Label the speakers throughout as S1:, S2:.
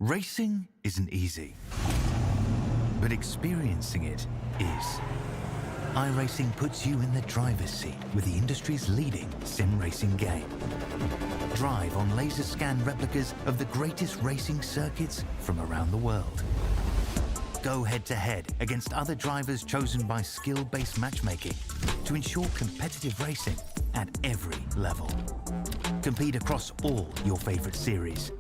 S1: Racing isn't easy, but experiencing it is. iRacing puts you in the driver's seat with the industry's leading sim racing game. Drive on laser scan replicas of the greatest racing circuits from around the world. Go head-to-head against other drivers chosen by skill-based matchmaking to ensure competitive racing at every level. Compete across all your favorite series.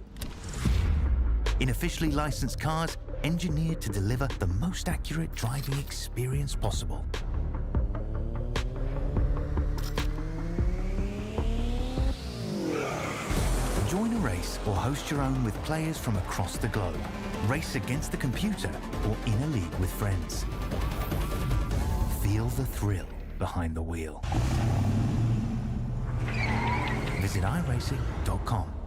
S1: In officially licensed cars, engineered to deliver the most accurate driving experience possible. Join a race or host your own with players from across the globe. Race against the computer or in a league with friends. Feel the thrill behind the wheel. Visit iRacing.com.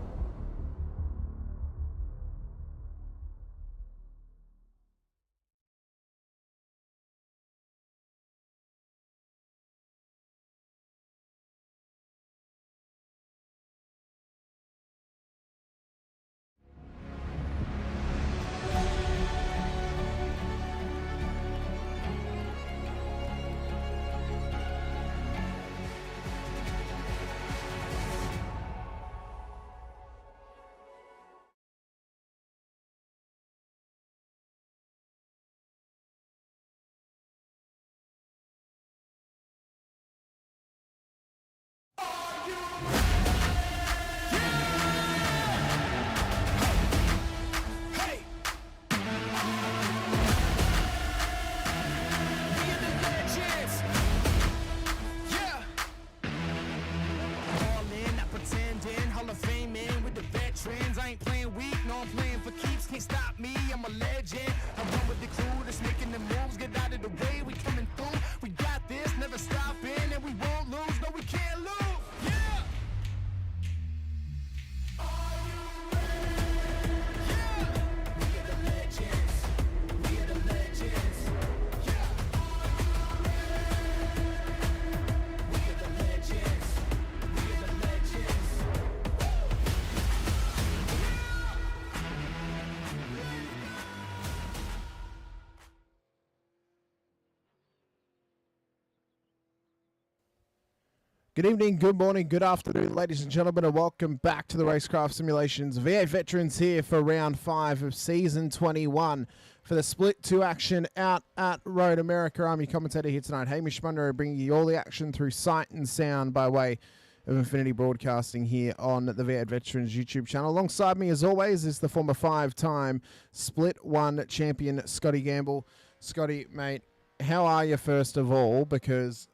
S2: Good evening, good morning, good afternoon, ladies and gentlemen, and welcome back to the Racecraft Simulations V8 Veterans here for round 5 of season 21 for the Split 2 action out at Road America. I'm your commentator here tonight, Hamish Munro, bringing you all the action through sight and sound by way of Infinity Broadcasting here on the V8 Veterans YouTube channel. Alongside me, as always, is the former 5-time Split 1 champion, Scotty Gamble. Scotty, mate, how are you first of all? Because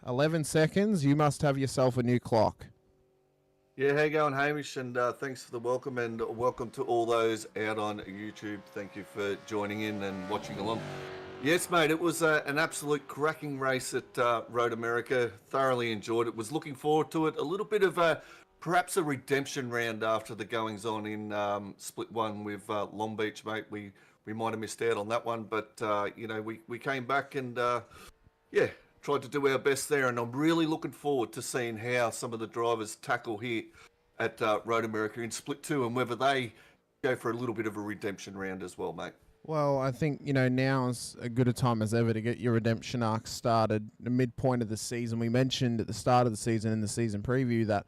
S2: 11 seconds, you must have yourself a new clock.
S3: Yeah, how you going, Hamish? And thanks for the welcome, and welcome to all those out on YouTube. Thank you for joining in and watching along. Yes, mate, it was an absolute cracking race at Road America. Thoroughly enjoyed it. Was looking forward to it. A little bit of perhaps a redemption round after the goings-on in Split 1 with Long Beach, mate. We might have missed out on that one, but, you know, we came back and, yeah, tried to do our best there, and I'm really looking forward to seeing how some of the drivers tackle here at Road America in Split 2 and whether they go for a little bit of a redemption round as well, mate.
S2: Well, I think, you know, now is as good a time as ever to get your redemption arc started. The midpoint of the season, we mentioned at the start of the season in the season preview that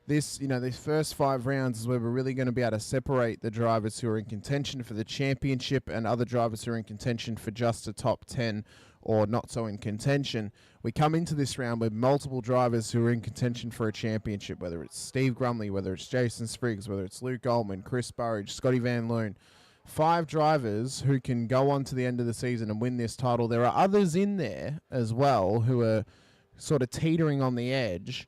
S2: this, you know, these first 5 rounds is where we're really going to be able to separate the drivers who are in contention for the championship and other drivers who are in contention for just a top 10 or not so in contention. We come into this round with multiple drivers who are in contention for a championship, whether it's Steve Grumley, whether it's Jason Spriggs, whether it's Luke Goldman, Chris Burridge, Scotty Van Loon. 5 drivers who can go on to the end of the season and win this title. There are others in there as well who are sort of teetering on the edge.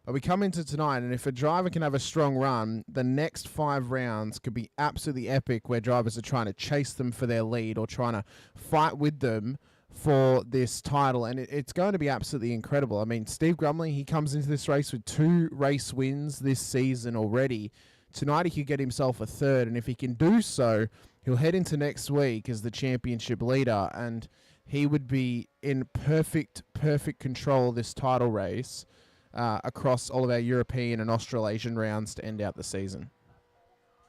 S2: But we come into tonight, and if a driver can have a strong run, the next 5 rounds could be absolutely epic, where drivers are trying to chase them for their lead or trying to fight with them for this title, and it's going to be absolutely incredible. I mean, Steve Grumley, he comes into this race with 2 race wins this season already. Tonight he could get himself a 3rd, and if he can do so, he'll head into next week as the championship leader, and he would be in perfect control of this title race across all of our European and Australasian rounds to end out the season.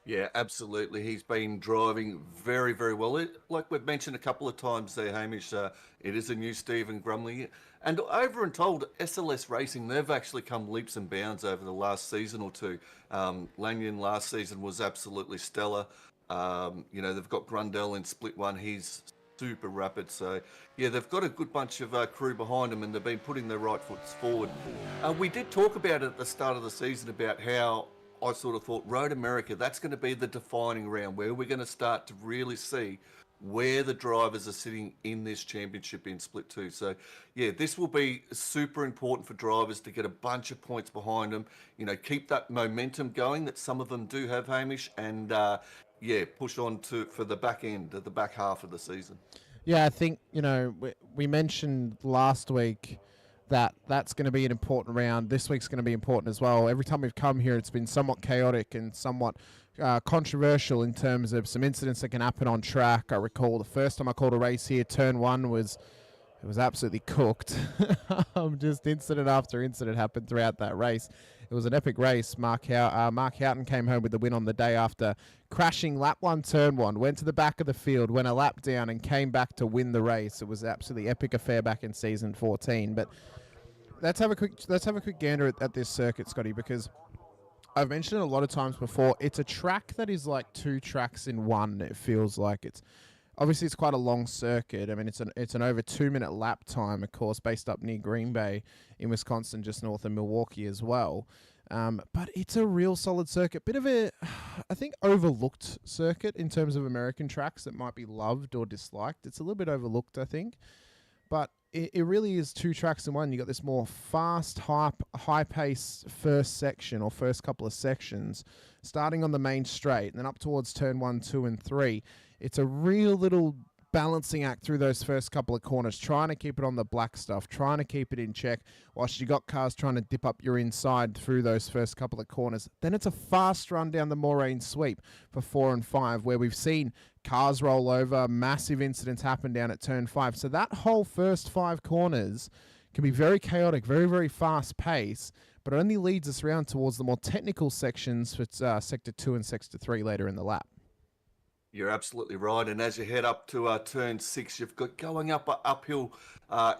S3: Yeah, absolutely. He's been driving very, very well. Like we've mentioned a couple of times there, Hamish, it is a new Stephen Grumley. And over and told, SLS Racing, they've actually come leaps and bounds over the last season or two. Lanyon last season was absolutely stellar. They've got Grundell in split one. He's super rapid. So, yeah, they've got a good bunch of crew behind them and they've been putting their right foots forward. We did talk about it at the start of the season about how I sort of thought Road America, that's going to be the defining round where we're going to start to really see where the drivers are sitting in this championship in Split 2. So, yeah, this will be super important for drivers to get a bunch of points behind them, keep that momentum going that some of them do have, Hamish, and, push on for the back end, the back half of the season.
S2: Yeah, I think, we mentioned last week that's going to be an important round. This week's going to be important as well. Every time we've come here, it's been somewhat chaotic and somewhat controversial in terms of some incidents that can happen on track. I recall the first time I called a race here, turn one was absolutely cooked. Just incident after incident happened throughout that race. It was an epic race. Mark Houghton came home with the win on the day after crashing lap one, turn one, went to the back of the field, went a lap down and came back to win the race. It was an absolutely epic affair back in season 14. But let's have a quick gander at this circuit, Scotty, because I've mentioned it a lot of times before. It's a track that is like two tracks in one. It feels like it's quite a long circuit. I mean, it's an over 2 minute lap time, of course, based up near Green Bay in Wisconsin, just north of Milwaukee as well. But it's a real solid circuit. Bit of a, I think, overlooked circuit in terms of American tracks that might be loved or disliked. It's a little bit overlooked, I think. But it really is two tracks in one. You got this more fast, high-paced first section or first couple of sections, starting on the main straight, and then up towards turn 1, 2, and 3. It's a real little balancing act through those first couple of corners, trying to keep it on the black stuff, trying to keep it in check, whilst you got cars trying to dip up your inside through those first couple of corners. Then it's a fast run down the Moraine sweep for 4 and 5, where we've seen cars roll over, massive incidents happen down at turn 5. So that whole first 5 corners can be very chaotic, very, very fast pace, but it only leads us around towards the more technical sections for Sector 2 and Sector 3 later in the lap.
S3: You're absolutely right. And as you head up to turn 6, you've got going up an uphill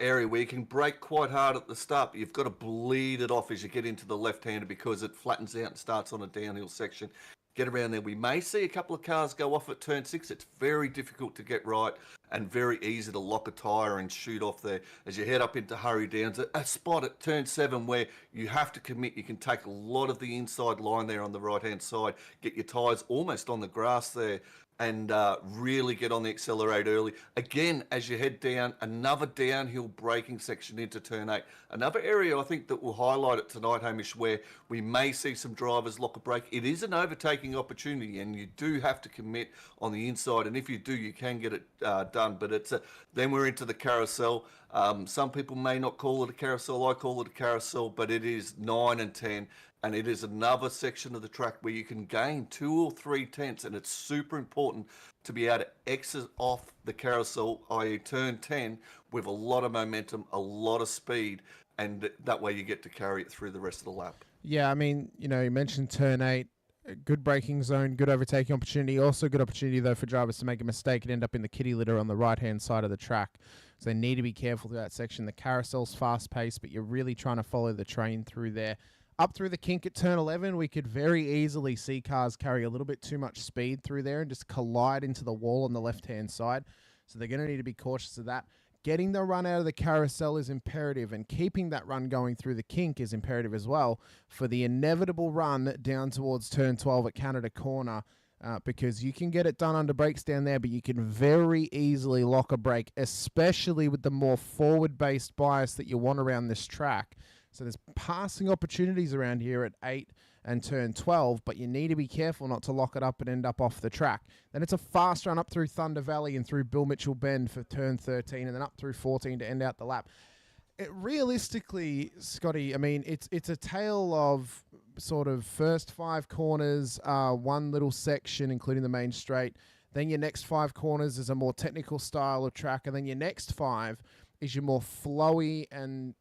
S3: area where you can brake quite hard at the start, but you've got to bleed it off as you get into the left-hander because it flattens out and starts on a downhill section. Get around there. We may see a couple of cars go off at turn 6. It's very difficult to get right and very easy to lock a tyre and shoot off there as you head up into Hurry Downs. A spot at turn 7 where you have to commit. You can take a lot of the inside line there on the right-hand side, get your tyres almost on the grass there, and really get on the accelerator early. Again, as you head down, another downhill braking section into turn 8. Another area I think that will highlight it tonight, Hamish, where we may see some drivers lock a brake. It is an overtaking opportunity, and you do have to commit on the inside. And if you do, you can get it done. But then we're into the carousel. Some people may not call it a carousel. I call it a carousel, but it is 9 and 10. And it is another section of the track where you can gain 2 or 3 tenths, and it's super important to be able to exit off the carousel, i.e. turn 10, with a lot of momentum, a lot of speed, and that way you get to carry it through the rest of the lap.
S2: Yeah, I mean, you mentioned turn 8, a good braking zone, good overtaking opportunity, also good opportunity, though, for drivers to make a mistake and end up in the kitty litter on the right-hand side of the track. So they need to be careful through that section. The carousel's fast-paced, but you're really trying to follow the train through there. Up through the kink at turn 11, we could very easily see cars carry a little bit too much speed through there and just collide into the wall on the left-hand side. So they're going to need to be cautious of that. Getting the run out of the carousel is imperative, and keeping that run going through the kink is imperative as well for the inevitable run down towards turn 12 at Canada Corner, because you can get it done under brakes down there, but you can very easily lock a brake, especially with the more forward-based bias that you want around this track. So there's passing opportunities around here at 8 and turn 12, but you need to be careful not to lock it up and end up off the track. Then it's a fast run up through Thunder Valley and through Bill Mitchell Bend for turn 13, and then up through 14 to end out the lap. Realistically, Scotty, I mean, it's a tale of sort of first 5 corners, one little section, including the main straight. Then your next 5 corners is a more technical style of track, and then your next 5 is your more flowy and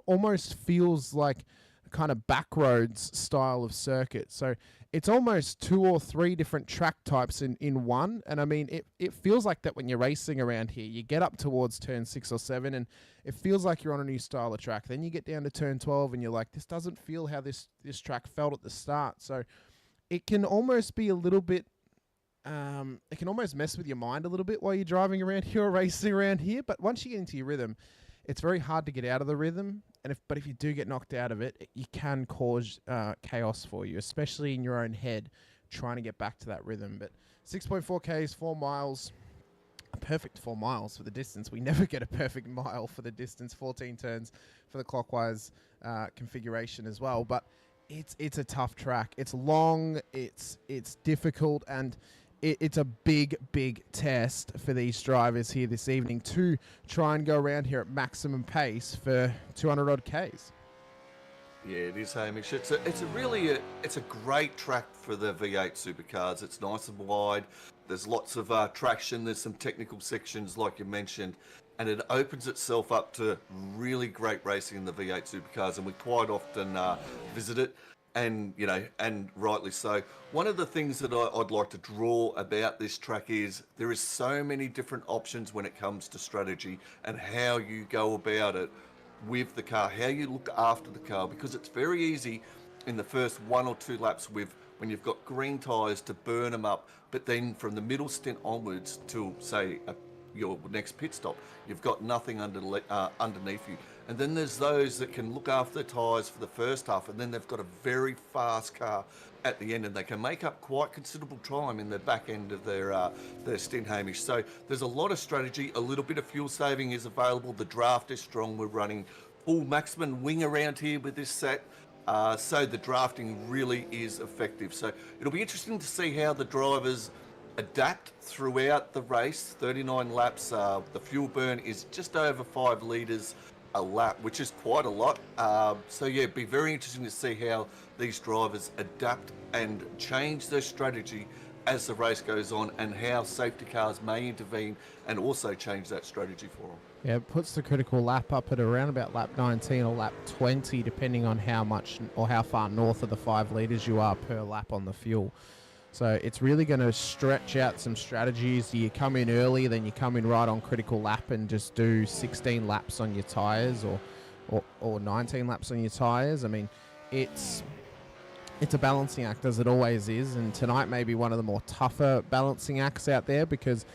S2: almost feels like kind of backroads style of circuit. So it's almost 2 or 3 different track types in one. And I mean, it feels like that when you're racing around here. You get up towards turn 6 or 7 and it feels like you're on a new style of track. Then you get down to turn 12 and you're like, this doesn't feel how this track felt at the start. So it can almost be a little bit, it can almost mess with your mind a little bit while you're driving around here or racing around here. But once you get into your rhythm, it's very hard to get out of the rhythm. But if you do get knocked out of it, you can cause chaos for you, especially in your own head, trying to get back to that rhythm. But 6.4 Ks, 4 miles, a perfect 4 miles for the distance. We never get a perfect mile for the distance. 14 turns for the clockwise configuration as well. But it's a tough track. It's long. It's difficult, and it's a big test for these drivers here this evening to try and go around here at maximum pace for 200 odd Ks.
S3: Yeah, it is, Hamish. It's a great track for the V8 supercars. It's nice and wide. There's lots of traction. There's some technical sections, like you mentioned, and it opens itself up to really great racing in the V8 supercars. And we quite often visit it. And, and rightly so. One of the things that I'd like to draw about this track is there is so many different options when it comes to strategy and how you go about it with the car, how you look after the car, because it's very easy in the first 1 or 2 laps when you've got green tyres to burn them up, but then from the middle stint onwards to, say, your next pit stop, you've got nothing underneath you. And then there's those that can look after the tyres for the first half, and then they've got a very fast car at the end, and they can make up quite considerable time in the back end of their stint, Hamish. So there's a lot of strategy. A little bit of fuel saving is available. The draft is strong. We're running full maximum wing around here with this set. So the drafting really is effective. So it'll be interesting to see how the drivers adapt throughout the race. 39 laps. The fuel burn is just over 5 litres a lap, which is quite a lot. So yeah, it'd be very interesting to see how these drivers adapt and change their strategy as the race goes on, and how safety cars may intervene and also change that strategy for them.
S2: Yeah, it puts the critical lap up at around about lap 19 or lap 20, depending on how much or how far north of the 5 litres you are per lap on the fuel. So it's really going to stretch out some strategies. You come in early, then you come in right on critical lap and just do 16 laps on your tyres or 19 laps on your tyres. I mean, it's a balancing act, as it always is. And tonight may be one of the more tougher balancing acts out there, because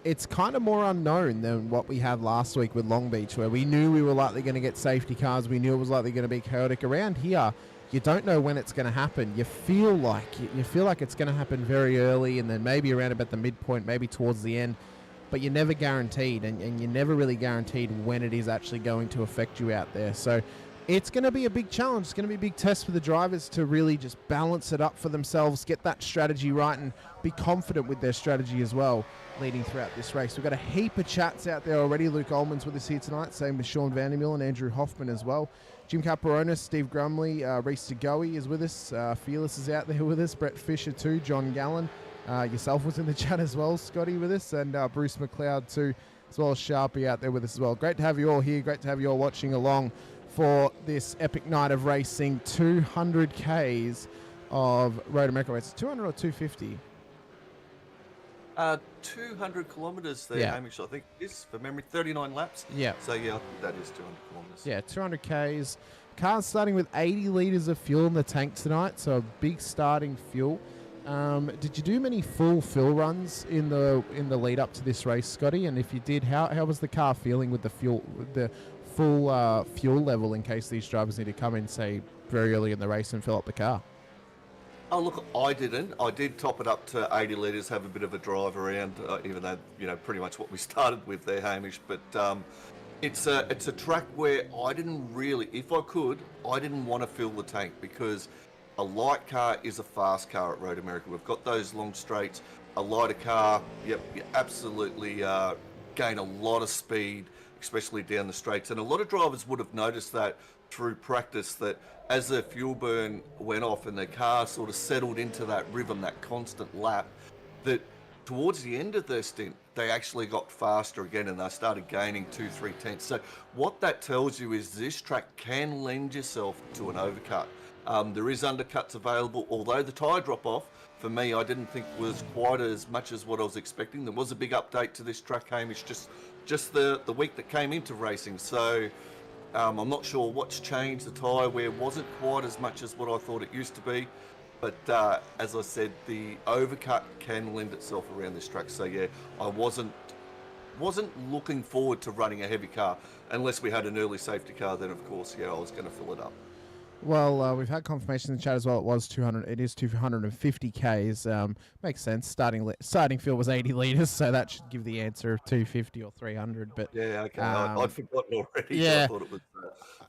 S2: it's kind of more unknown than what we had last week with Long Beach, where we knew we were likely going to get safety cars. We knew it was likely going to be chaotic. Around here, you don't know when it's going to happen. You feel like it's going to happen very early, and then maybe around about the midpoint, maybe towards the end. But you're never guaranteed, and you're never really guaranteed when it is actually going to affect you out there. So it's going to be a big challenge. It's going to be a big test for the drivers to really just balance it up for themselves, get that strategy right, and be confident with their strategy as well leading throughout this race. We've got a heap of chats out there already. Luke Ullman's with us here tonight, same with Sean Vandermill and Andrew Hoffman as well. Jim Caperonis, Steve Grumley, Reese DeGoey is with us. Fearless is out there with us. Brett Fisher too. John Gallen. Yourself was in the chat as well, Scotty, with us. And Bruce McLeod too, as well as Sharpie out there with us as well. Great to have you all here. Great to have you all watching along for this epic night of racing. 200 Ks of Road America. It's 200 or 250?
S3: 200 kilometres there,
S2: Yeah.
S3: Hamish, I think is, for memory, 39 laps.
S2: Yeah.
S3: So yeah, I think that is 200 kilometres.
S2: Yeah, 200 Ks. Car's starting with 80 litres of fuel in the tank tonight, so a big starting fuel. Did you do many full fill runs in the lead up to this race, Scotty? And if you did, how was the car feeling with the fuel, with the full fuel level, in case these drivers need to come in, say, very early in the race and fill up the car?
S3: Oh, look, I didn't. I did top it up to 80 litres, have a bit of a drive around, even though, pretty much what we started with there, Hamish. But it's a track where I didn't really, if I could, I didn't want to fill the tank, because a light car is a fast car at Road America. We've got those long straights. A lighter car, you absolutely gain a lot of speed, especially down the straights. And a lot of drivers would have noticed that through practice, that as the fuel burn went off and the car sort of settled into that rhythm, that constant lap, that towards the end of their stint, they actually got faster again and they started gaining 2-3 tenths. So what that tells you is this track can lend yourself to an overcut. There is undercuts available, although the tyre drop-off, for me, I didn't think was quite as much as what I was expecting. There was a big update to this track, Hamish, just the week that came into racing. So I'm not sure what's changed. The tyre wear wasn't quite as much as what I thought it used to be. But as I said, the overcut can lend itself around this track. So yeah, I wasn't looking forward to running a heavy car unless we had an early safety car. Then of course, yeah, I was going to fill it up.
S2: Well, we've had confirmation in the chat as well. It was 200. It is 250 Ks. Makes sense. Starting field was 80 litres, so that should give the answer of 250 or 300. But
S3: yeah, okay, I'd forgotten already.
S2: Yeah,
S3: I thought it was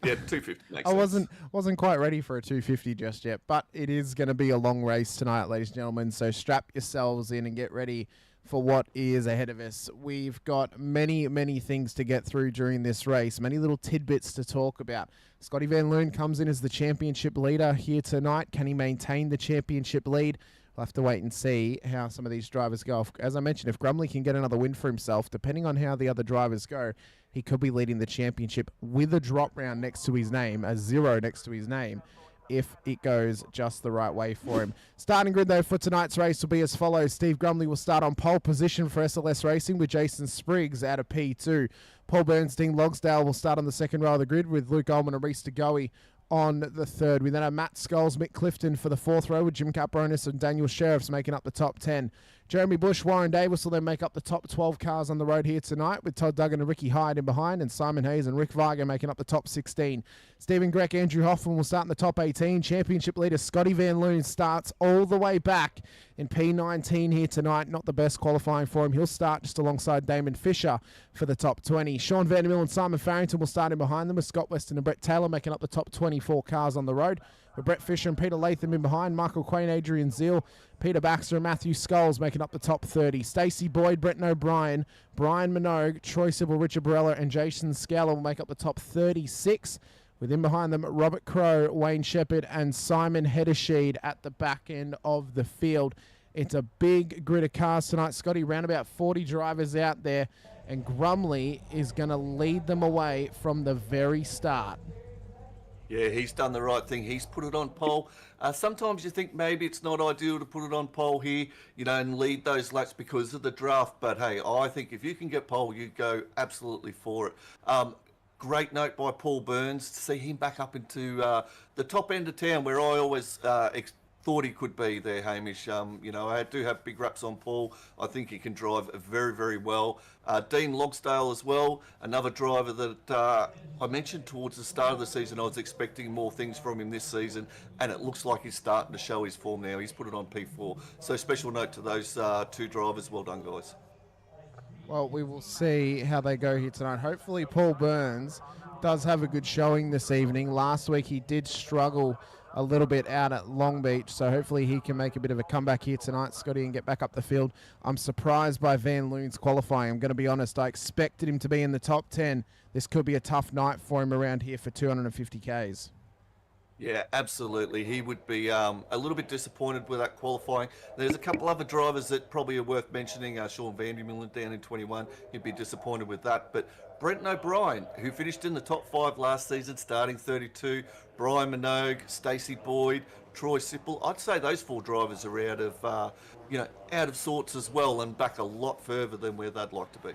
S3: 250. Makes
S2: I
S3: sense.
S2: wasn't quite ready for a 250 just yet, but it is going to be a long race tonight, ladies and gentlemen. So strap yourselves in and get ready for what is ahead of us. We've got many things to get through during this race, many little tidbits to talk about. Scotty Van Loon comes in as the championship leader here tonight. Can he maintain the championship lead? We'll have to wait and see how some of these drivers go. As I mentioned, if Grumley can get another win for himself, depending on how the other drivers go, he could be leading the championship with a drop round next to his name, a 0 next to his name, if it goes just the right way for him. Starting grid, though, for tonight's race will be as follows. Steve Grumley will start on pole position for SLS Racing with Jason Spriggs out of P2. Paul Burns, Dean Logsdale will start on the second row of the grid with Luke Ullman and Reese DeGoey on the third. We then have Matt Scholes, Mick Clifton for the fourth row with Jim Capronis and Daniel Sheriffs making up the top 10. Jeremy Bush, Warren Davis will then make up the top 12 cars on the road here tonight with Todd Duggan and Ricky Hyde in behind, and Simon Hayes and Rick Varga making up the top 16. Stephen Greck, Andrew Hoffman will start in the top 18. Championship leader Scotty Van Loon starts all the way back in P19 here tonight. Not the best qualifying for him. He'll start just alongside Damon Fisher for the top 20. Sean Vandermill and Simon Farrington will start in behind them with Scott Weston and Brett Taylor making up the top 24 cars on the road, with Brett Fisher and Peter Latham in behind, Michael Quain, Adrian Zeal, Peter Baxter and Matthew Scholes making up the top 30. Stacey Boyd, Brenton O'Brien, Brian Minogue, Troy Sibyl, Richard Barella and Jason Scala will make up the top 36. Within behind them, Robert Crow, Wayne Shepherd and Simon Heddersheed at the back end of the field. It's a big grid of cars tonight, Scotty. Round about 40 drivers out there, and Grumley is going to lead them away from the very start.
S3: Yeah, he's done the right thing. He's put it on pole. Sometimes you think maybe it's not ideal to put it on pole here, and lead those laps because of the draft. But hey, I think if you can get pole, you go absolutely for it. Great note by Paul Burns to see him back up into the top end of town where I always thought he could be there, Hamish. I do have big raps on Paul. I think he can drive very well. Dean Logsdale as well, another driver that I mentioned towards the start of the season. I was expecting more things from him this season, and it looks like he's starting to show his form now. He's put it on P4. So special note to those two drivers. Well done, guys.
S2: Well, we will see how they go here tonight. Hopefully Paul Burns does have a good showing this evening. Last week he did struggle a little bit out at Long Beach, so hopefully he can make a bit of a comeback here tonight, Scotty, and get back up the field. I'm surprised by Van Loon's qualifying. I'm going to be honest. I expected him to be in the top 10. This could be a tough night for him around here for 250 Ks.
S3: Yeah, absolutely. He would be a little bit disappointed with that qualifying. There's a couple other drivers that probably are worth mentioning. Sean Vandermill down in 21. He'd be disappointed with that. But Brenton O'Brien, who finished in the top 5 last season, starting 32. Brian Minogue, Stacey Boyd, Troy Sippel. I'd say those 4 drivers are out of sorts as well and back a lot further than where they'd like to be.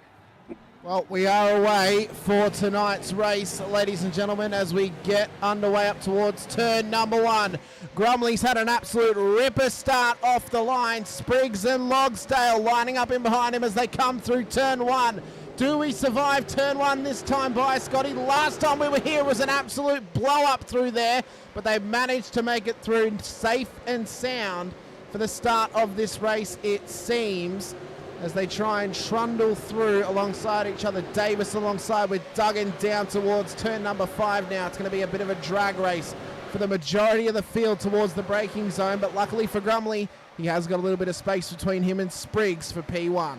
S2: Well, we are away for tonight's race, ladies and gentlemen, as we get underway up towards turn number 1. Grumley's had an absolute ripper start off the line. Spriggs and Logsdale lining up in behind him as they come through turn 1. Do we survive turn 1 this time by Scotty? Last time we were here was an absolute blow-up through there, but they managed to make it through safe and sound for the start of this race, it seems, as they try and trundle through alongside each other. Davis alongside with Duggan down towards turn number 5 now. It's going to be a bit of a drag race for the majority of the field towards the braking zone, but luckily for Grumley, he has got a little bit of space between him and Spriggs for P1.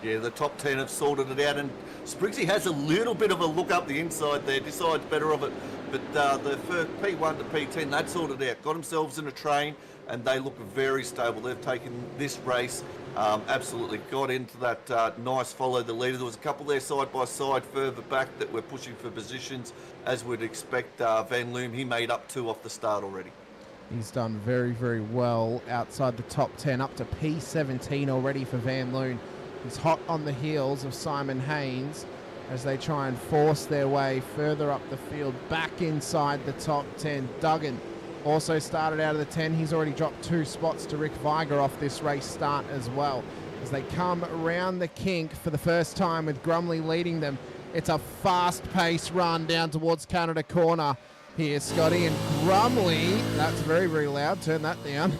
S3: Yeah, the top 10 have sorted it out, and Spriggsy has a little bit of a look up the inside there, decides better of it, but the first P1 to P10, they'd sorted out, got themselves in a train, and they look very stable. They've taken this race Absolutely got into that nice follow the leader. There was a couple there side by side further back that were pushing for positions, as we'd expect. Van Loom, he made up 2 off the start already.
S2: He's done very, very well outside the top 10, up to P17 already for Van Loon. He's hot on the heels of Simon Haynes as they try and force their way further up the field, back inside the top 10. Duggan also started out of the 10. He's already dropped 2 spots to Rick Viger off this race start as well. As they come around the kink for the first time with Grumley leading them, it's a fast-paced run down towards Canada Corner here, Scotty. And Grumley, that's very, very loud. Turn that down.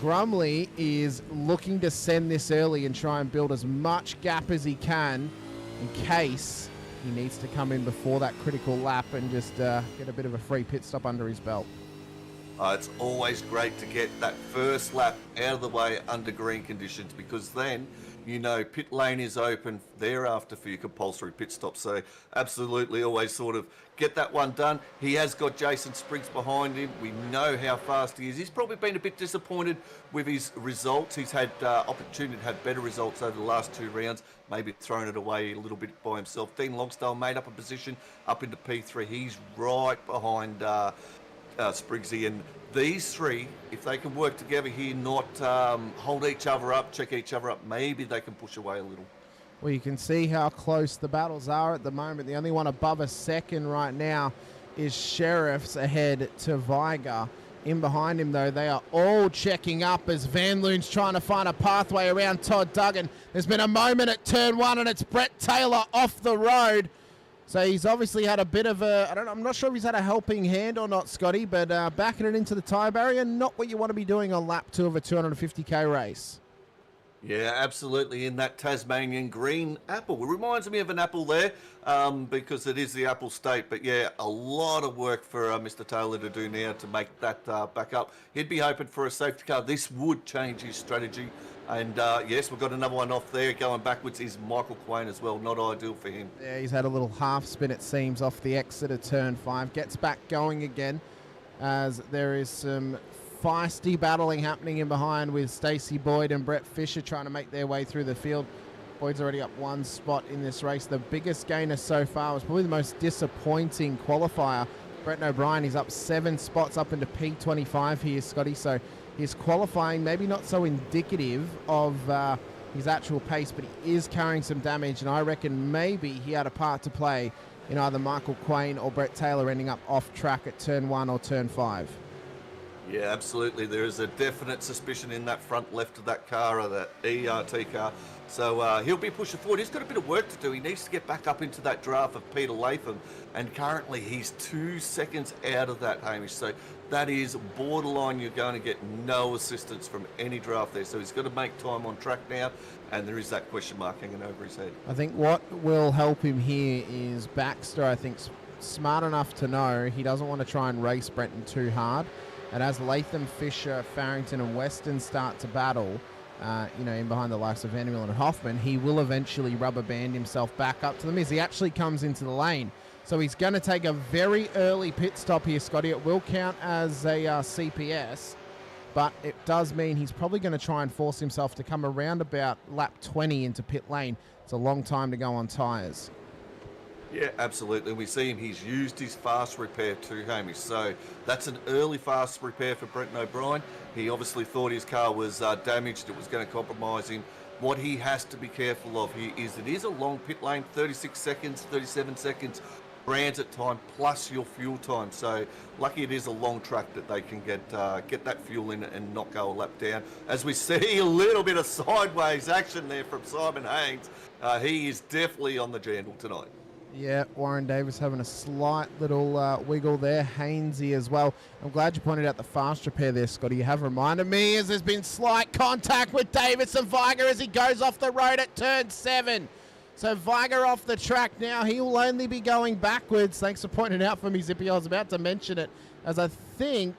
S2: Grumley is looking to send this early and try and build as much gap as he can in case he needs to come in before that critical lap and just get a bit of a free pit stop under his belt.
S3: It's always great to get that first lap out of the way under green conditions, because then you know pit lane is open thereafter for your compulsory pit stop. So absolutely always sort of get that one done. He has got Jason Spriggs behind him. We know how fast he is. He's probably been a bit disappointed with his results. He's had opportunity to have better results over the last 2 rounds, maybe thrown it away a little bit by himself. Dean Longsdale made up a position up into P3. He's right behind Spriggsy, and these 3, if they can work together here, not hold each other up, check each other up, maybe they can push away a little.
S2: Well, you can see how close the battles are at the moment. The only one above a second right now is Sheriff's ahead to Viger. In behind him, though, they are all checking up as Van Loon's trying to find a pathway around Todd Duggan. There's been a moment at turn 1, and it's Brett Taylor off the road. So he's obviously had a bit of a, I'm not sure if he's had a helping hand or not, Scotty, but backing it into the tyre barrier, not what you want to be doing on lap 2 of a 250k race.
S3: Yeah, absolutely, in that Tasmanian green apple. It reminds me of an apple there because it is the apple state. But yeah, a lot of work for Mr. Taylor to do now to make that back up. He'd be hoping for a safety car. This would change his strategy. And yes, we've got another one off there. Going backwards is Michael Quain as well. Not ideal for him.
S2: Yeah, he's had a little half spin, it seems, off the exit of turn 5. Gets back going again as there is some feisty battling happening in behind with Stacey Boyd and Brett Fisher trying to make their way through the field. Boyd's already up 1 spot in this race. The biggest gainer so far was probably the most disappointing qualifier. Brett O'Brien, he's up 7 spots up into P25 here, Scotty. So his qualifying maybe not so indicative of his actual pace, but he is carrying some damage, and I reckon maybe he had a part to play in either Michael Quain or Brett Taylor ending up off track at turn 1 or turn 5.
S3: Yeah, absolutely. There is a definite suspicion in that front left of that car, or that ERT car. So he'll be pushing forward. He's got a bit of work to do. He needs to get back up into that draft of Peter Latham. And currently he's 2 seconds out of that, Hamish. So that is borderline. You're going to get no assistance from any draft there. So he's got to make time on track now. And there is that question mark hanging over his head.
S2: I think what will help him here is Baxter, I think, smart enough to know he doesn't want to try and race Brenton too hard. And as Latham, Fisher, Farrington and Weston start to battle, in behind the likes of Vandermill and Hoffman, he will eventually rubber band himself back up to them as he actually comes into the lane. So he's going to take a very early pit stop here, Scotty. It will count as a CPS, but it does mean he's probably going to try and force himself to come around about lap 20 into pit lane. It's a long time to go on tyres.
S3: Yeah, absolutely. We see him. He's used his fast repair too, Hamish. So that's an early fast repair for Brenton O'Brien. He obviously thought his car was damaged. It was going to compromise him. What he has to be careful of here is it is a long pit lane, 36 seconds, 37 seconds transit time plus your fuel time. So lucky it is a long track that they can get that fuel in and not go a lap down. As we see a little bit of sideways action there from Simon Haynes. He is definitely on the jandle tonight.
S2: Yeah, Warren Davis having a slight little wiggle there. Hainesy as well. I'm glad you pointed out the fast repair there, Scotty. You have reminded me as there's been slight contact with Davis and Viger as he goes off the road at turn 7. So Viger off the track now. He will only be going backwards. Thanks for pointing out for me, Zippy. I was about to mention it as I think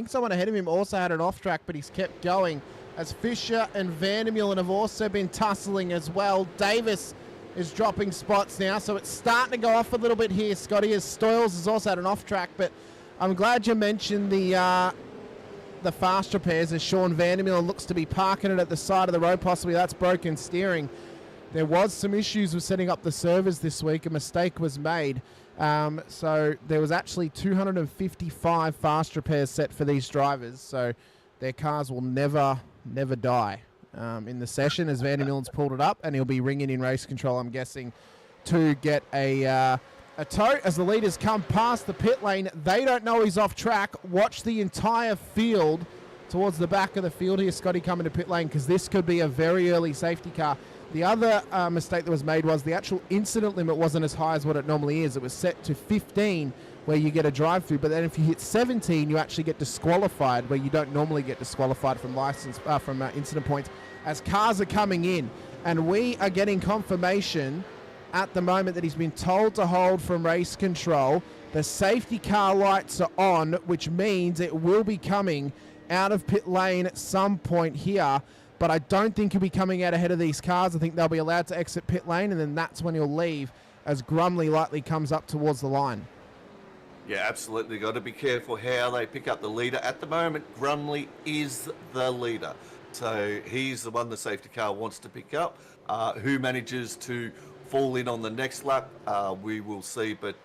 S2: someone ahead of him also had an off track, but he's kept going as Fisher and Vandermeulen have also been tussling as well. Davis is dropping spots now, so it's starting to go off a little bit here, Scotty, as Stoyles has also had an off track, but I'm glad you mentioned the the fast repairs as Sean Vandermeulen looks to be parking it at the side of the road. Possibly that's broken steering. There was some issues with setting up the servers this week. A mistake was made. So there was actually 255 fast repairs set for these drivers. So their cars will never die in the session as Vandermeulen's pulled it up, and he'll be ringing in race control, I'm guessing, to get a tow as the leaders come past the pit lane. They don't know he's off track. Watch the entire field towards the back of the field here, Scotty, coming to pit lane, because this could be a very early safety car. The other mistake that was made was the actual incident limit wasn't as high as what it normally is. It was set to 15, where you get a drive-through, but then if you hit 17, you actually get disqualified, where you don't normally get disqualified from incident points, as cars are coming in. And we are getting confirmation at the moment that he's been told to hold from race control. The safety car lights are on, which means it will be coming out of pit lane at some point here. But I don't think he'll be coming out ahead of these cars. I think they'll be allowed to exit pit lane, and then that's when he'll leave as Grumley likely comes up towards the line.
S3: Yeah, absolutely. Got to be careful how they pick up the leader. At the moment, Grumley is the leader. So he's the one the safety car wants to pick up. Who manages to fall in on the next lap, we will see. But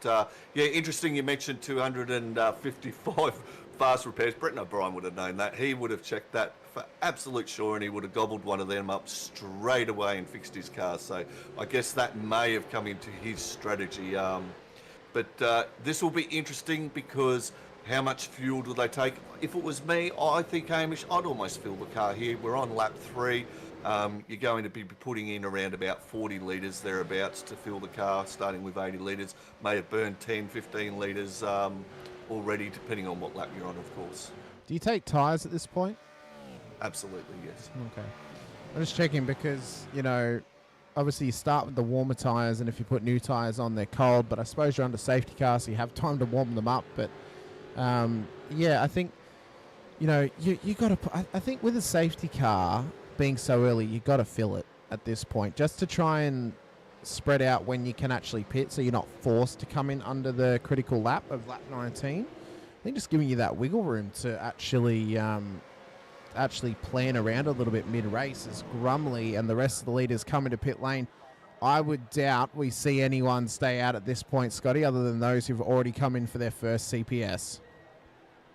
S3: yeah, interesting you mentioned 255 fast repairs. Bretton O'Brien would have known that. He would have checked that for absolute sure, and he would have gobbled one of them up straight away and fixed his car. So I guess that may have come into his strategy. But this will be interesting because how much fuel do they take? If it was me, I think, Hamish, I'd almost fill the car here. We're on lap 3. You're going to be putting in around about 40 litres thereabouts to fill the car, starting with 80 litres. May have burned 10, 15 litres already, depending on what lap you're on, of course.
S2: Do you take tyres at this point?
S3: Absolutely, yes.
S2: Okay. I'm just checking because, you know, obviously you start with the warmer tyres, and if you put new tyres on, they're cold, but I suppose you're under safety car, so you have time to warm them up. But, yeah, I think, you know, you got to... I think with a safety car being so early, you got to fill it at this point, just to try and spread out when you can actually pit, so you're not forced to come in under the critical lap of lap 19. I think just giving you that wiggle room to actually plan around a little bit mid-race as Grumley and the rest of the leaders come into pit lane. I would doubt we see anyone stay out at this point, Scotty, other than those who've already come in for their first CPS.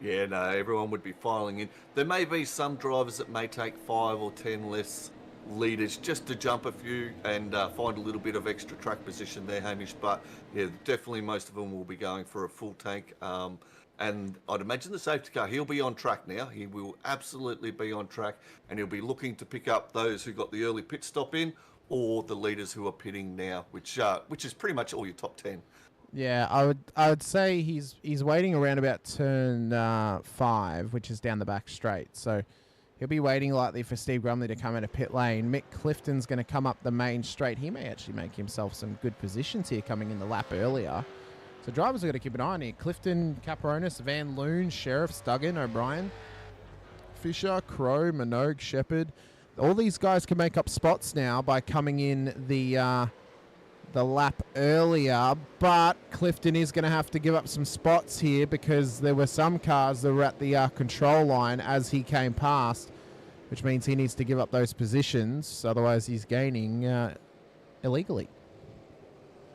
S3: Yeah, no, everyone would be filing in. There may be some drivers that may take 5 or 10 less leaders just to jump a few and find a little bit of extra track position there, Hamish. But yeah, definitely most of them will be going for a full tank. And I'd imagine the safety car, he'll be on track now. He will absolutely be on track, and he'll be looking to pick up those who got the early pit stop in, or the leaders who are pitting now, which is pretty much all your top 10.
S2: Yeah, I would say he's waiting around about turn 5, which is down the back straight. So he'll be waiting likely for Steve Grumley to come into pit lane. Mick Clifton's going to come up the main straight. He may actually make himself some good positions here coming in the lap earlier. So drivers are going to keep an eye on here. Clifton, Caperonis, Van Loon, Sheriff, Duggan, O'Brien, Fisher, Crow, Minogue, Shepherd. All these guys can make up spots now by coming in the lap earlier, but Clifton is going to have to give up some spots here because there were some cars that were at the control line as he came past, which means he needs to give up those positions, otherwise he's gaining illegally.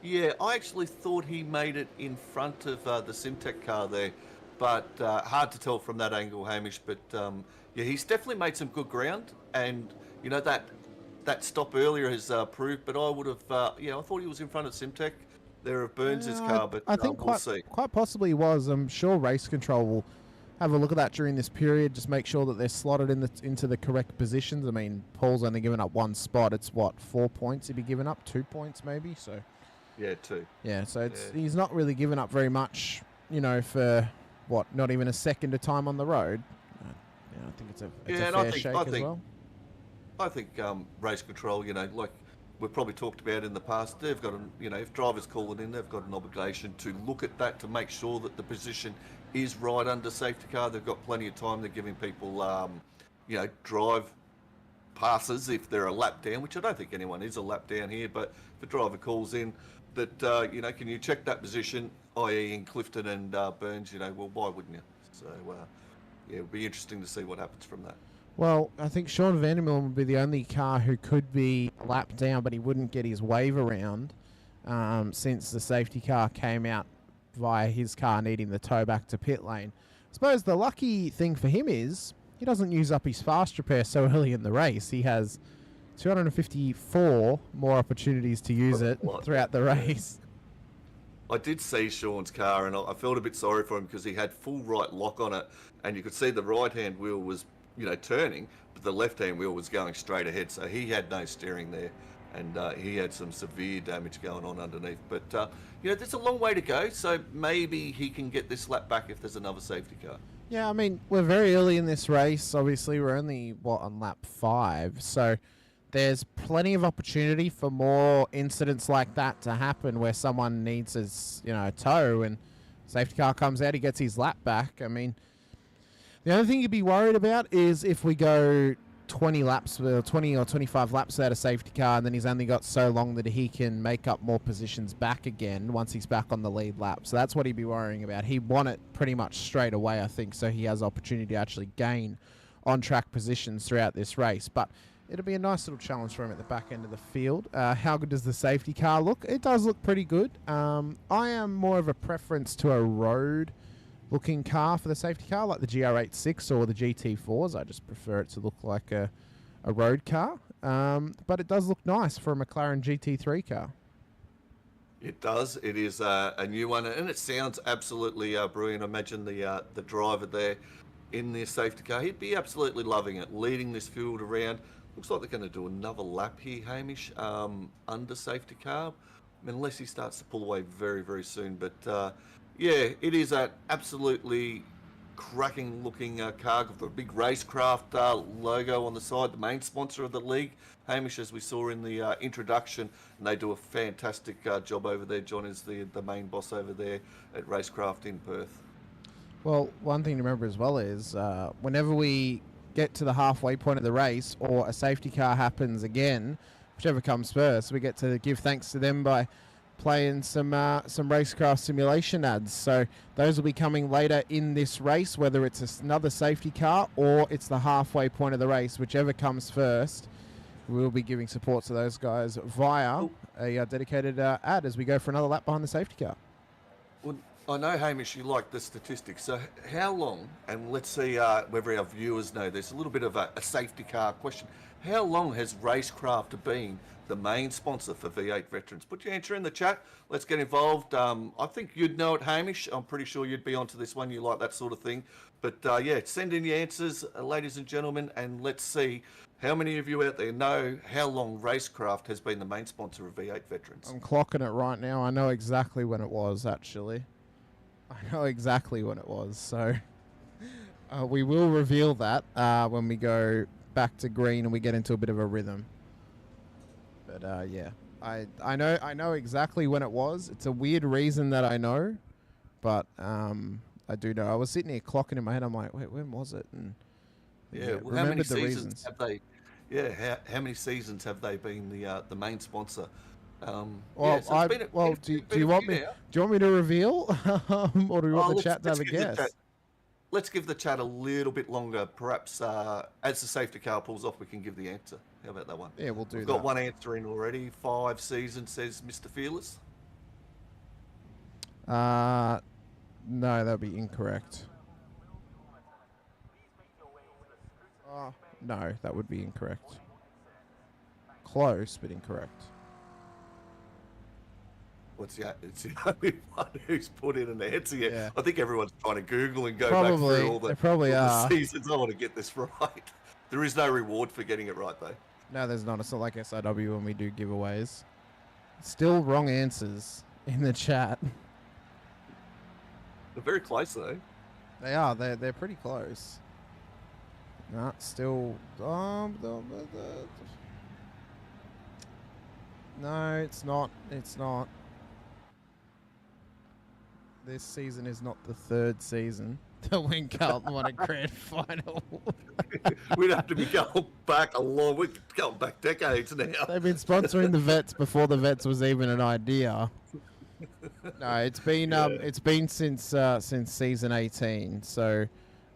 S3: Yeah, I actually thought he made it in front of the Simtech car there, but hard to tell from that angle, Hamish. But yeah, he's definitely made some good ground, and you know that stop earlier has proved. But I would have, I thought he was in front of Simtech there of Burns' car, but
S2: I think
S3: we'll see.
S2: Quite possibly he was. I'm sure race control will have a look at that during this period. Just make sure that they're slotted into the correct positions. I mean, Paul's only given up one spot. It's what, 4 points he'd be giving up, 2 points maybe. So.
S3: Yeah, 2.
S2: Yeah, so he's not really given up very much, you know, for what, not even a second of time on the road. I think it's a fair shake as well.
S3: I think race control, you know, like we've probably talked about in the past, they've got, if drivers call it in, they've got an obligation to look at that to make sure that the position is right under safety car. They've got plenty of time. They're giving people, drive passes if they're a lap down, which I don't think anyone is a lap down here, but if a driver calls in, that, can you check that position, i.e. in Clifton and Burns, well, why wouldn't you? So, yeah, it'll be interesting to see what happens from that.
S2: Well, I think Sean Vandermill would be the only car who could be a lap down, but he wouldn't get his wave around since the safety car came out via his car needing the tow back to pit lane. I suppose the lucky thing for him is he doesn't use up his fast repair so early in the race. He has 254 more opportunities to use it throughout the race.
S3: I did see Sean's car, and I felt a bit sorry for him because he had full right lock on it, and you could see the right-hand wheel was, turning, but the left-hand wheel was going straight ahead, so he had no steering there, and he had some severe damage going on underneath. But, there's a long way to go, so maybe he can get this lap back if there's another safety car.
S2: Yeah, I mean, we're very early in this race. Obviously, we're only, on lap 5, so there's plenty of opportunity for more incidents like that to happen where someone needs his, a tow and safety car comes out, he gets his lap back. I mean, the only thing you'd be worried about is if we go 20 laps, 20 or 25 laps without a safety car, and then he's only got so long that he can make up more positions back again once he's back on the lead lap. So that's what he'd be worrying about. He'd want it pretty much straight away, I think, so he has opportunity to actually gain on-track positions throughout this race. But it'll be a nice little challenge for him at the back end of the field. How good does the safety car look? It does look pretty good. I am more of a preference to a road-looking car for the safety car, like the GR86 or the GT4s. I just prefer it to look like a road car. But it does look nice for a McLaren GT3 car.
S3: It does. It is a new one, and it sounds absolutely brilliant. Imagine the driver there in their safety car. He'd be absolutely loving it, leading this field around. Looks like they're going to do another lap here, Hamish, under safety car, unless he starts to pull away very, very soon. But, yeah, it is an absolutely cracking-looking car with a big Racecraft logo on the side, the main sponsor of the league, Hamish, as we saw in the introduction, and they do a fantastic job over there. John is the main boss over there at Racecraft in Perth.
S2: Well, one thing to remember as well is whenever we get to the halfway point of the race or a safety car happens again, whichever comes first, we get to give thanks to them by playing some Racecraft simulation ads. So those will be coming later in this race, whether it's another safety car or it's the halfway point of the race, whichever comes first. We'll be giving support to those guys via a dedicated ad as we go for another lap behind the safety car.
S3: Well, I know, Hamish, you like the statistics. So how long, and let's see whether our viewers know this, a little bit of a safety car question. How long has Racecraft been the main sponsor for V8 Veterans? Put your answer in the chat. Let's get involved. I think you'd know it, Hamish. I'm pretty sure you'd be onto this one. You like that sort of thing. But yeah, send in your answers, ladies and gentlemen, and let's see how many of you out there know how long Racecraft has been the main sponsor of V8 Veterans.
S2: I'm clocking it right now. I know exactly when it was, actually. I know exactly when it was. So we will reveal that when we go back to green and we get into a bit of a rhythm. But yeah, I know exactly when it was. It's a weird reason that I know, but I do know. I was sitting here clocking in my head. I'm like, wait, when was it? And
S3: yeah, well, how many seasons have they? Yeah, how many seasons have they been the main sponsor?
S2: Do you want me to reveal, or do you want the chat to have a guess?
S3: Let's give the chat a little bit longer. Perhaps as the safety car pulls off, we can give the answer. How about that one?
S2: Yeah, we'll do that.
S3: We've got one answer in already. 5 seasons, says Mr. Fearless.
S2: No, that would be incorrect. No, that would be incorrect. Close, but incorrect.
S3: It's the only one who's put in an answer yet.
S2: Yeah.
S3: I think everyone's trying to Google and go back through all the seasons. I want to get this right. There is no reward for getting it right, though.
S2: No, there's not. It's not like SIW when we do giveaways. Still wrong answers in the chat.
S3: They're very close, though.
S2: They are. They're pretty close. No, still. No, it's not. It's not. This season is not the 3rd season to win Carlton won a grand final.
S3: We'd have to be going back a long. We're going back decades now.
S2: They've been sponsoring the Vets before the Vets was even an idea. No, it's been since season 18. So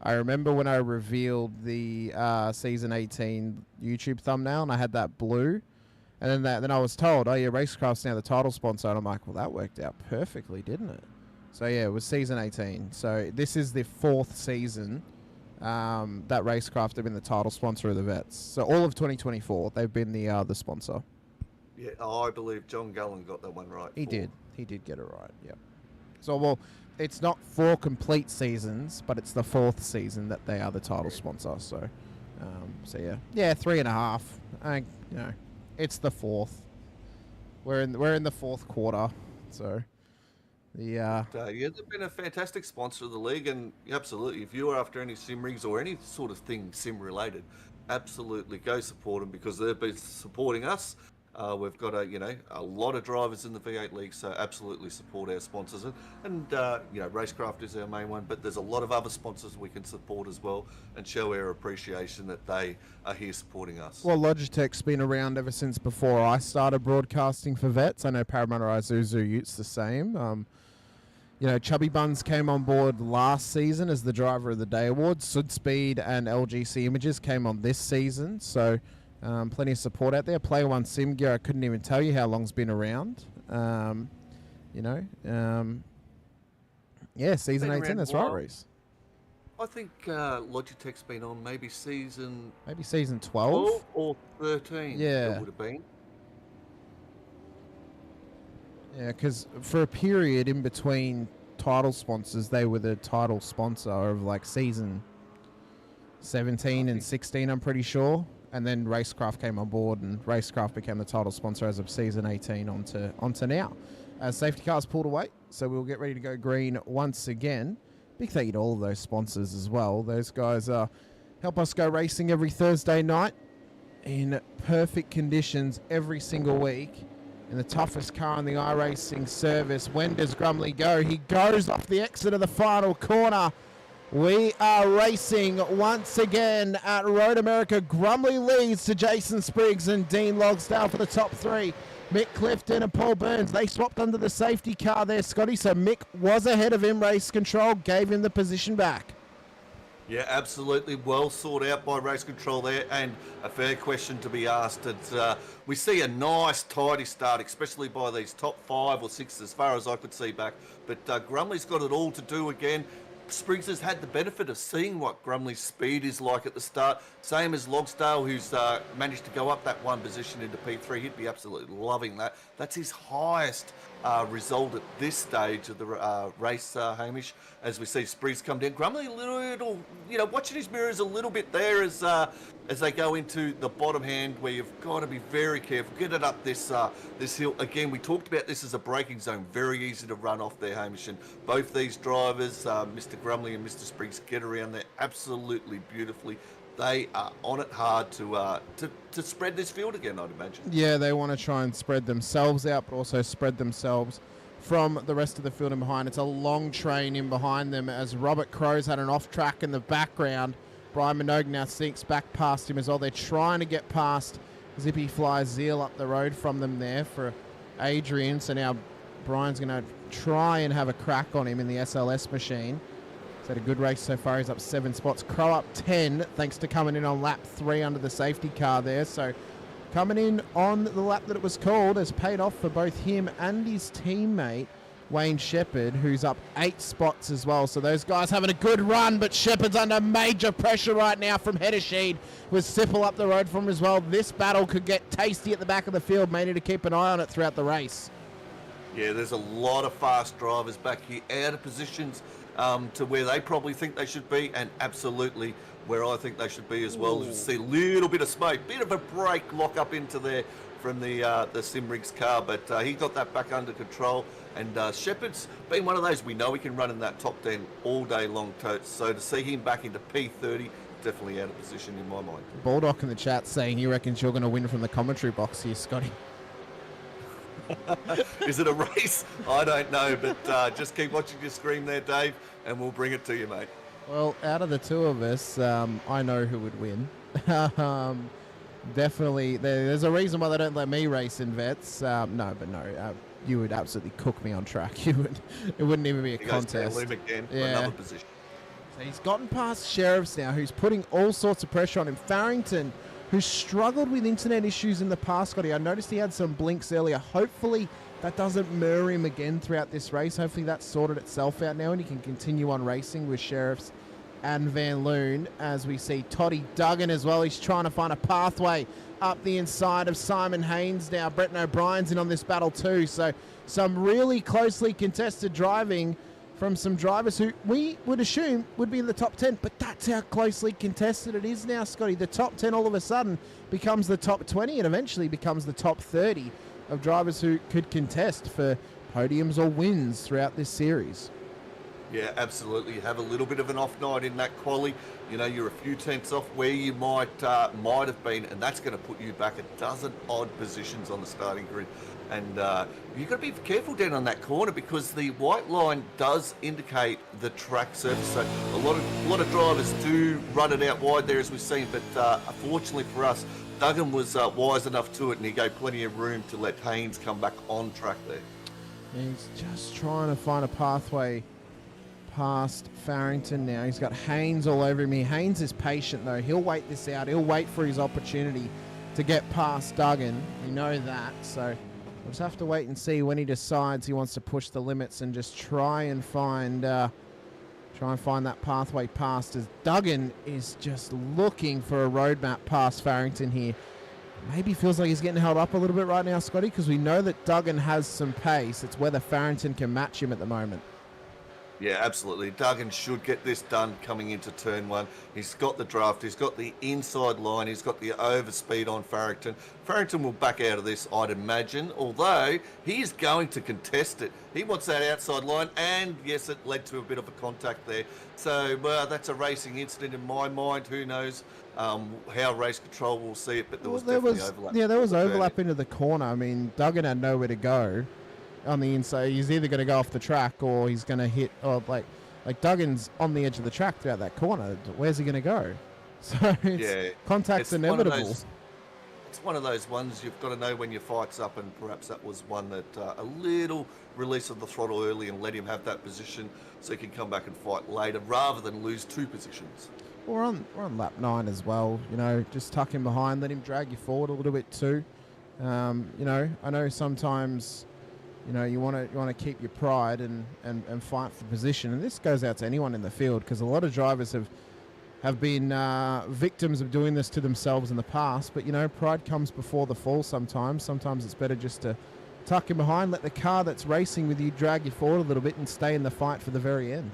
S2: I remember when I revealed the season 18 YouTube thumbnail, and I had that blue, and then I was told, oh yeah, Racecraft's now the title sponsor, and I'm like, well, that worked out perfectly, didn't it? So yeah, it was season 18. So this is the 4th season that Racecraft have been the title sponsor of the Vets. So all of 2024, they've been the sponsor.
S3: Yeah, I believe John Gallen got that one right.
S2: He did get it right. Yeah. So well, it's not 4 complete seasons, but it's the 4th season that they are the title sponsor. So, yeah, 3.5. It's the 4th. We're in the 4th quarter. So,
S3: they've been a fantastic sponsor of the league, and absolutely, if you are after any sim rigs or any sort of thing sim related, absolutely go support them because they've been supporting us. We've got a lot of drivers in the V8 league, so absolutely support our sponsors. And Racecraft is our main one, but there's a lot of other sponsors we can support as well and show our appreciation that they are here supporting us.
S2: Well, Logitech's been around ever since before I started broadcasting for Vets. I know Parramatta Isuzu Ute's the same. Chubby Buns came on board last season as the Driver of the Day Award. Südspeed and LGC Images came on this season, so... plenty of support out there. Player One Sim Gear, I couldn't even tell you how long's been around. Season 18, that's right, Reese.
S3: I think Logitech's been on maybe season
S2: 12
S3: or 13.
S2: Yeah,
S3: it would have been.
S2: Yeah, because for a period in between title sponsors, they were the title sponsor of like season 17 and 16, I'm pretty sure. And then Racecraft came on board, and Racecraft became the title sponsor as of season 18 onto now. As safety cars pulled away, so we'll get ready to go green once again. Big thank you to all of those sponsors as well. Those guys help us go racing every Thursday night in perfect conditions every single week. In the toughest car in the iRacing service. When does Grumley go? He goes off the exit of the final corner. We are racing once again at Road America. Grumley leads to Jason Spriggs and Dean Logsdale for the top 3. Mick Clifton and Paul Burns, they swapped under the safety car there, Scotty. So Mick was ahead of him. Race control gave him the position back.
S3: Yeah, absolutely well sought out by race control there, and a fair question to be asked. We see a nice, tidy start, especially by these top 5 or 6 as far as I could see back. But Grumley's got it all to do again. Spriggs has had the benefit of seeing what Grumley's speed is like at the start. Same as Logsdale, who's managed to go up that 1 position into P3. He'd be absolutely loving that. That's his highest result at this stage of the race, Hamish, as we see Spriggs come down. Grumley a little, watching his mirrors a little bit there as they go into the bottom hand, where you've got to be very careful. Get it up this hill. Again, we talked about this as a braking zone. Very easy to run off there, Hamish. And both these drivers, Mr. Grumley and Mr. Spriggs, get around there absolutely beautifully. They are on it hard to spread this field again, I'd imagine.
S2: Yeah, they want to try and spread themselves out, but also spread themselves from the rest of the field in behind. It's a long train in behind them as Robert Crow's had an off track in the background. Brian Minogue now sinks back past him as well. They're trying to get past Zippy Fly Zeal up the road from them there for Adrian. So now Brian's going to try and have a crack on him in the SLS machine. He's had a good race so far. He's up 7 spots. Crow up 10 thanks to coming in on lap 3 under the safety car there. So coming in on the lap that it was called has paid off for both him and his teammate Wayne Shepherd, who's up 8 spots as well. So those guys having a good run, but Shepherd's under major pressure right now from Heddersheed with Sipple up the road from him as well. This battle could get tasty at the back of the field. May need to keep an eye on it throughout the race.
S3: Yeah, there's a lot of fast drivers back here out of positions to where they probably think they should be, and absolutely where I think they should be as well. You see a little bit of smoke, bit of a brake lock up into there from the Simrigs car, but he got that back under control. And Shepherd's been one of those, we know he can run in that top 10 all day long, totes. So to see him back into P30, definitely out of position in my mind.
S2: Baldock in the chat saying he reckons you're going to win from the commentary box here, Scotty.
S3: Is it a race? I don't know, but just keep watching your screen there, Dave, and we'll bring it to you, mate.
S2: Well, out of the two of us, I know who would win. Definitely, there's a reason why they don't let me race in Vets. No, you would absolutely cook me on track. It wouldn't even be a contest.
S3: Again
S2: yeah.
S3: for another position.
S2: He's gotten past Sheriffs now, who's putting all sorts of pressure on him. Farrington, who struggled with internet issues in the past, Scotty. I noticed he had some blinks earlier. Hopefully that doesn't mirror him again throughout this race. Hopefully that's sorted itself out now and he can continue on racing with Sheriffs and Van Loon. As we see Toddy Duggan as well. He's trying to find a pathway up the inside of Simon Haynes now. Brett O'Brien's in on this battle too. So some really closely contested driving from some drivers who we would assume would be in the top 10, but that's how closely contested it is now, Scotty. The top 10 all of a sudden becomes the top 20 and eventually becomes the top 30 of drivers who could contest for podiums or wins throughout this series.
S3: Yeah, absolutely. You have a little bit of an off night in that quali. You know, you're a few tenths off where you might have been, and that's going to put you back a dozen odd positions on the starting grid. And you've got to be careful down on that corner because the white line does indicate the track surface. So a lot of drivers do run it out wide there, as we've seen. But unfortunately for us, Duggan was wise enough to it, and he gave plenty of room to let Haynes come back on track there.
S2: He's just trying to find a pathway past Farrington now. He's got Haynes all over him. Haynes is patient though. He'll wait this out. He'll wait for his opportunity to get past Duggan. We know that. So we'll just have to wait and see when he decides he wants to push the limits and just try and find that pathway past, as Duggan is just looking for a roadmap past Farrington here. Maybe feels like he's getting held up a little bit right now, Scotty, because we know that Duggan has some pace. It's whether Farrington can match him at the moment.
S3: Yeah, absolutely. Duggan should get this done coming into turn one. He's got the draft. He's got the inside line. He's got the overspeed on Farrington. Farrington will back out of this, I'd imagine, although he is going to contest it. He wants that outside line, and yes, it led to a bit of a contact there. So, well, that's a racing incident in my mind. Who knows how race control will see it, but there was definitely overlap.
S2: Yeah, there was overlap into the corner. I mean, Duggan had nowhere to go on the inside. He's either going to go off the track or he's going to hit, or like Duggan's on the edge of the track throughout that corner. Where's he going to go? So contact's inevitable.
S3: It's one of those ones you've got to know when your fight's up, and perhaps that was one that a little release of the throttle early and let him have that position so he can come back and fight later rather than lose two positions.
S2: We're on lap 9 as well. You know, just tuck him behind, let him drag you forward a little bit too. You know, I know sometimes, you know, you want to keep your pride and fight for position, and this goes out to anyone in the field because a lot of drivers have been victims of doing this to themselves in the past. But you know, pride comes before the fall sometimes. Sometimes it's better just to tuck him behind, let the car that's racing with you drag you forward a little bit and stay in the fight for the very end.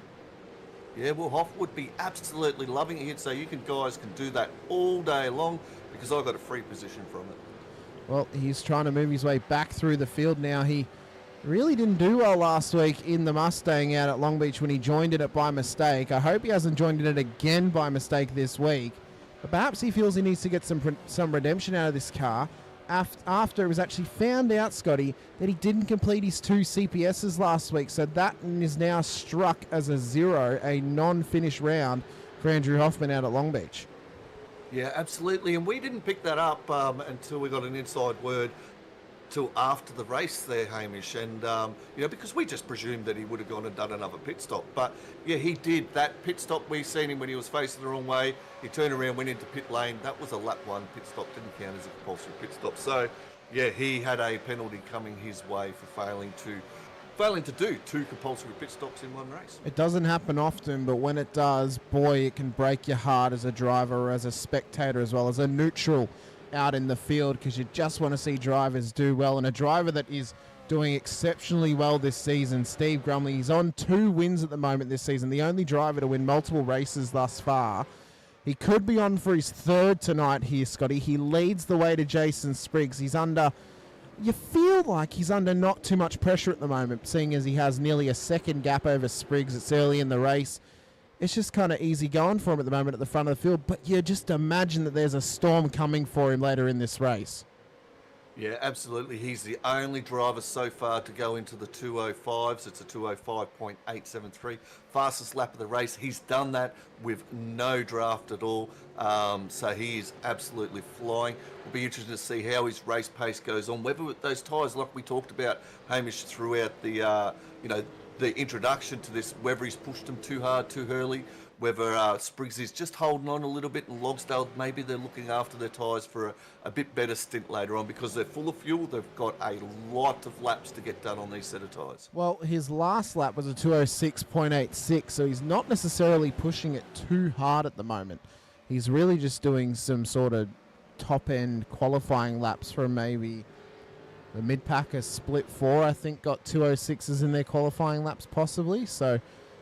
S3: Yeah, well, Hoff would be absolutely loving it. He'd say, you guys can do that all day long because I got a free position from it. Well,
S2: he's trying to move his way back through the field now. He really didn't do well last week in the Mustang out at Long Beach when he joined it by mistake. I hope he hasn't joined it again by mistake this week. But perhaps he feels he needs to get some redemption out of this car after it was actually found out, Scotty, that he didn't complete his 2 CPSs last week. So that is now struck as a 0, a non-finish round for Andrew Hoffman out at Long Beach.
S3: Yeah, absolutely. And we didn't pick that up until we got an inside word till after the race there, Hamish. And, you know, because we just presumed that he would have gone and done another pit stop. But, yeah, he did. That pit stop, we seen him when he was facing the wrong way. He turned around, went into pit lane. That was a lap 1 pit stop. Didn't count as a compulsory pit stop. So, yeah, he had a penalty coming his way for failing to do 2 compulsory pit stops in one race.
S2: It doesn't happen often, but when it does, boy, it can break your heart as a driver or as a spectator as well as a neutral out in the field, because you just want to see drivers do well. And a driver that is doing exceptionally well this season, Steve Grumley, he's on 2 wins at the moment this season, the only driver to win multiple races thus far. He could be on for his 3rd tonight here, Scotty. He leads the way to Jason Spriggs. You feel like he's under not too much pressure at the moment, seeing as he has nearly a second gap over Spriggs. It's early in the race. It's just kind of easy going for him at the moment at the front of the field. But you just imagine that there's a storm coming for him later in this race.
S3: Yeah, absolutely. He's the only driver so far to go into the 205s. It's a 205.873. fastest lap of the race. He's done that with no draft at all. So he is absolutely flying. It'll be interesting to see how his race pace goes on. Whether with those tyres, like we talked about, Hamish, throughout the the introduction to this, whether he's pushed them too hard, too early, whether Spriggs is just holding on a little bit, and Logsdale, maybe they're looking after their tyres for a bit better stint later on because they're full of fuel. They've got a lot of laps to get done on these set of tyres.
S2: Well, his last lap was a 2:06.86, so he's not necessarily pushing it too hard at the moment. He's really just doing some sort of top-end qualifying laps from maybe the mid-packer split 4, I think, got 2:06s in their qualifying laps possibly. So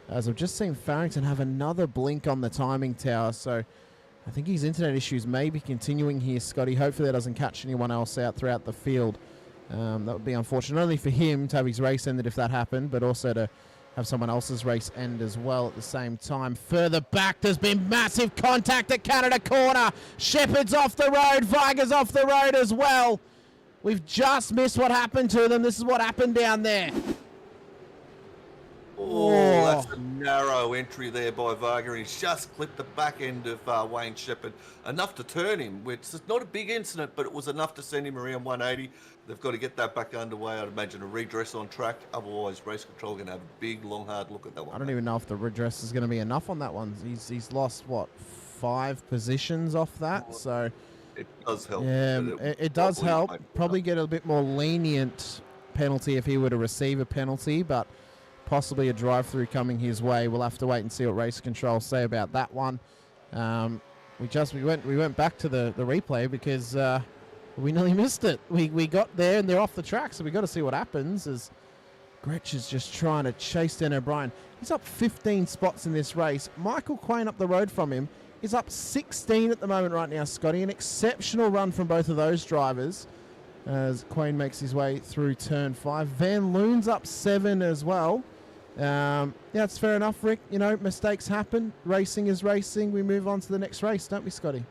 S2: as I've just seen Farrington have another blink on the timing tower, so I think his internet issues may be continuing here, Scotty. Hopefully that doesn't catch anyone else out throughout the field. That would be unfortunate, not only for him to have his race ended if that happened, but also to have someone else's race end as well at the same time. Further back, there's been massive contact at Canada Corner. Shepherd's off the road, Viger's off the road as well. We've just missed what happened to them. This is what happened down there.
S3: Oh, that's a narrow entry there by Varga. He's just clipped the back end of Wayne Shepherd, enough to turn him, which is not a big incident, but it was enough to send him around 180. They've got to get that back underway. I'd imagine a redress on track. Otherwise, race control are going to have a big, long, hard look at that one.
S2: I don't even know if the redress is going to be enough on that one. He's lost, what, 5 positions off that? So
S3: it does help.
S2: Yeah, it does help. Probably get a bit more lenient penalty if he were to receive a penalty, but possibly a drive-through coming his way. We'll have to wait and see what race control say about that one. We went back to the replay because we nearly missed it. We got there and they're off the track, so we got to see what happens as Gretsch is just trying to chase Dan O'Brien. He's up 15 spots in this race. Michael Quain up the road from him is up 16 at the moment right now, Scotty. An exceptional run from both of those drivers as Quain makes his way through turn 5. Van Loon's up 7 as well. Yeah, it's fair enough, Rick. You know, mistakes happen. Racing is racing. We move on to the next race, don't we, Scotty?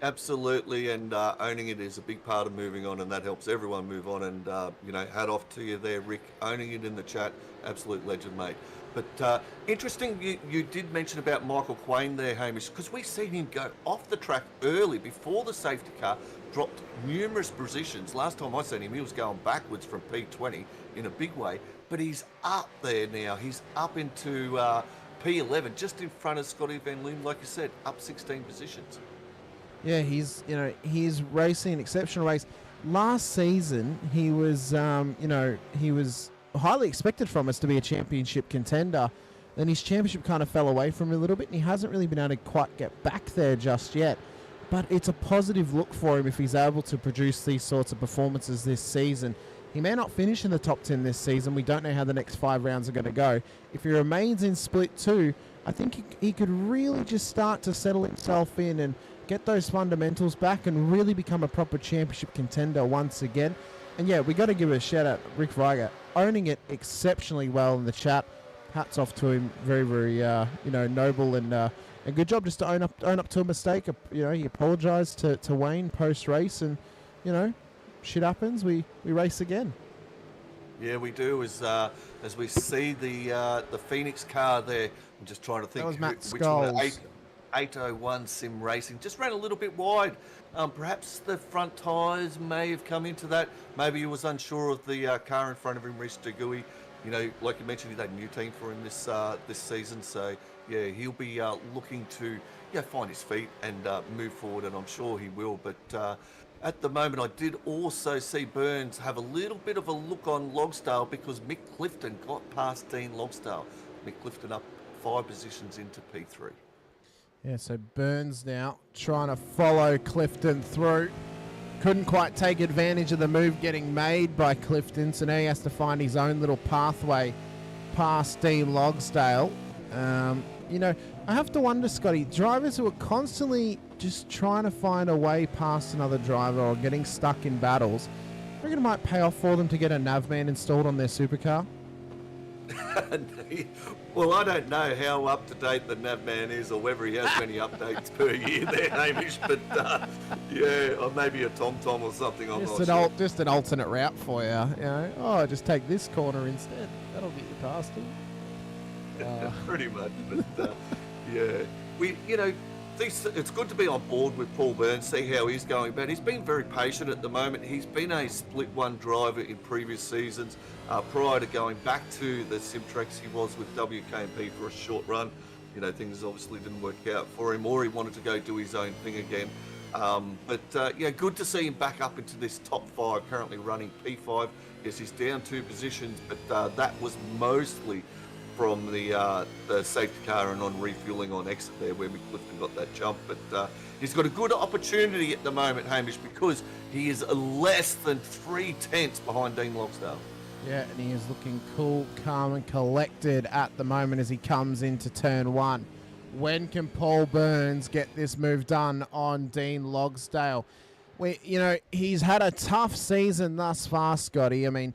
S3: Absolutely, and owning it is a big part of moving on, and that helps everyone move on. And, hat off to you there, Rick. Owning it in the chat, absolute legend, mate. But interesting, you did mention about Michael Quain there, Hamish, because we've seen him go off the track early before the safety car, dropped numerous positions. Last time I seen him, he was going backwards from P20 in a big way, but he's up there now. He's up into P11, just in front of Scotty Van Loon, like you said, up 16 positions.
S2: Yeah, he's racing an exceptional race. Last season, he was highly expected from us to be a championship contender. Then his championship kind of fell away from him a little bit, and he hasn't really been able to quite get back there just yet. But it's a positive look for him if he's able to produce these sorts of performances this season. He may not finish in the top 10 this season. We don't know how the next 5 rounds are going to go. If he remains in split 2, I think he could really just start to settle himself in and get those fundamentals back and really become a proper championship contender once again. And yeah, we got to give a shout out Rick Viger, owning it exceptionally well in the chat. Hats off to him, very, very noble and good job just to own up to a mistake. He apologised to Wayne post race, and shit happens. We race again.
S3: Yeah, we do. As we see the Phoenix car there, I'm just trying to think.
S2: That was Matt
S3: which one.
S2: Scholes.
S3: 801 Sim Racing just ran a little bit wide. Perhaps the front tyres may have come into that. Maybe he was unsure of the car in front of him, Rhys DeGuy. Like you mentioned, he's had a new team for him this season. So yeah, he'll be looking to find his feet and move forward, and I'm sure he will. But at the moment, I did also see Burns have a little bit of a look on Logsdale because Mick Clifton got past Dean Logsdale. Mick Clifton up 5 positions into P3.
S2: Yeah, so Burns now trying to follow Clifton through. Couldn't quite take advantage of the move getting made by Clifton, so now he has to find his own little pathway past Dean Logsdale. I have to wonder, Scotty, drivers who are constantly just trying to find a way past another driver or getting stuck in battles, I reckon it might pay off for them to get a navman installed on their supercar.
S3: Well, I don't know how up to date the navman is, or whether he has many updates per year there, Hamish. But or maybe a TomTom or something. I'm not sure.
S2: Just an alternate route for you. Just take this corner instead. That'll get you past him.
S3: Pretty much. But yeah, it's good to be on board with Paul Burns, see how he's going. But he's been very patient at the moment. He's been a split one driver in previous seasons. Prior to going back to the Simtrex, he was with WKMP for a short run. Things obviously didn't work out for him, or he wanted to go do his own thing again. Good to see him back up into this top 5, currently running P5. Yes, he's down 2 positions, but that was mostly from the safety car and on refueling on exit there where McCliffton got that jump. But he's got a good opportunity at the moment, Hamish, because he is less than 3/10 behind Dean Logsdale.
S2: Yeah, and he is looking cool, calm and collected at the moment as he comes into turn 1. When can Paul Burns get this move done on Dean Logsdale? He's had a tough season thus far, Scotty. I mean,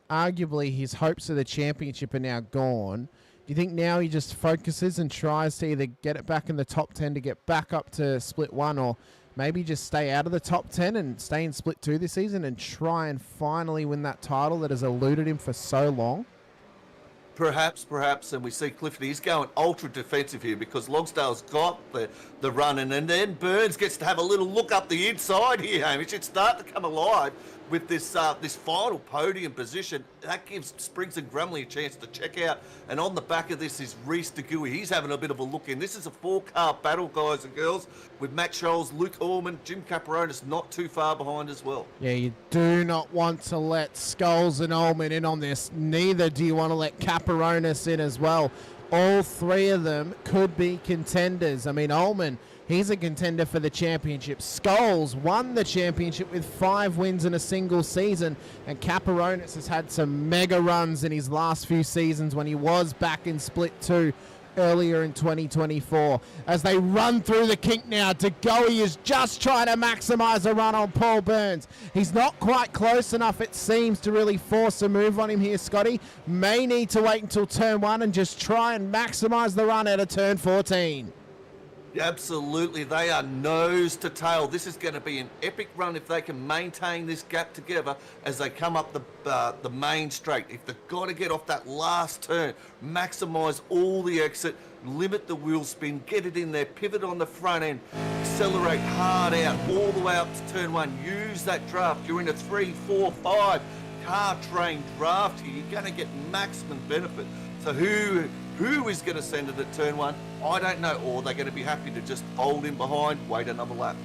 S2: arguably his hopes of the championship are now gone. Do you think now he just focuses and tries to either get it back in the top 10 to get back up to split 1, or maybe just stay out of the top 10 and stay in split 2 this season and try and finally win that title that has eluded him for so long?
S3: Perhaps, and we see Clifton, he's going ultra defensive here because Logsdale's got the running, and then Burns gets to have a little look up the inside here, Hamish. It starts to come alive with this final podium position. That gives Spriggs and Grumley a chance to check out, and on the back of this is Reese DeGuy. He's having a bit of a look in. This is a 4-car battle, guys and girls, with Matt Scholes, Luke Allman, Jim Caparonis not too far behind as well.
S2: Yeah, you do not want to let Scholes and Allman in on this. Neither do you want to let Caparonis in as well. All 3 of them could be contenders. I mean, Allman, he's a contender for the championship. Scholes won the championship with 5 wins in a single season, and Caparonis has had some mega runs in his last few seasons when he was back in split 2 earlier in 2024. As they run through the kink now, DeGoey is just trying to maximise a run on Paul Burns. He's not quite close enough, it seems, to really force a move on him here, Scotty. May need to wait until turn 1 and just try and maximise the run out of turn 14.
S3: Absolutely, they are nose to tail. This is going to be an epic run if they can maintain this gap together as they come up the main straight. If they've got to get off that last turn, maximise all the exit, limit the wheel spin, get it in there, pivot on the front end, accelerate hard out all the way up to turn 1. Use that draft. You're in a 3, 4, 5 car train draft here. You're going to get maximum benefit. So who is going to send it at turn 1? I don't know. Or they're going to be happy to just hold him behind, wait another lap.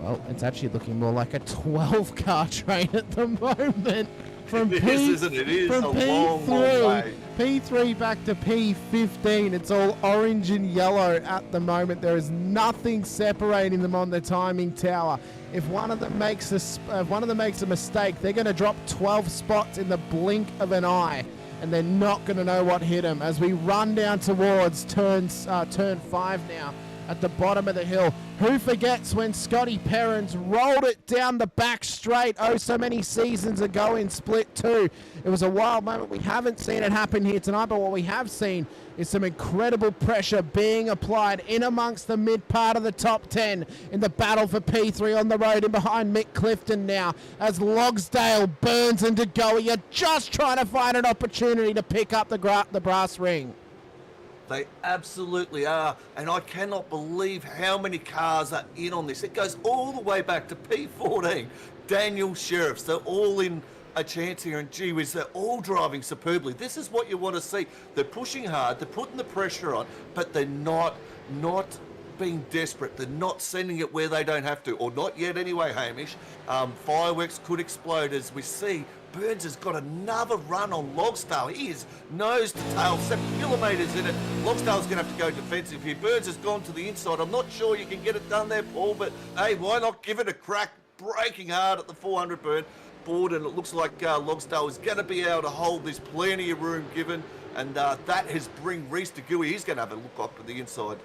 S2: Well, it's actually looking more like a 12-car train at the moment. From
S3: It is, isn't it? It is a long way.
S2: P3 back to P15. It's all orange and yellow at the moment. There is nothing separating them on the timing tower. If one of them makes a mistake, they're going to drop 12 spots in the blink of an eye, and they're not going to know what hit them. As we run down towards turn 5 now, at the bottom of the hill. Who forgets when Scotty Perrins rolled it down the back straight so many seasons ago in split 2. It was a wild moment. We haven't seen it happen here tonight, but what we have seen is some incredible pressure being applied in amongst the mid part of the top 10 in the battle for P3 on the road and behind Mick Clifton now, as Logsdale, Burns and DeGoey are just trying to find an opportunity to pick up the brass ring.
S3: They absolutely are, and I cannot believe how many cars are in on this. It goes all the way back to P14. Daniel Sheriffs, they're all in a chance here, and gee whiz, they're all driving superbly. This is what you want to see. They're pushing hard, they're putting the pressure on, but they're not being desperate. They're not sending it where they don't have to, or not yet anyway, Hamish. Fireworks could explode as we see Burns has got another run on Logsdale. He is nose to tail, 7 kilometres in it. Logsdale's going to have to go defensive here. Burns has gone to the inside. I'm not sure you can get it done there, Paul, but hey, why not give it a crack? Braking hard at the 400 board, and it looks like Logsdale is going to be able to hold. There's plenty of room given, and that has bring Reese DeGuy. He's going to have a look up to the inside.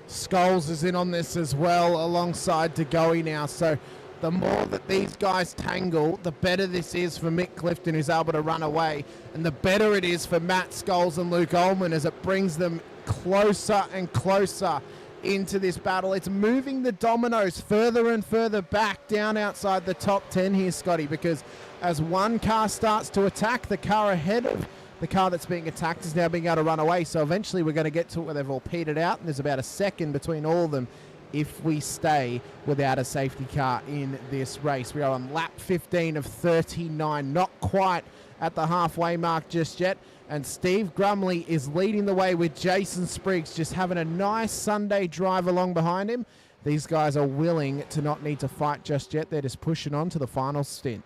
S2: Scholes is in on this as well alongside DeGoey now, so the more that these guys tangle, the better this is for Mick Clifton, who's able to run away, and the better it is for Matt Scholes and Luke Ullman as it brings them closer and closer into this battle. It's moving the dominoes further and further back down outside the top 10 here, Scotty, because as one car starts to attack, the car ahead of the car that's being attacked is now being able to run away. So eventually we're going to get to it where they've all petered out, and there's about a second between all of them if we stay without a safety car in this race. We are on lap 15 of 39, not quite at the halfway mark just yet. And Steve Grumley is leading the way with Jason Spriggs just having a nice Sunday drive along behind him. These guys are willing to not need to fight just yet. They're just pushing on to the final stint.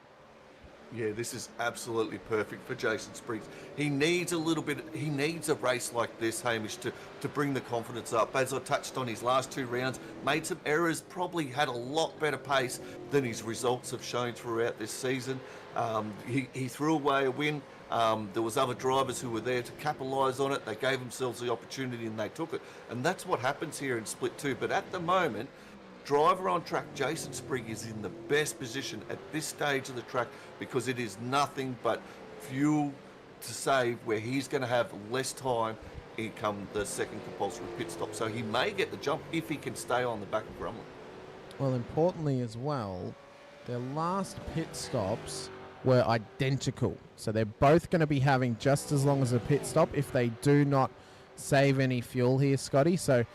S3: Yeah, this is absolutely perfect for Jason Spriggs. He needs a race like this, Hamish, to bring the confidence up. As I touched on, his last 2 rounds, made some errors, probably had a lot better pace than his results have shown throughout this season. He threw away a win. There was other drivers who were there to capitalise on it. They gave themselves the opportunity and they took it. And that's what happens here in Split 2. But at the moment, driver on track, Jason Spriggs is in the best position at this stage of the track because it is nothing but fuel to save where he's going to have less time come the second compulsory pit stop. So he may get the jump if he can stay on the back of Grumley.
S2: Well, importantly as well, their last pit stops were identical. So they're both going to be having just as long as a pit stop if they do not save any fuel here, Scotty. So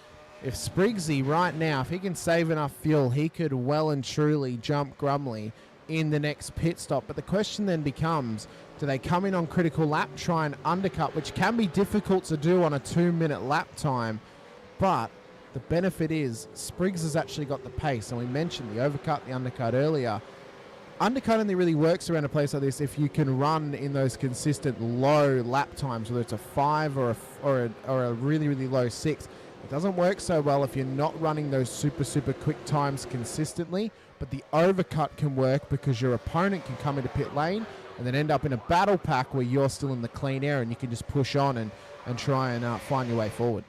S2: if Spriggsy right now, if he can save enough fuel, he could well and truly jump Grumley in the next pit stop. But the question then becomes, do they come in on critical lap, try and undercut, which can be difficult to do on a 2-minute lap time. But the benefit is Spriggs has actually got the pace. And we mentioned the overcut, the undercut earlier. Undercut only really works around a place like this if you can run in those consistent low lap times, whether it's a 5 or a really, really low 6. It doesn't work so well if you're not running those super, super quick times consistently, but the overcut can work because your opponent can come into pit lane and then end up in a battle pack where you're still in the clean air and you can just push on and try and find your way forward.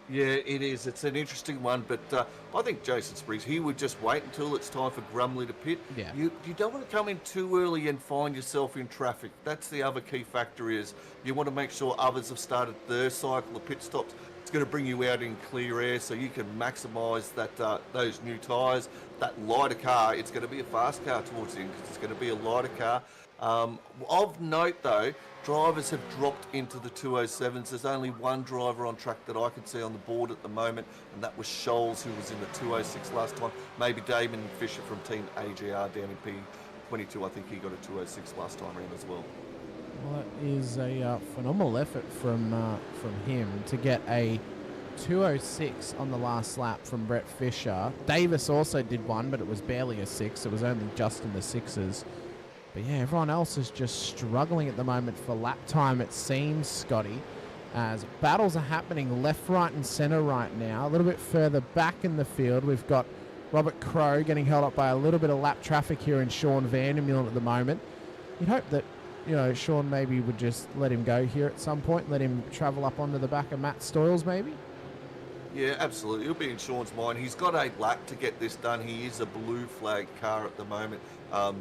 S3: Yeah, it is. It's an interesting one, but I think Jason Spriggs, he would just wait until it's time for Grumley to pit.
S2: Yeah.
S3: You don't want to come in too early and find yourself in traffic. That's the other key factor is you want to make sure others have started their cycle of pit stops. It's going to bring you out in clear air so you can maximise that those new tyres. That lighter car, it's going to be a fast car towards the end because it's going to be a lighter car. Of note, though, drivers have dropped into the 207s. There's only one driver on track that I can see on the board at the moment, and that was Scholes, who was in the 206 last time. Maybe Damon Fisher from Team AGR down in P22. I think he got a 206 last time around as well.
S2: Well, that is a phenomenal effort from him to get a 206 on the last lap from Brett Fisher. Davis also did one, but it was barely a 6. It was only just in the 6s. But yeah, everyone else is just struggling at the moment for lap time, it seems, Scotty, as battles are happening left, right, and centre right now. A little bit further back in the field, we've got Robert Crow getting held up by a little bit of lap traffic here in Sean Vandermeulen at the moment. You'd hope that, Sean maybe would just let him go here at some point, let him travel up onto the back of Matt Stoyles maybe.
S3: Yeah, absolutely. It'll be in Sean's mind. He's got a lap to get this done. He is a blue flag car at the moment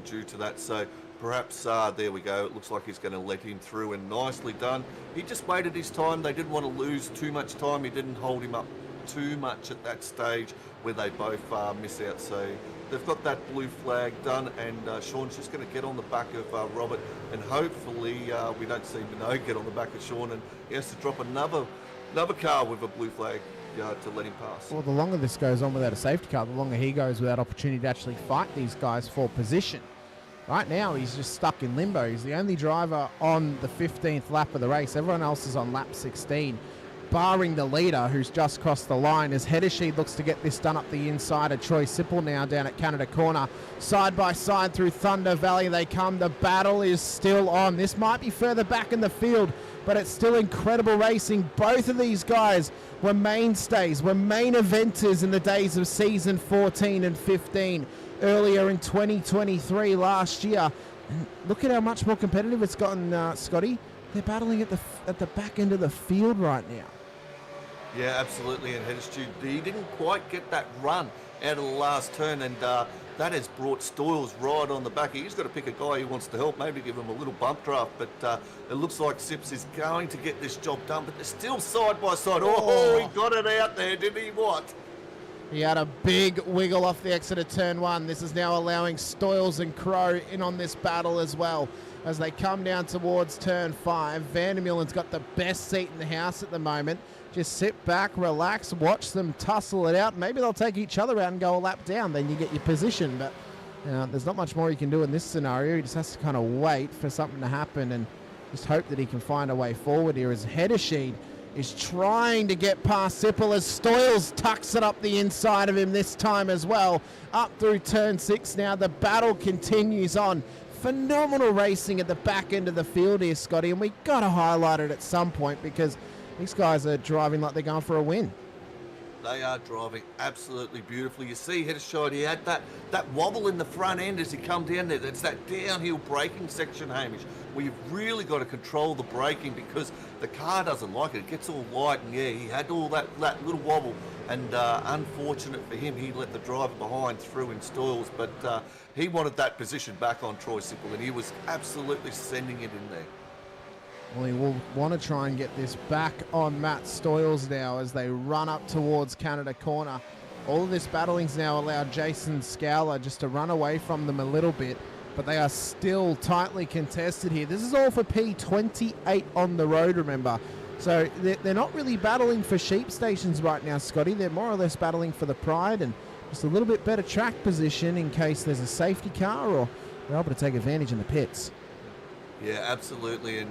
S3: due to that. So perhaps, there we go. It looks like he's going to let him through and nicely done. He just waited his time. They didn't want to lose too much time. He didn't hold him up too much at that stage where they both miss out. So they've got that blue flag done, and Sean's just going to get on the back of Robert, and hopefully we don't see Minot get on the back of Sean, and he has to drop another car with a blue flag to let him pass.
S2: Well, the longer this goes on without a safety car, the longer he goes without opportunity to actually fight these guys for position. Right now, he's just stuck in limbo. He's the only driver on the 15th lap of the race. Everyone else is on lap 16, barring the leader, who's just crossed the line, as Hedesheed looks to get this done up the inside of Troy Sipple now down at Canada Corner. Side by side through Thunder Valley they come. The battle is still on. This might be further back in the field, but it's still incredible racing. Both of these guys were mainstays, were main eventers in the days of season 14 and 15 earlier in 2023 last year. And look at how much more competitive it's gotten, Scotty. They're battling at the back end of the field right now.
S3: Yeah, absolutely. And Hedesheed, he didn't quite get that run out of the last turn, and that has brought Stoyles right on the back. He's got to pick a guy who wants to help, maybe give him a little bump draft, but it looks like Sips is going to get this job done, but they're still side by side. Oh, he got it out there, didn't he? What?
S2: He had a big wiggle off the exit of turn 1. This is now allowing Stoyles and Crow in on this battle as well. as they come down towards turn 5. Vandermeulen's got the best seat in the house at the moment. Just sit back, relax, watch them tussle it out. Maybe they'll take each other out and go a lap down. Then you get your position. But there's not much more he can do in this scenario. He just has to kind of wait for something to happen and just hope that he can find a way forward here as Hedesheed is trying to get past Sipple as Stoyles tucks it up the inside of him this time as well. Up through turn 6 now. The battle continues on. Phenomenal racing at the back end of the field here, Scotty, and we got to highlight it at some point because these guys are driving like they're going for a win.
S3: They are driving absolutely beautifully. You see Hedesheed, he had that wobble in the front end as he come down there. That's that downhill braking section, Hamish, where you've really got to control the braking because the car doesn't like it. It gets all light, and yeah, he had all that little wobble. And unfortunate for him, he let the driver behind through in Stoyles, but he wanted that position back on Troy Sipple, and he was absolutely sending it in there.
S2: Well, he will want to try and get this back on Matt Stoyles now as they run up towards Canada Corner. All of this battling's now allowed Jason Scowler just to run away from them a little bit, but they are still tightly contested here. This is all for P28 on the road, remember. So they're not really battling for sheep stations right now, Scotty. They're more or less battling for the pride and just a little bit better track position in case there's a safety car or they're able to take advantage in the pits.
S3: Yeah, absolutely, and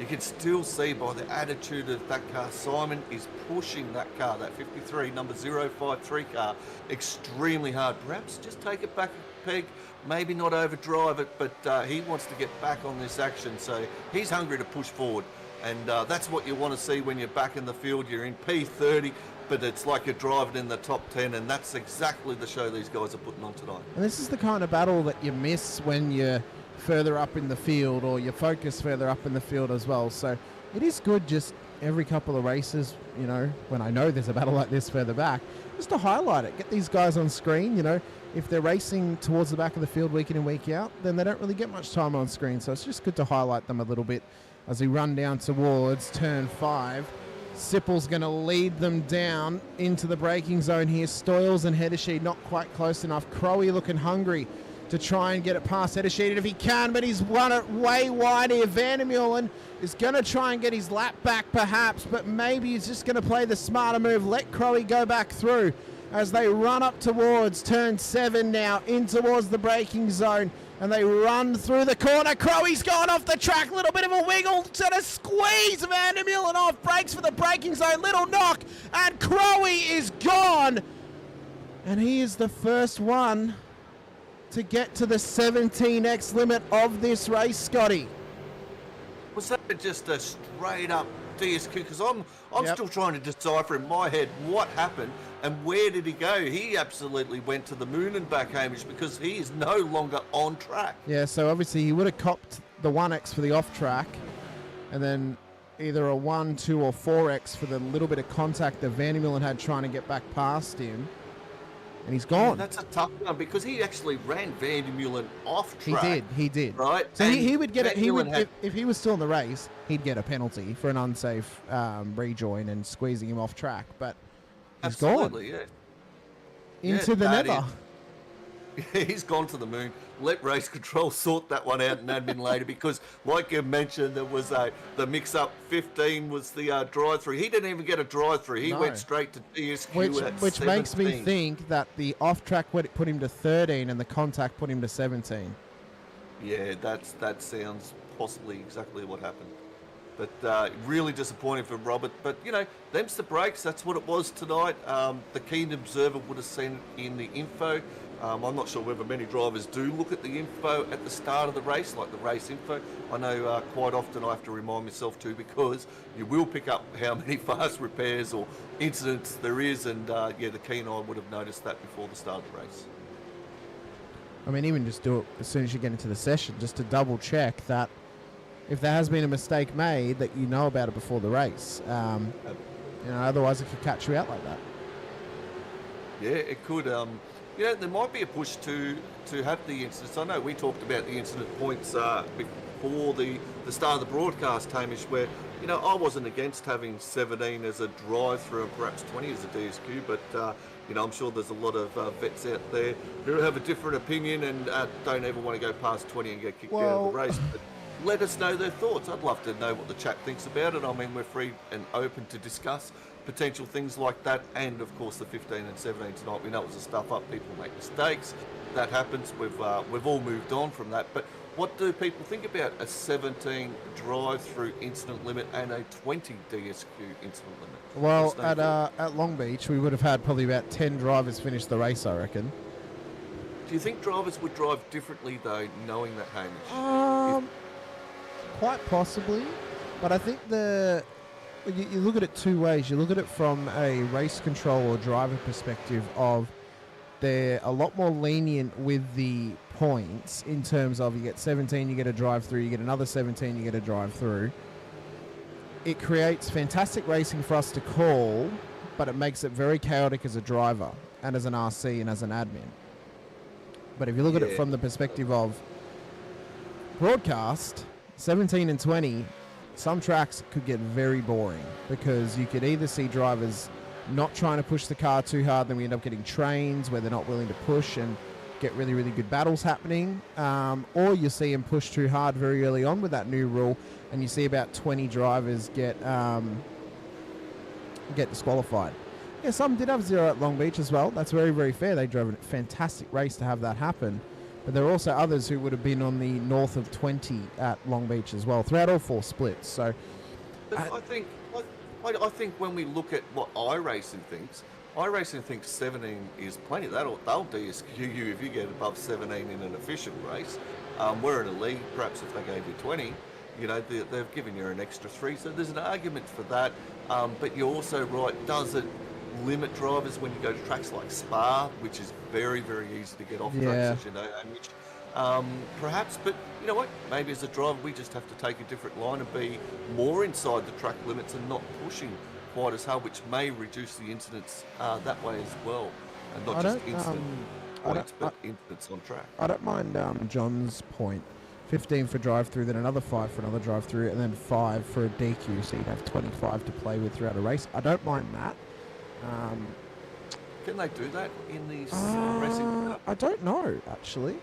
S3: you can still see by the attitude of that car, Simon is pushing that car, that 53, number 053 car, extremely hard. Perhaps just take it back a peg, maybe not overdrive it, but he wants to get back on this action, so he's hungry to push forward, and that's what you want to see when you're back in the field. You're in P30, but it's like you're driving in the top 10, and that's exactly the show these guys are putting on tonight.
S2: And this is the kind of battle that you miss when you're further up in the field or your focus further up in the field as well. So it is good just every couple of races, you know, when I know there's a battle like this further back, just to highlight it, get these guys on screen. You know, if they're racing towards the back of the field week in and week out, then they don't really get much time on screen. So it's just good to highlight them a little bit as we run down towards turn 5. Sipple's going to lead them down into the braking zone here. Stoyles and Hedesheed not quite close enough. Crowe looking hungry to try and get it past Hedesheed if he can, but he's won it way wide here. Vandermeulen is going to try and get his lap back perhaps, but maybe he's just going to play the smarter move. Let Crowe go back through as they run up towards turn 7 now, in towards the braking zone, and they run through the corner. Crowe's gone off the track, little bit of a wiggle, sort of squeeze Vandermeulen off, brakes for the braking zone, little knock, and Crowe is gone. And he is the first one to get to the 17x limit of this race, Scotty.
S3: Was that just a straight up DSQ? Because I'm still trying to decipher in my head what happened and where did he go. He absolutely went to the moon and back, Hamish, because he is no longer on track.
S2: Yeah, so obviously he would have copped the 1x for the off track and then either a 1, 2 or 4x for the little bit of contact that Vandermeulen had trying to get back past him. And he's gone.
S3: Yeah, that's a tough one because he actually ran Vandermeulen off track.
S2: He did.
S3: Right.
S2: So he would get it. He would, if he was still in the race, he'd get a penalty for an unsafe rejoin and squeezing him off track. But he's gone.
S3: Yeah.
S2: Into the nether.
S3: He's gone to the moon. Let race control sort that one out in admin later because, like you mentioned, there was the mix-up. 15 was the drive-through. He didn't even get a drive-through. He went straight to DSQ at
S2: which
S3: 17.
S2: makes me think that the off-track put him to 13 and the contact put him to 17.
S3: Yeah, that sounds possibly exactly what happened. But really disappointing for Robert. But, you know, them's the breaks. That's what it was tonight. The keen observer would have seen it in the info. I'm not sure whether many drivers do look at the info at the start of the race, like the race info. I know quite often I have to remind myself too because you will pick up how many fast repairs or incidents there is. And, yeah, the keen eye would have noticed that before the start of the race.
S2: I mean, even just do it as soon as you get into the session, just to double check that if there has been a mistake made, that you know about it before the race. You know, otherwise it could catch you out like that.
S3: Yeah, it could. You know, there might be a push to have the incidents. I know we talked about the incident points before the start of the broadcast, Hamish, where, you know, I wasn't against having 17 as a drive-through and perhaps 20 as a DSQ, but, you know, I'm sure there's a lot of vets out there who have a different opinion and don't ever want to go past 20 and get kicked out of the race. But let us know their thoughts. I'd love to know what the chat thinks about it. I mean, we're free and open to discuss potential things like that, and of course the 15 and 17 tonight. We know it's a stuff up. People make mistakes. That happens. We've all moved on from that. But what do people think about a 17 drive-through incident limit and a 20 DSQ incident limit?
S2: Well, at Long Beach, we would have had probably about 10 drivers finish the race, I reckon.
S3: Do you think drivers would drive differently though, knowing that, Hamish?
S2: Quite possibly, but I think you look at it two ways. You look at it from a race control or driver perspective of they're a lot more lenient with the points in terms of you get 17, you get a drive through, you get another 17, you get a drive through. It creates fantastic racing for us to call, but it makes it very chaotic as a driver and as an RC and as an admin. But if you look at it from the perspective of broadcast, 17 and 20, some tracks could get very boring because you could either see drivers not trying to push the car too hard, then we end up getting trains where they're not willing to push and get really, really good battles happening, or you see them push too hard very early on with that new rule, and you see about 20 drivers get disqualified. Yeah, some did have 0 at Long Beach as well. That's very, very fair. They drove a fantastic race to have that happen. But there are also others who would have been on the north of 20 at Long Beach as well, throughout all 4 splits. So,
S3: I think when we look at what iRacing thinks 17 is plenty. They'll DSQ you if you get above 17 in an efficient race. We're in a league, perhaps if they gave you 20, they've given you an extra 3. So there's an argument for that. But you're also right. Does it limit drivers when you go to tracks like Spa, which is very, very easy to get off tracks, as you know, and perhaps, but you know what? Maybe as a driver, we just have to take a different line and be more inside the track limits and not pushing quite as hard, which may reduce the incidents that way as well, and not just incident points, but incidents on track.
S2: I don't mind John's point. 15 for drive-through, then another 5 for another drive-through, and then 5 for a DQ, so you'd have 25 to play with throughout a race. I don't mind that.
S3: Can they do that in these racing?
S2: I don't know, actually.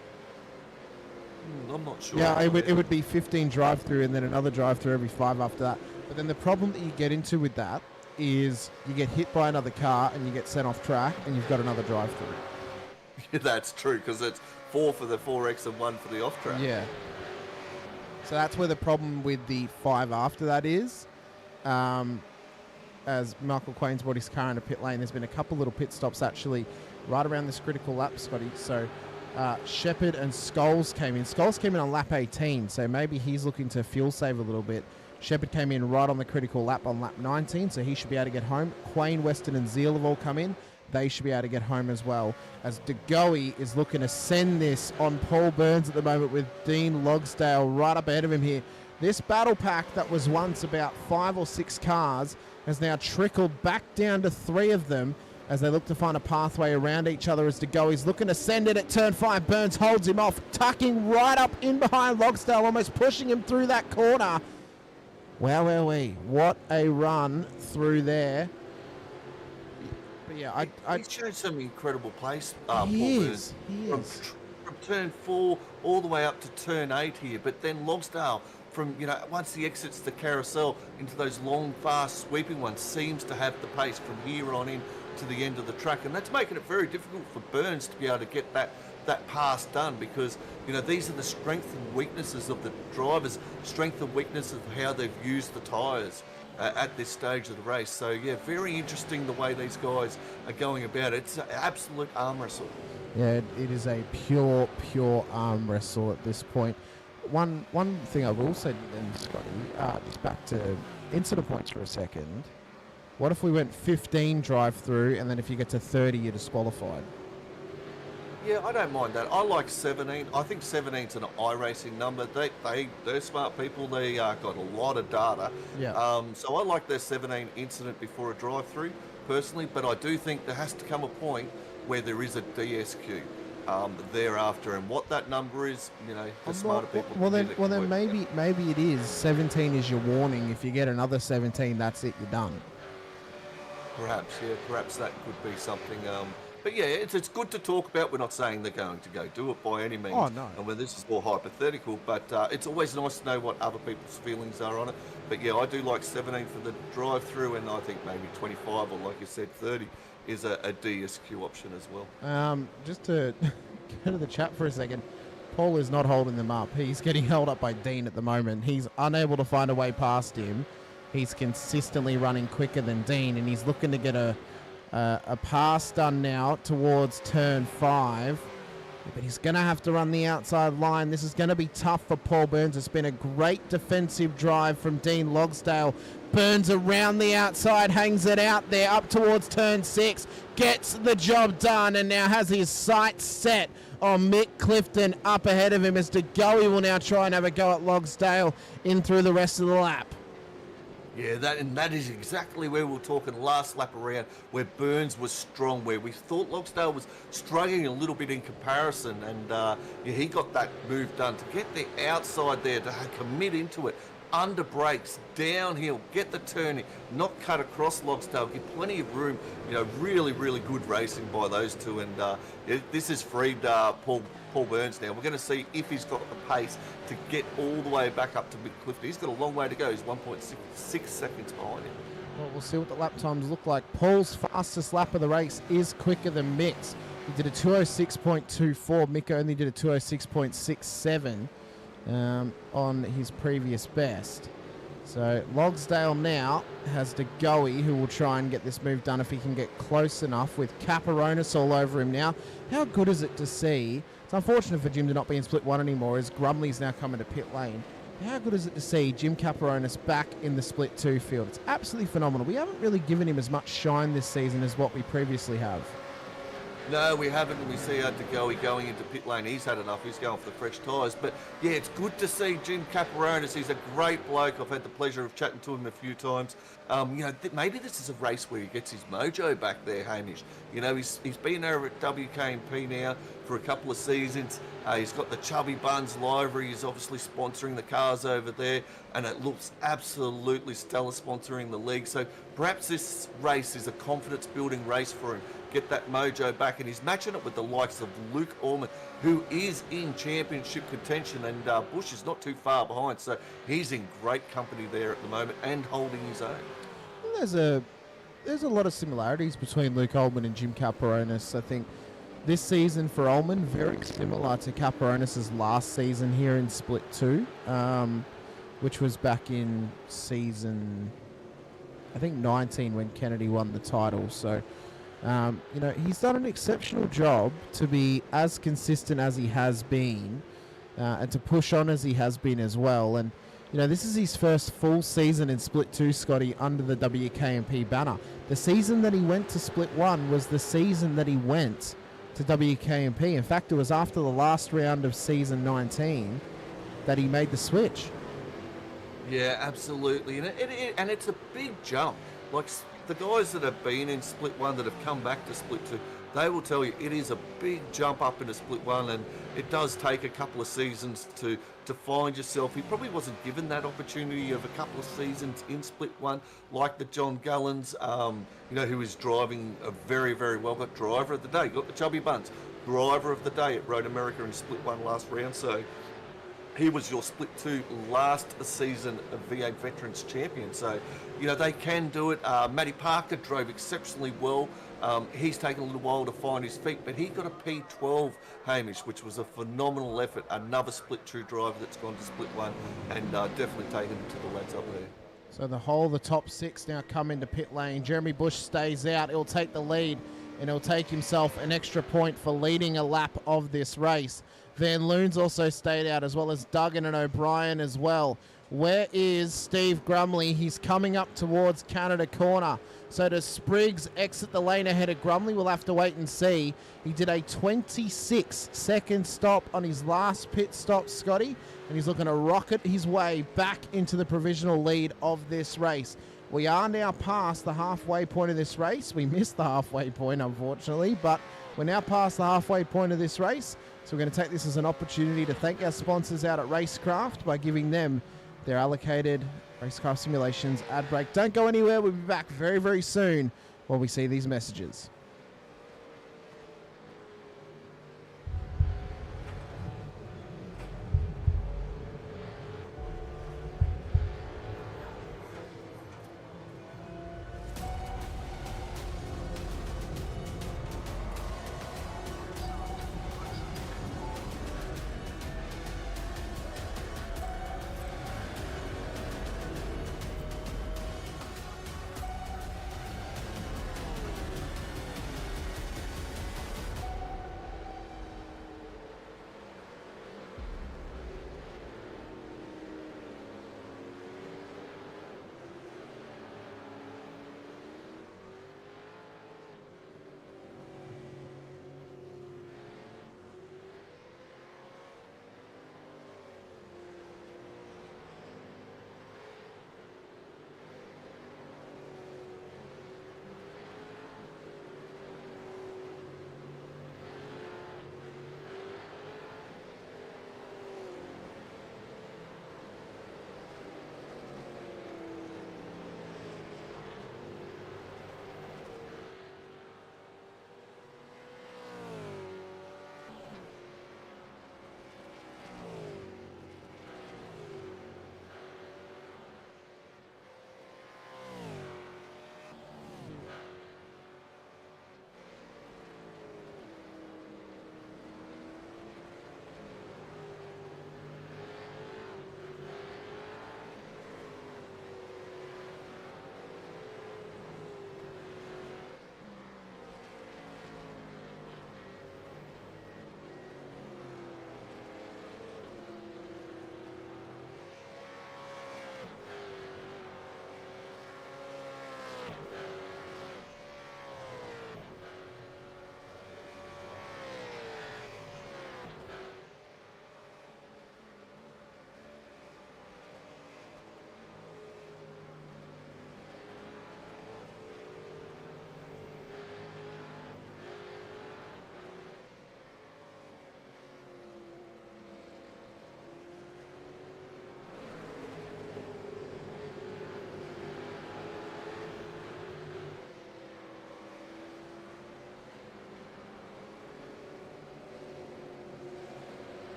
S3: I'm not sure.
S2: Yeah, it would be 15 drive-through and then another drive-through every 5 after that. But then the problem that you get into with that is you get hit by another car and you get sent off track and you've got another drive-through.
S3: Yeah, that's true, because it's 4 for the 4X and 1 for the off-track.
S2: Yeah. So that's where the problem with the 5 after that is. As Michael Quain's brought his car into pit lane, there's been a couple little pit stops actually right around this critical lap, Scotty. So Shepherd and Scholes came in. Scholes came in on lap 18, so maybe he's looking to fuel save a little bit. Shepherd came in right on the critical lap on lap 19, so he should be able to get home. Quain, Weston and Zeal have all come in. They should be able to get home as well. As De Goey is looking to send this on Paul Burns at the moment with Dean Logsdale right up ahead of him here. This battle pack that was once about 5 or 6 cars has now trickled back down to 3 of them as they look to find a pathway around each other as De Goey's looking to send it at turn 5. Burns holds him off, tucking right up in behind Logsdale, almost pushing him through that corner. Wow, what a run through there. But yeah,
S3: he showed some incredible pace.
S2: He is.
S3: From turn 4 all the way up to turn 8 here, but then Logsdale, from once he exits the carousel into those long, fast, sweeping ones, seems to have the pace from here on in to the end of the track, and that's making it very difficult for Burns to be able to get that pass done, because these are the strengths and weaknesses of the drivers, strength and weakness of how they've used the tyres at this stage of the race. So yeah, very interesting the way these guys are going about it. It's an absolute arm wrestle.
S2: Yeah, it is a pure arm wrestle at this point. One thing I will say then, Scotty, just back to incident points for a second. What if we went 15 drive-through, and then if you get to 30, you're disqualified?
S3: Yeah, I don't mind that. I like 17. I think 17's an iRacing number. They're smart people. They got a lot of data.
S2: Yeah.
S3: So I like their 17 incident before a drive-through, personally, but I do think there has to come a point where there is a DSQ thereafter, and what that number is, the smarter people.
S2: Well then maybe it is 17 is your warning. If you get another 17, that's it. You're done.
S3: Perhaps that could be something But yeah, it's good to talk about. We're not saying they're going to go do it by any means.
S2: Oh, no.
S3: And when this is all hypothetical, but it's always nice to know what other people's feelings are on it. But yeah, I do like 17 for the drive-through, and I think maybe 25 or, like you said, 30 is a DSQ option as well.
S2: Just to go to the chat for a second, Paul is not holding them up. He's getting held up by Dean at the moment. He's unable to find a way past him. He's consistently running quicker than Dean, and he's looking to get a pass done now towards turn 5. But he's going to have to run the outside line. This is going to be tough for Paul Burns. It's been a great defensive drive from Dean Logsdale. Burns around the outside, hangs it out there up towards turn 6, gets the job done, and now has his sights set on Mick Clifton up ahead of him as DeGoey will now try and have a go at Logsdale in through the rest of the lap.
S3: Yeah, that is exactly where we were talking last lap around, where Burns was strong, where we thought Logsdale was struggling a little bit in comparison, and yeah, he got that move done to get the outside there, to commit into it, under brakes, downhill, get the turning, not cut across Logsdale, give plenty of room. You know, really, really good racing by those two, and this has freed Paul Burns now. We're going to see if he's got the pace to get all the way back up to Mick Clifton. He's got a long way to go. He's 1.6 seconds behind him.
S2: Well, we'll see what the lap times look like. Paul's fastest lap of the race is quicker than Mick's. He did a 206.24. Mick only did a 206.67 on his previous best. So Logsdale now has DeGoey, who will try and get this move done if he can get close enough, with Caperonis all over him now. How good is it to see? It's unfortunate for Jim to not be in split 1 anymore, as Grumley's now coming to pit lane. How good is it to see Jim Caperonis back in the split 2 field? It's absolutely phenomenal. We haven't really given him as much shine this season as what we previously have.
S3: No, we haven't. We see DeGoey going into pit lane. He's had enough. He's going for the fresh tyres. But yeah, it's good to see Jim Caperonis. He's a great bloke. I've had the pleasure of chatting to him a few times. You know, maybe this is a race where he gets his mojo back there, Hamish. You know, he's been over at WKMP now for a couple of seasons. He's got the Chubby Buns livery. He's obviously sponsoring the cars over there, and it looks absolutely stellar sponsoring the league. So perhaps this race is a confidence-building race for him. Get that mojo back, and he's matching it with the likes of Luke Orman, who is in championship contention, and Bush is not too far behind, so he's in great company there at the moment and holding his own.
S2: There's a lot of similarities between Luke Ullman and Jim Caperonis. I think this season for Ullman, very similar to Caperonis' last season here in Split 2, which was back in season, I think, 19 when Kennedy won the title. So, you know, he's done an exceptional job to be as consistent as he has been, and to push on as he has been as well. And, you know, this is his first full season in Split 2, Scotty, under the WKMP banner. The season that he went to Split 1 was the season that he went to WKMP. In fact, it was after the last round of season 19 that he made the switch.
S3: Yeah, absolutely. And it's a big jump. Like, the guys that have been in Split 1 that have come back to Split 2, they will tell you it is a big jump up into Split 1, and it does take a couple of seasons to find yourself. He probably wasn't given that opportunity of a couple of seasons in Split 1, like the John Gallons, you know, who is driving a very, very well. Got driver of the day, got the Chubby Buns, driver of the day at Road America in Split 1 last round. So he was your Split 2 last season of V8 Veterans champion. So, you know, they can do it. Matty Parker drove exceptionally well. He's taken a little while to find his feet, but he got a P12, Hamish, which was a phenomenal effort. Another Split 2 driver that's gone to Split 1 and definitely taken to the lads up there.
S2: So the top 6 now come into pit lane. Jeremy Bush stays out. He'll take the lead, and he'll take himself an extra point for leading a lap of this race. Van Loon's also stayed out, as well as Duggan and O'Brien as well. Where is Steve Grumley? He's coming up towards Canada Corner. So does Spriggs exit the lane ahead of Grumley? We'll have to wait and see. He did a 26-second stop on his last pit stop, Scotty, and he's looking to rocket his way back into the provisional lead of this race. We are now past the halfway point of this race. We missed the halfway point, unfortunately, but we're now past the halfway point of this race. So we're going to take this as an opportunity to thank our sponsors out at Racecraft by giving them their allocated Racecraft Simulations ad break. Don't go anywhere. We'll be back very, very soon while we see these messages.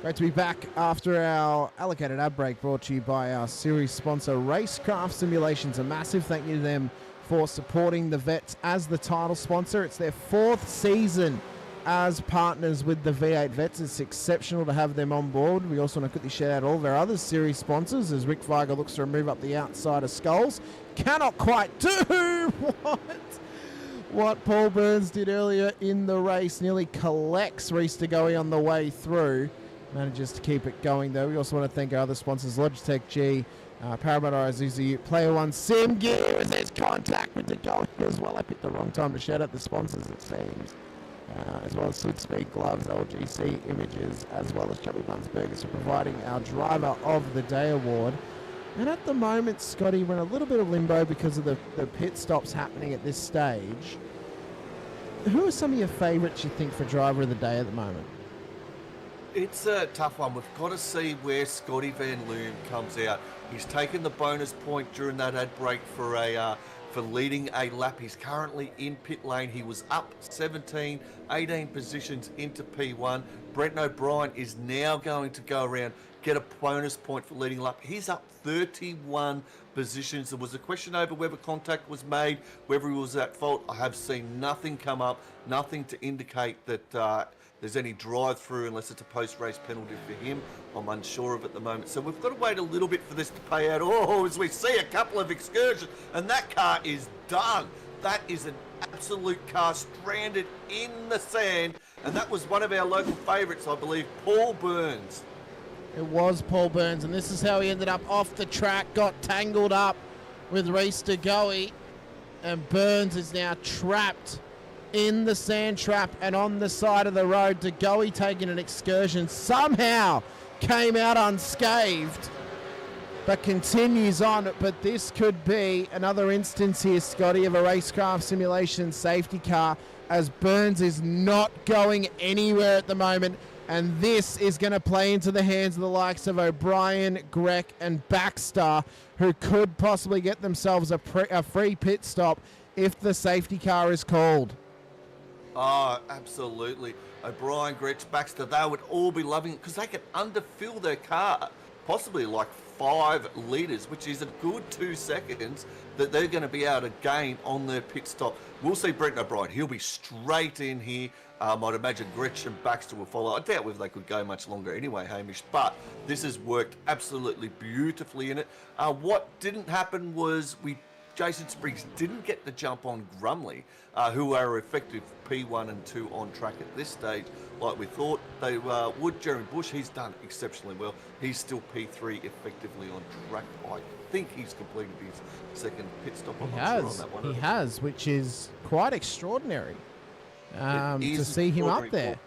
S2: Great to be back after our allocated ad break, brought to you by our series sponsor, Racecraft Simulations. A massive thank you to them for supporting the Vets as the title sponsor. It's their 4th season as partners with the V8 Vets. It's exceptional to have them on board. We also want to quickly shout out all of our other series sponsors as Rick Viger looks to remove up the outside of Skulls. Cannot quite do what Paul Burns did earlier in the race. Nearly collects Reese DeGoey on the way through. Manages to keep it going, though. We also want to thank our other sponsors, Logitech G, Parramatta Isuzu Ute, Player One, Sim Gear, as there's contact with the goal as well. I picked the wrong time to shout out the sponsors, it seems. As well as Südspeed gloves, LGC Images, as well as Chubby Buns Burgers for providing our Driver of the Day award. And at the moment, Scotty, we're in a little bit of limbo because of the pit stops happening at this stage. Who are some of your favourites, you think, for Driver of the Day at the moment?
S3: It's a tough one. We've got to see where Scotty Van Loon comes out. He's taken the bonus point during that ad break for leading a lap. He's currently in pit lane. He was up 18 positions into P1. Brent O'Brien is now going to go around, get a bonus point for leading a lap. He's up 31 positions. There was a question over whether contact was made, whether he was at fault. I have seen nothing come up, nothing to indicate that there's any drive-through unless it's a post-race penalty for him. I'm unsure of at the moment. So we've got to wait a little bit for this to pay out. Oh, as we see a couple of excursions, and that car is done. That is an absolute car stranded in the sand, and that was one of our local favourites, I believe, Paul Burns.
S2: It was Paul Burns, and this is how he ended up off the track, got tangled up with Reese DeGoey, and Burns is now trapped in the sand trap and on the side of the road. DeGoey taking an excursion, somehow came out unscathed, but continues on. But this could be another instance here, Scotty, of a Racecraft Simulation safety car, as Burns is not going anywhere at the moment. And this is going to play into the hands of the likes of O'Brien, Grech, and Baxter, who could possibly get themselves a free pit stop if the safety car is called.
S3: Oh, absolutely. O'Brien, Gretsch, Baxter, they would all be loving it because they can underfill their car, possibly like 5 litres, which is a good 2 seconds that they're going to be able to gain on their pit stop. We'll see Brent O'Brien. He'll be straight in here. I'd imagine Gretsch and Baxter will follow. I doubt whether they could go much longer anyway, Hamish, but this has worked absolutely beautifully in it. What didn't happen was Jason Spriggs didn't get the jump on Grumley, who are effective P1 and 2 on track at this stage, like we thought they would. Jeremy Bush, he's done exceptionally well. He's still P3 effectively on track. I think he's completed his second pit stop. I'm not sure on that one.
S2: He has, which is quite extraordinary to see him up there.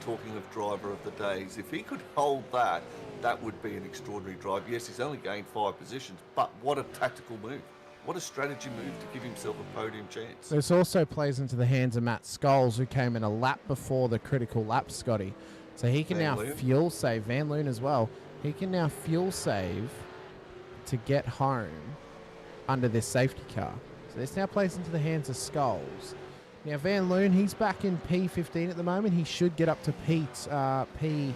S3: Talking of driver of the days, if he could hold that, that would be an extraordinary drive. Yes, he's only gained 5 positions, but what a tactical move. What a strategy move to give himself a podium chance.
S2: This also plays into the hands of Matt Scholes, who came in a lap before the critical lap, Scotty. So he can now fuel save. Van Loon as well. He can now fuel save to get home under this safety car. So this now plays into the hands of Scholes. Now Van Loon, he's back in P15 at the moment. He should get up to P11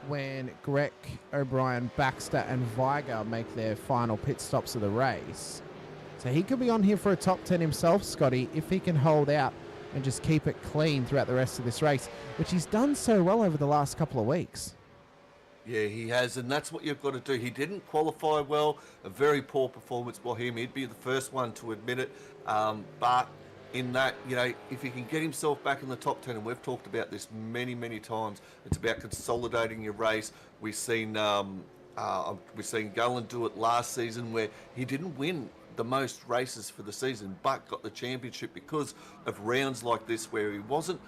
S2: when Grech, O'Brien, Baxter and Viger make their final pit stops of the race. So he could be on here for a top 10 himself, Scotty, if he can hold out and just keep it clean throughout the rest of this race, which he's done so well over the last couple of weeks.
S3: Yeah, he has, and that's what you've got to do. He didn't qualify well, a very poor performance by him. He'd be the first one to admit it, but in that, if he can get himself back in the top 10, and we've talked about this many, many times, it's about consolidating your race. We've seen Gullen do it last season, where he didn't win the most races for the season, but got the championship because of rounds like this where he wasn't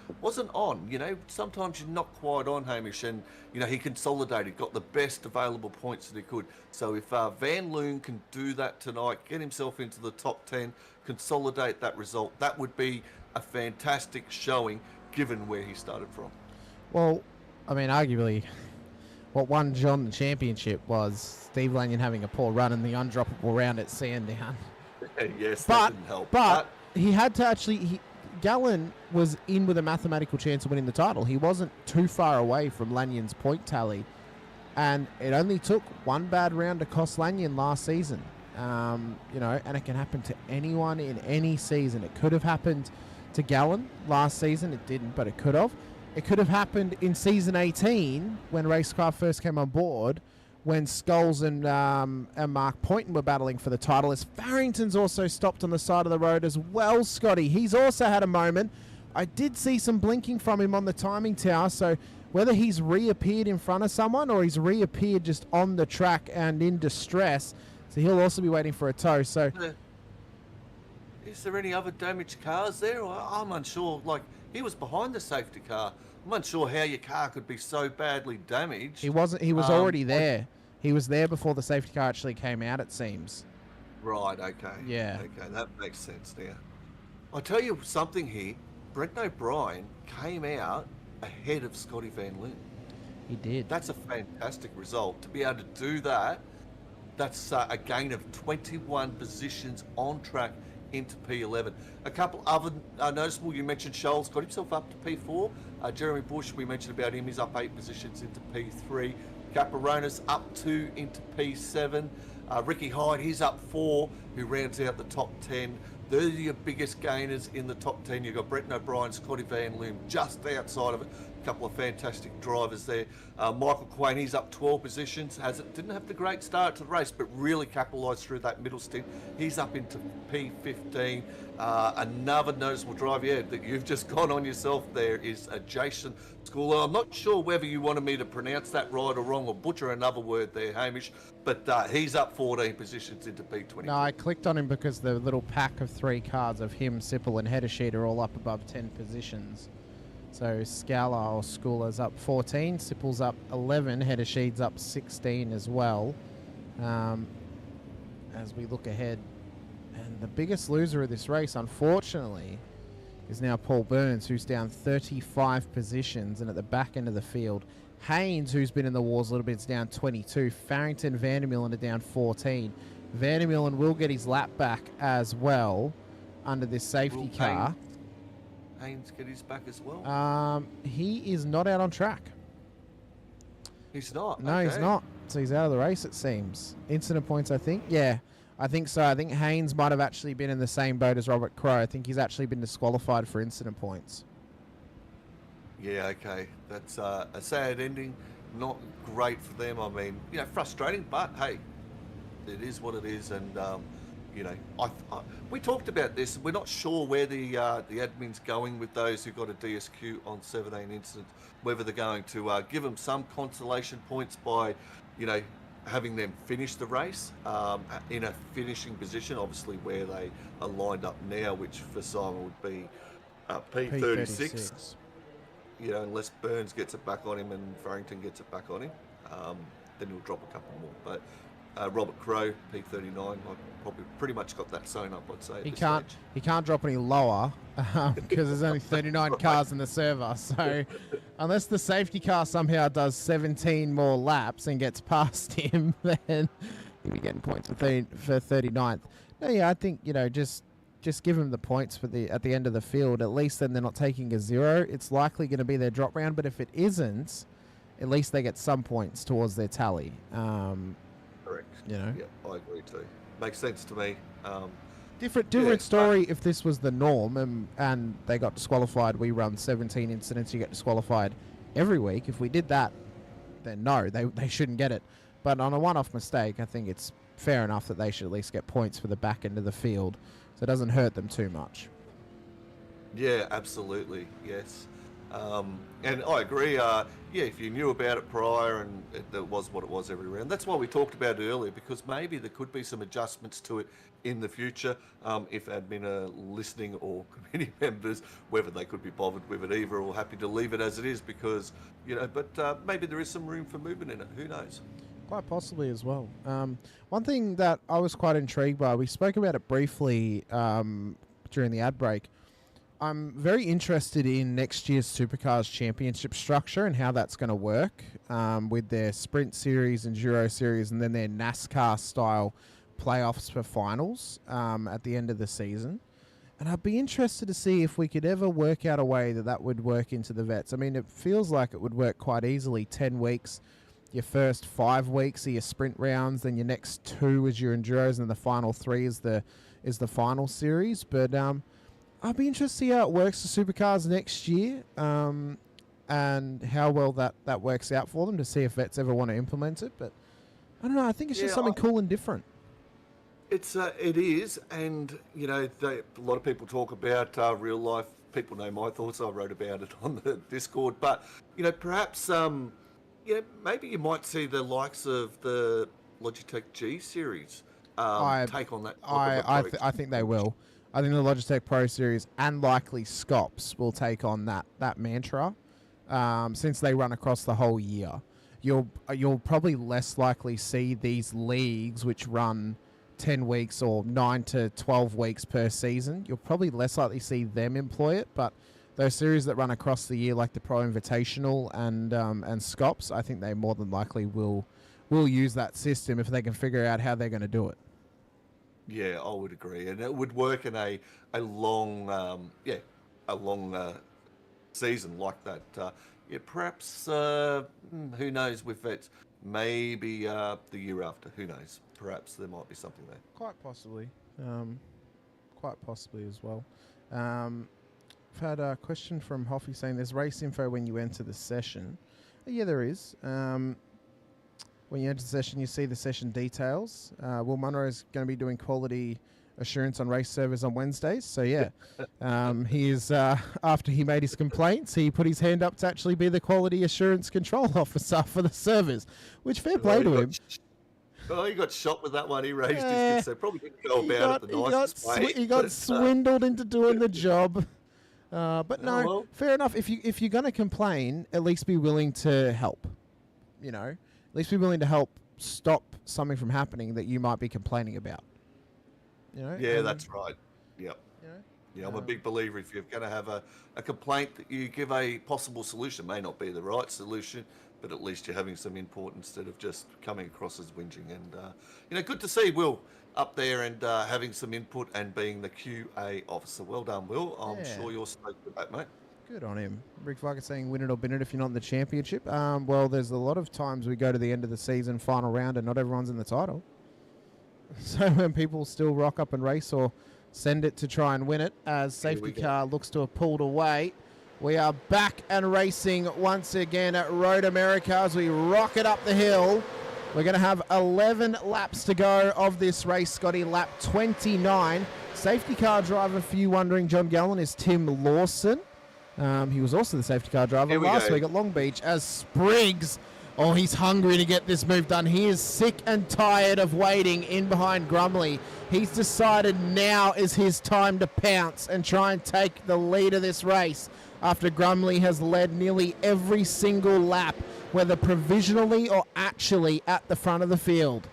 S3: on. Sometimes you're not quite on, Hamish, and he consolidated, got the best available points that he could. So if Van Loon can do that tonight, get himself into the top 10, consolidate that result, that would be a fantastic showing given where he started from.
S2: Well, I mean, arguably, what won John the championship was Steve Lanyon having a poor run in the undroppable round at Sandown.
S3: Yes, that didn't help.
S2: But he had to actually, Gallen was in with a mathematical chance of winning the title. He wasn't too far away from Lanyon's point tally. And it only took one bad round to cost Lanyon last season. You know, and it can happen to anyone in any season. It could have happened to Gallen last season. It didn't, but it could have. It could have happened in season 18 when Racecraft first came on board, when Scholes and Mark Poynton were battling for the title. As Farrington's also stopped on the side of the road as well, Scotty. He's also had a moment. I did see some blinking from him on the timing tower, so whether he's reappeared in front of someone or he's reappeared just on the track and in distress, so he'll also be waiting for a tow. So,
S3: is there any other damaged cars there? I'm unsure. Like, he was behind the safety car. I'm unsure how your car could be so badly damaged.
S2: He wasn't. He was already there. He was there before the safety car actually came out, it seems.
S3: Right. Okay.
S2: Yeah.
S3: Okay, that makes sense now. I'll tell you something here. Brendan O'Brien came out ahead of Scotty Van Loon.
S2: He did.
S3: That's a fantastic result. To be able to do that, that's a gain of 21 positions on track into P11. A couple other noticeable, you mentioned Scholes got himself up to P4. Jeremy Bush, we mentioned about him, he's up 8 positions into P3. Caparonis up 2 into P7. Ricky Hyde, he's up 4, who rounds out the top 10. They're your biggest gainers in the top 10. You've got Brendan O'Brien, Scotty Van Loon just outside of it. A couple of fantastic drivers there. Michael Quain, he's up 12 positions. Didn't have the great start to the race, but really capitalised through that middle stint. He's up into P15. Another noticeable driver, that you've just gone on yourself there is Jason Schooler. I'm not sure whether you wanted me to pronounce that right or wrong or butcher another word there, Hamish, but he's up 14 positions into P20.
S2: No, I clicked on him because the little pack of 3 cards of him, Sipple, and Header Sheet are all up above 10 positions. So Scala or Schooler's up 14, Sipple's up 11, Header Sheet's up 16 as well. As we look ahead, and the biggest loser of this race, unfortunately, is now Paul Burns, who's down 35 positions, and at the back end of the field, Haynes, who's been in the wars a little bit, is down 22. Farrington, Vandermeulen are down 14. Vandermeulen will get his lap back as well under this safety car.
S3: Haynes get his back as well?
S2: He is not out on track.
S3: He's not?
S2: No,
S3: okay.
S2: He's not. So he's out of the race, it seems. Incident points, I think. Yeah, I think so. I think Haynes might have actually been in the same boat as Robert Crow. I think he's actually been disqualified for incident points. Yeah,
S3: okay. That's a sad ending. Not great for them. I mean, frustrating, but hey, it is what it is. And, we talked about this. We're not sure where the admin's going with those who got a DSQ on 17 incidents, whether they're going to give them some consolation points by, having them finish the race in a finishing position, obviously where they are lined up now, which for Simon would be P36. Unless Burns gets it back on him and Farrington gets it back on him, then he'll drop a couple more. But Robert Crow, P39, I've probably pretty much got that sewn up, I'd say.
S2: He can't drop any lower because there's only 39 cars in the server. So unless the safety car somehow does 17 more laps and gets past him, then he'll be getting points for 39th. No, yeah, I think, just give him the points for at the end of the field. At least then they're not taking a 0. It's likely going to be their drop round, but if it isn't, at least they get some points towards their tally.
S3: Correct.
S2: Yeah,
S3: I agree too. Makes sense to me.
S2: Different story if this was the norm and they got disqualified. We run 17 incidents, you get disqualified every week. If we did that, then no, they shouldn't get it. But on a one-off mistake, I think it's fair enough that they should at least get points for the back end of the field, so it doesn't hurt them too much.
S3: Yeah, absolutely, yes. And I agree, if you knew about it prior and it was what it was every round. That's why we talked about it earlier, because maybe there could be some adjustments to it in the future if admin are listening, or committee members, whether they could be bothered with it either or happy to leave it as it is, because, but maybe there is some room for movement in it. Who knows?
S2: Quite possibly as well. One thing that I was quite intrigued by, we spoke about it briefly during the ad break. I'm very interested in next year's Supercars Championship structure and how that's going to work with their Sprint Series, Enduro Series, and then their NASCAR-style playoffs for finals at the end of the season. And I'd be interested to see if we could ever work out a way that would work into the vets. I mean, it feels like it would work quite easily. 10 weeks, your first 5 weeks are your sprint rounds, then your next 2 is your enduros, and the final 3 is the final series. But I'd be interested to see how it works for supercars next year, and how well that works out for them, to see if vets ever want to implement it. But I don't know. I think it's just something cool and different.
S3: It is, and a lot of people talk about real life. People know my thoughts. I wrote about it on the Discord, but perhaps maybe you might see the likes of the Logitech G series take on that.
S2: I think they will. I think the Logitech Pro series and likely Scops will take on that mantra, since they run across the whole year. You'll probably less likely see these leagues which run 10 weeks or 9 to 12 weeks per season. You'll probably less likely see them employ it, but those series that run across the year, like the Pro Invitational and Scops, I think they more than likely will use that system if they can figure out how they're going to do it.
S3: Yeah, I would agree, and it would work in a long season like that. Perhaps who knows with vets. Maybe the year after, who knows? Perhaps there might be something there.
S2: Quite possibly. Quite possibly as well. I've had a question from Hoffy saying there's race info when you enter the session. Yeah, there is. When you enter the session, you see the session details. Will Munro is going to be doing quality assurance on race servers on Wednesdays. So, yeah, he is, after he made his complaints, he put his hand up to actually be the quality assurance control officer for the servers, which fair play to him.
S3: Oh, he got shot with that one. He raised his kids, so probably didn't go about it the nicest way.
S2: He got swindled into doing the job. But no,
S3: well,
S2: fair enough. If you're going to complain, at least be willing to help. At least be willing to help stop something from happening that you might be complaining about.
S3: Yeah, that's right. Yep. Yeah, I'm a big believer. If you're going to have a complaint, that you give a possible solution. May not be the right solution, but at least you're having some input instead of just coming across as whinging. And good to see Will up there and having some input and being the QA officer. Well done, Will. I'm sure you're stoked with that, mate.
S2: Good on him. Rick Vicker saying win it or bin it if you're not in the championship. Well, there's a lot of times we go to the end of the season, final round, and not everyone's in the title. So when people still rock up and race or send it to try and win it, as safety car looks to have pulled away, we are back and racing once again at Road America as we rocket up the hill. We're going to have 11 laps to go of this race, Scotty. Lap 29. Safety car driver, for you wondering, John Gallen, is Tim Lawson. He was also the safety car driver last week at Long Beach as Spriggs. Oh, he's hungry to get this move done. He is sick and tired of waiting in behind Grumley. He's decided now is his time to pounce and try and take the lead of this race after Grumley has led nearly every single lap, whether provisionally or actually at the front of the field.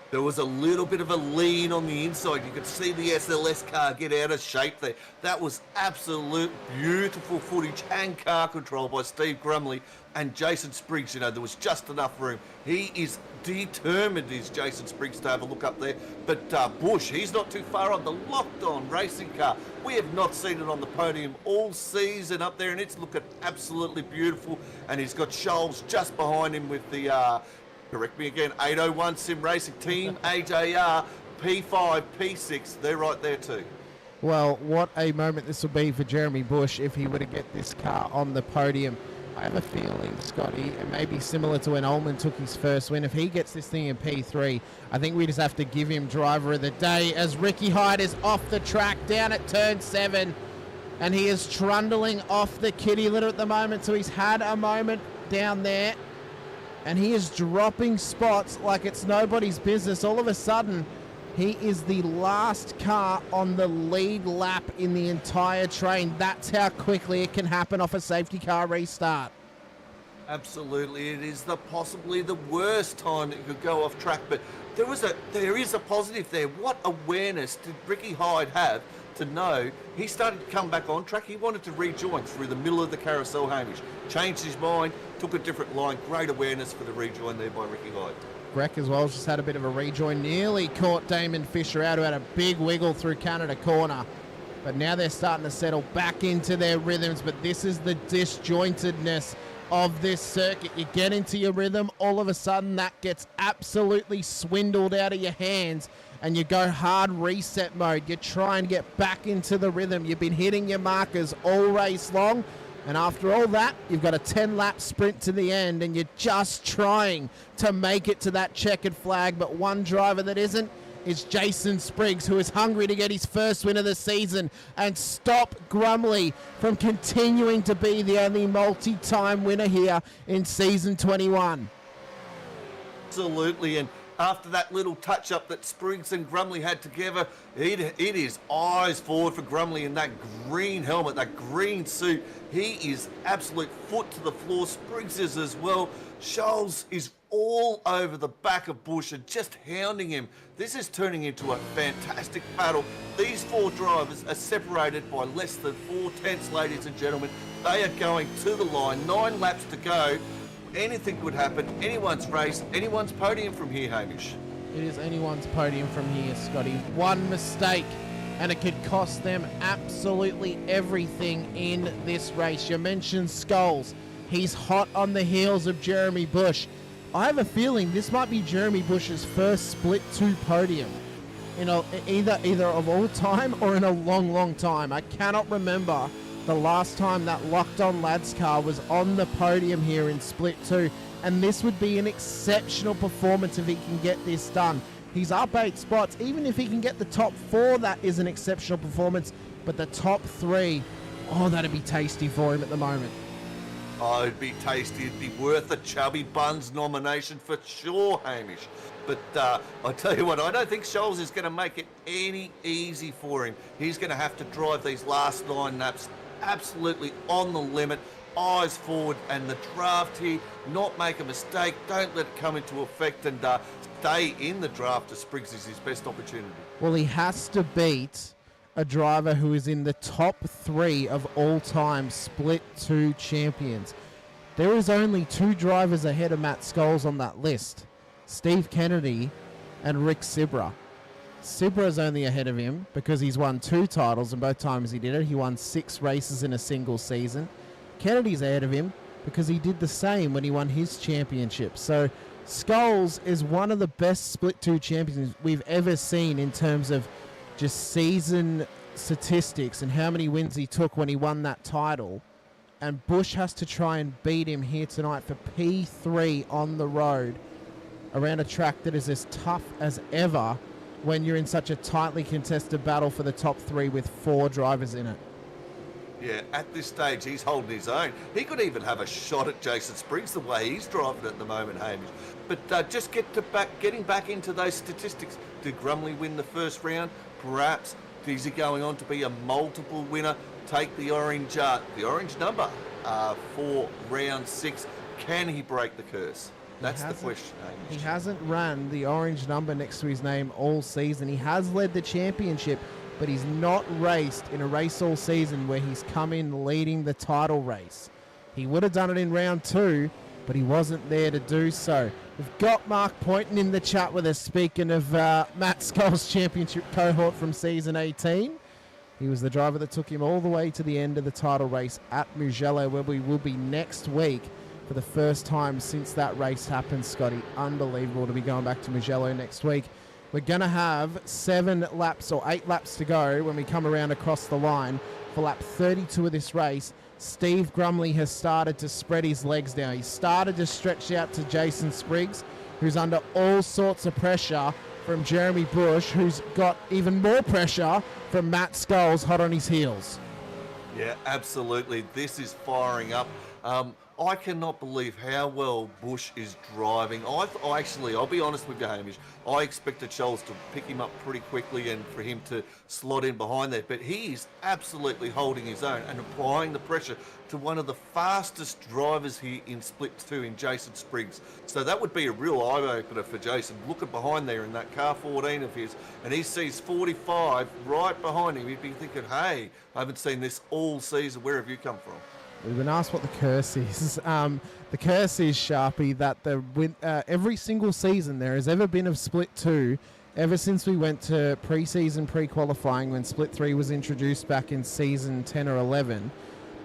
S3: There was a little bit of a lean on the inside. You could see the SLS car get out of shape there. That was absolute beautiful footage and car control by Steve Grumley and Jason Spriggs. There was just enough room. He is determined, is Jason Spriggs, to have a look up there. But Bush, he's not too far on the locked-on racing car. We have not seen it on the podium all season up there, and it's looking absolutely beautiful. And he's got Scholes just behind him with the... correct me again, 801 Sim Racing Team, AJR, P5, P6, they're right there too.
S2: Well, what a moment this will be for Jeremy Bush if he were to get this car on the podium. I have a feeling, Scotty, it may be similar to when Ullman took his first win. If he gets this thing in P3, I think we just have to give him driver of the day as Ricky Hyde is off the track down at turn 7. And he is trundling off the kitty litter at the moment, so he's had a moment down there. And he is dropping spots like it's nobody's business. All of a sudden, he is the last car on the lead lap in the entire train. That's how quickly it can happen off a safety car restart.
S3: Absolutely. It is possibly the worst time it could go off track. But there is a positive there. What awareness did Ricky Hyde have to know he started to come back on track? He wanted to rejoin through the middle of the carousel, Hamish. Changed his mind, took a different line. Great awareness for the rejoin there by Ricky Hyde.
S2: Greg as well just had a bit of a rejoin. Nearly caught Damon Fisher out, who had a big wiggle through Canada corner. but now they're starting to settle back into their rhythms. But this is the disjointedness of this circuit. You get into your rhythm, all of a sudden that gets absolutely swindled out of your hands, and you go hard reset mode. You try and get back into the rhythm. You've been hitting your markers all race long, and after all that, you've got a 10-lap sprint to the end, and you're just trying to make it to that checkered flag. But one driver that isn't is Jason Spriggs, who is hungry to get his first win of the season and stop Grumley from continuing to be the only multi-time winner here in season 21.
S3: Absolutely, and after that little touch-up that Spriggs and Grumley had together, it is eyes forward for Grumley in that green helmet, that green suit. He is absolute foot to the floor. Spriggs is as well. Scholes is all over the back of Bush and just hounding him. This is turning into a fantastic battle. These four drivers are separated by less than 4/10, ladies and gentlemen. They are going to the line, 9 laps to go. Anything could happen, anyone's race, anyone's podium from here, Hamish.
S2: It is anyone's podium from here, Scotty. One mistake and it could cost them absolutely everything in this race. You mentioned Scholes. He's hot on the heels of Jeremy Bush. I have a feeling this might be Jeremy Bush's first split 2 podium in either of all time or in a long time. I cannot remember the last time that Locked On Lads car was on the podium here in split 2, and this would be an exceptional performance if he can get this done. He's up 8 spots. Even if he can get the top 4, that is an exceptional performance, but the top 3, oh, that'd be tasty for him at the moment.
S3: Oh, it'd be tasty. It'd be worth a Chubby Buns nomination for sure, Hamish. But I tell you what, I don't think Scholes is going to make it any easy for him. He's going to have to drive these last 9 laps absolutely on the limit, eyes forward, and the draft here, not make a mistake, don't let it come into effect, and stay in the draft to Spriggs is his best opportunity.
S2: Well, he has to beat a driver who is in the top 3 of all-time split 2 champions. There is only 2 drivers ahead of Matt Scholes on that list, Steve Kennedy and Rick Sibra. Sibra's only ahead of him because he's won 2 titles, and both times he did it, he won 6 races in a single season. Kennedy's ahead of him because he did the same when he won his championship. So Scholes is one of the best split 2 champions we've ever seen in terms of just season statistics and how many wins he took when he won that title. And Bush has to try and beat him here tonight for P3 on the road around a track that is as tough as ever when you're in such a tightly contested battle for the top 3 with 4 drivers in it.
S3: Yeah, at this stage, he's holding his own. He could even have a shot at Jason Spriggs the way he's driving at the moment, Hamish. But just getting back into those statistics. Did Grumley win the first round? Perhaps. Is he going on to be a multiple winner? Take the orange number for round 6. Can he break the curse? That's the question, Hamish.
S2: He hasn't run the orange number next to his name all season. He has led the championship, but he's not raced in a race all season where he's come in leading the title race. He would have done it in round 2, but he wasn't there to do so. We've got Mark Poynton in the chat with us, speaking of Matt Scholes' championship cohort from season 18. He was the driver that took him all the way to the end of the title race at Mugello, where we will be next week for the first time since that race happened, Scotty. Unbelievable to be going back to Mugello next week. We're going to have 7 laps or 8 laps to go when we come around across the line for lap 32 of this race. Steve Grumley has started to spread his legs now. He started to stretch out to Jason Spriggs, who's under all sorts of pressure from Jeremy Bush, who's got even more pressure from Matt Scholes hot on his heels.
S3: Yeah, absolutely. This is firing up. I cannot believe how well Bush is driving. I'll be honest with you, Hamish, I expected Scholes to pick him up pretty quickly and for him to slot in behind there, but he is absolutely holding his own and applying the pressure to one of the fastest drivers here in split 2 in Jason Spriggs. So that would be a real eye-opener for Jason, looking behind there in that car 14 of his, and he sees 45 right behind him. He'd be thinking, hey, I haven't seen this all season. Where have you come from?
S2: We've been asked what the curse is. The curse is, Sharpie, that every single season there has ever been of split 2, Ever since we went to pre-season pre-qualifying when Split 3 was introduced back in season 10 or 11,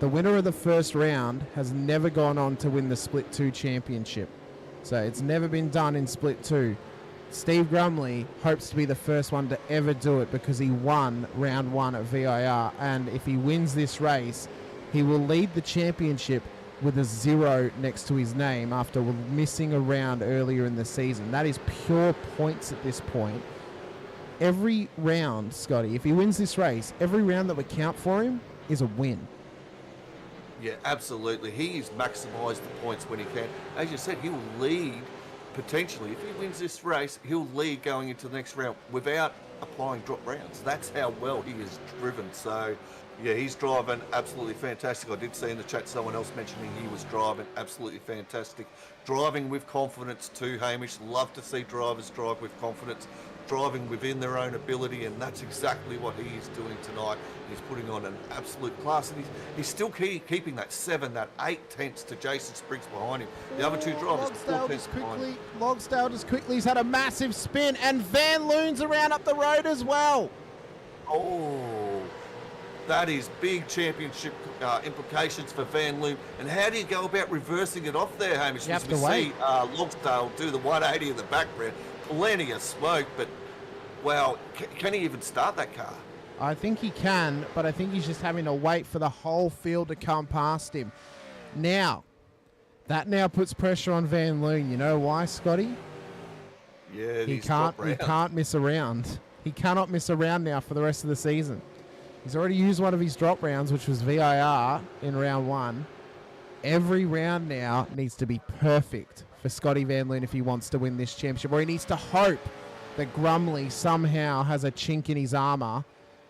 S2: the winner of the first round has never gone on to win the Split 2 championship. So it's never been done in Split 2. Steve Grumley hopes to be the first one to ever do it because he won round 1 at VIR, and if he wins this race, he will lead the championship with a 0 next to his name after missing a round earlier in the season. That is pure points at this point. Every round, Scotty, if he wins this race, every round that would count for him is a win.
S3: Yeah, absolutely. He's maximised the points when he can. As you said, he'll lead potentially. If he wins this race, he'll lead going into the next round without applying drop rounds. That's how well he is driven. So, yeah, he's driving absolutely fantastic. I did see in the chat someone else mentioning he was driving absolutely fantastic. Driving with confidence too, Hamish. Love to see drivers drive with confidence, driving within their own ability, and that's exactly what he is doing tonight. He's putting on an absolute class, and he's still keeping that 7, that 8 tenths to Jason Spriggs behind him. The other two drivers, 4 tenths behind him.
S2: Logsdale just quickly, he's had a massive spin, and Van Loon's around up the road as well.
S3: Oh, that is big championship implications for Van Loon. And how do you go about reversing it off there, Hamish?
S2: You have
S3: As
S2: to
S3: we
S2: wait.
S3: see Logsdale do the 180 in the background. Plenty of smoke, but wow, can he even start that car?
S2: I think he can, but I think he's just having to wait for the whole field to come past him. Now, that now puts pressure on Van Loon. You know why, Scotty?
S3: Yeah,
S2: He can't miss a round. He cannot miss a round now for the rest of the season. He's already used one of his drop rounds, which was VIR in round 1. Every round now needs to be perfect for Scotty Van Loon if he wants to win this championship, or he needs to hope that Grumley somehow has a chink in his armour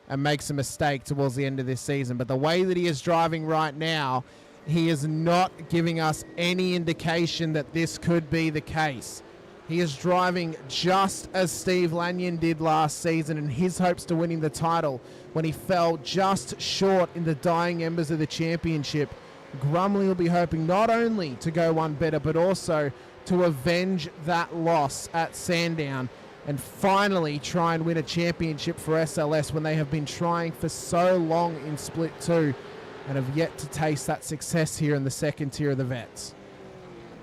S2: and makes a mistake towards the end of this season. But the way that he is driving right now, he is not giving us any indication that this could be the case. He is driving just as Steve Lanyon did last season in his hopes to winning the title when he fell just short in the dying embers of the championship. Grumley will be hoping not only to go one better, but also to avenge that loss at Sandown and finally try and win a championship for SLS when they have been trying for so long in Split 2 and have yet to taste that success here in the second tier of the Vets.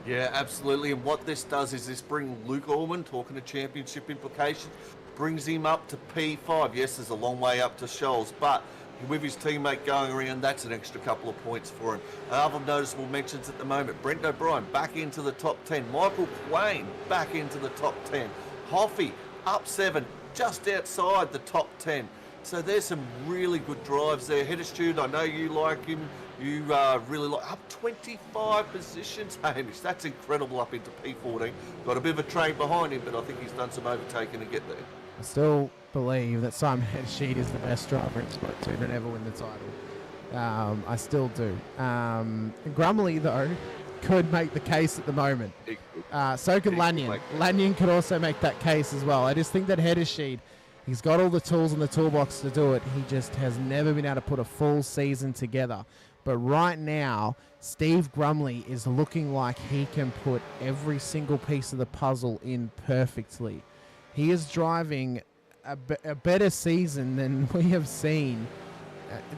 S3: Yeah, absolutely. And what this does is this brings Luke Allman, talking to championship implications, brings him up to P5. Yes, there's a long way up to Shoals, but with his teammate going around, that's an extra couple of points for him. Other noticeable mentions at the moment: Brent O'Brien back into the top 10. Michael Quain back into the top 10. Hoffy up 7, just outside the top 10. So there's some really good drives there. Hedderstute, I know you like him. You really like up 25 positions, Hamish. That's incredible up into P14. Got a bit of a train behind him, but I think he's done some overtaking to get there.
S2: I still believe that Simon Hedderstute is the best driver in Split 2 to never win the title. I still do. Grumley, though, could make the case at the moment. So could Lanyon. Lanyon could also make that case as well. I just think that Hedderstute, he's got all the tools in the toolbox to do it. He just has never been able to put a full season together. But right now, Steve Grumley is looking like he can put every single piece of the puzzle in perfectly. He is driving a better season than we have seen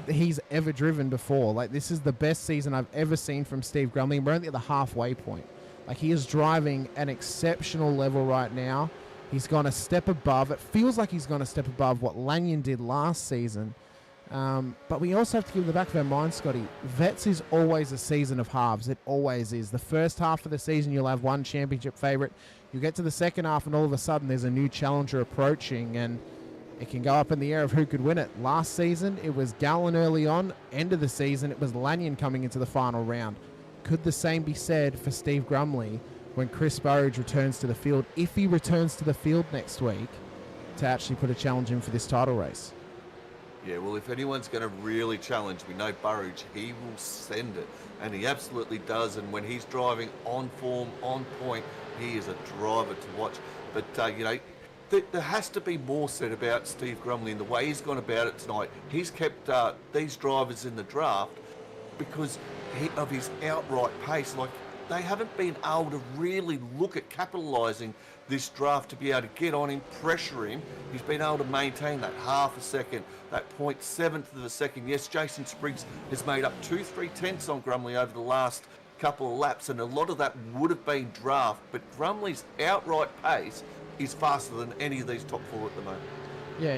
S2: he's ever driven before. Like, this is the best season I've ever seen from Steve Grumley. We're only at the halfway point. Like, he is driving an exceptional level right now. He's gone a step above. It feels like he's gone a step above what Lanyon did last season. But we also have to keep the back of our mind, Scotty. Vets is always a season of halves. It always is. The first half of the season, you'll have one championship favourite. You get to the second half, and all of a sudden, there's a new challenger approaching, and it can go up in the air of who could win it. Last season, it was Gallen early on. End of the season, it was Lanyon coming into the final round. Could the same be said for Steve Grumley when Chris Burridge returns to the field, if he returns to the field next week, to actually put a challenge in for this title race?
S3: Yeah, well, if anyone's going to really challenge, we know Burridge, he will send it, and he absolutely does. And when he's driving on form, on point, he is a driver to watch. But, there has to be more said about Steve Grumley and the way he's gone about it tonight. He's kept these drivers in the draft because of his outright pace. Like, they haven't been able to really look at capitalising this draft to be able to get on him, pressure him. He's been able to maintain that half a second, that 0.7th of a second. Yes, Jason Spriggs has made up 2/3 on Grumley over the last couple of laps, and a lot of that would have been draft, but Grumley's outright pace is faster than any of these top four at the moment.
S2: Yeah,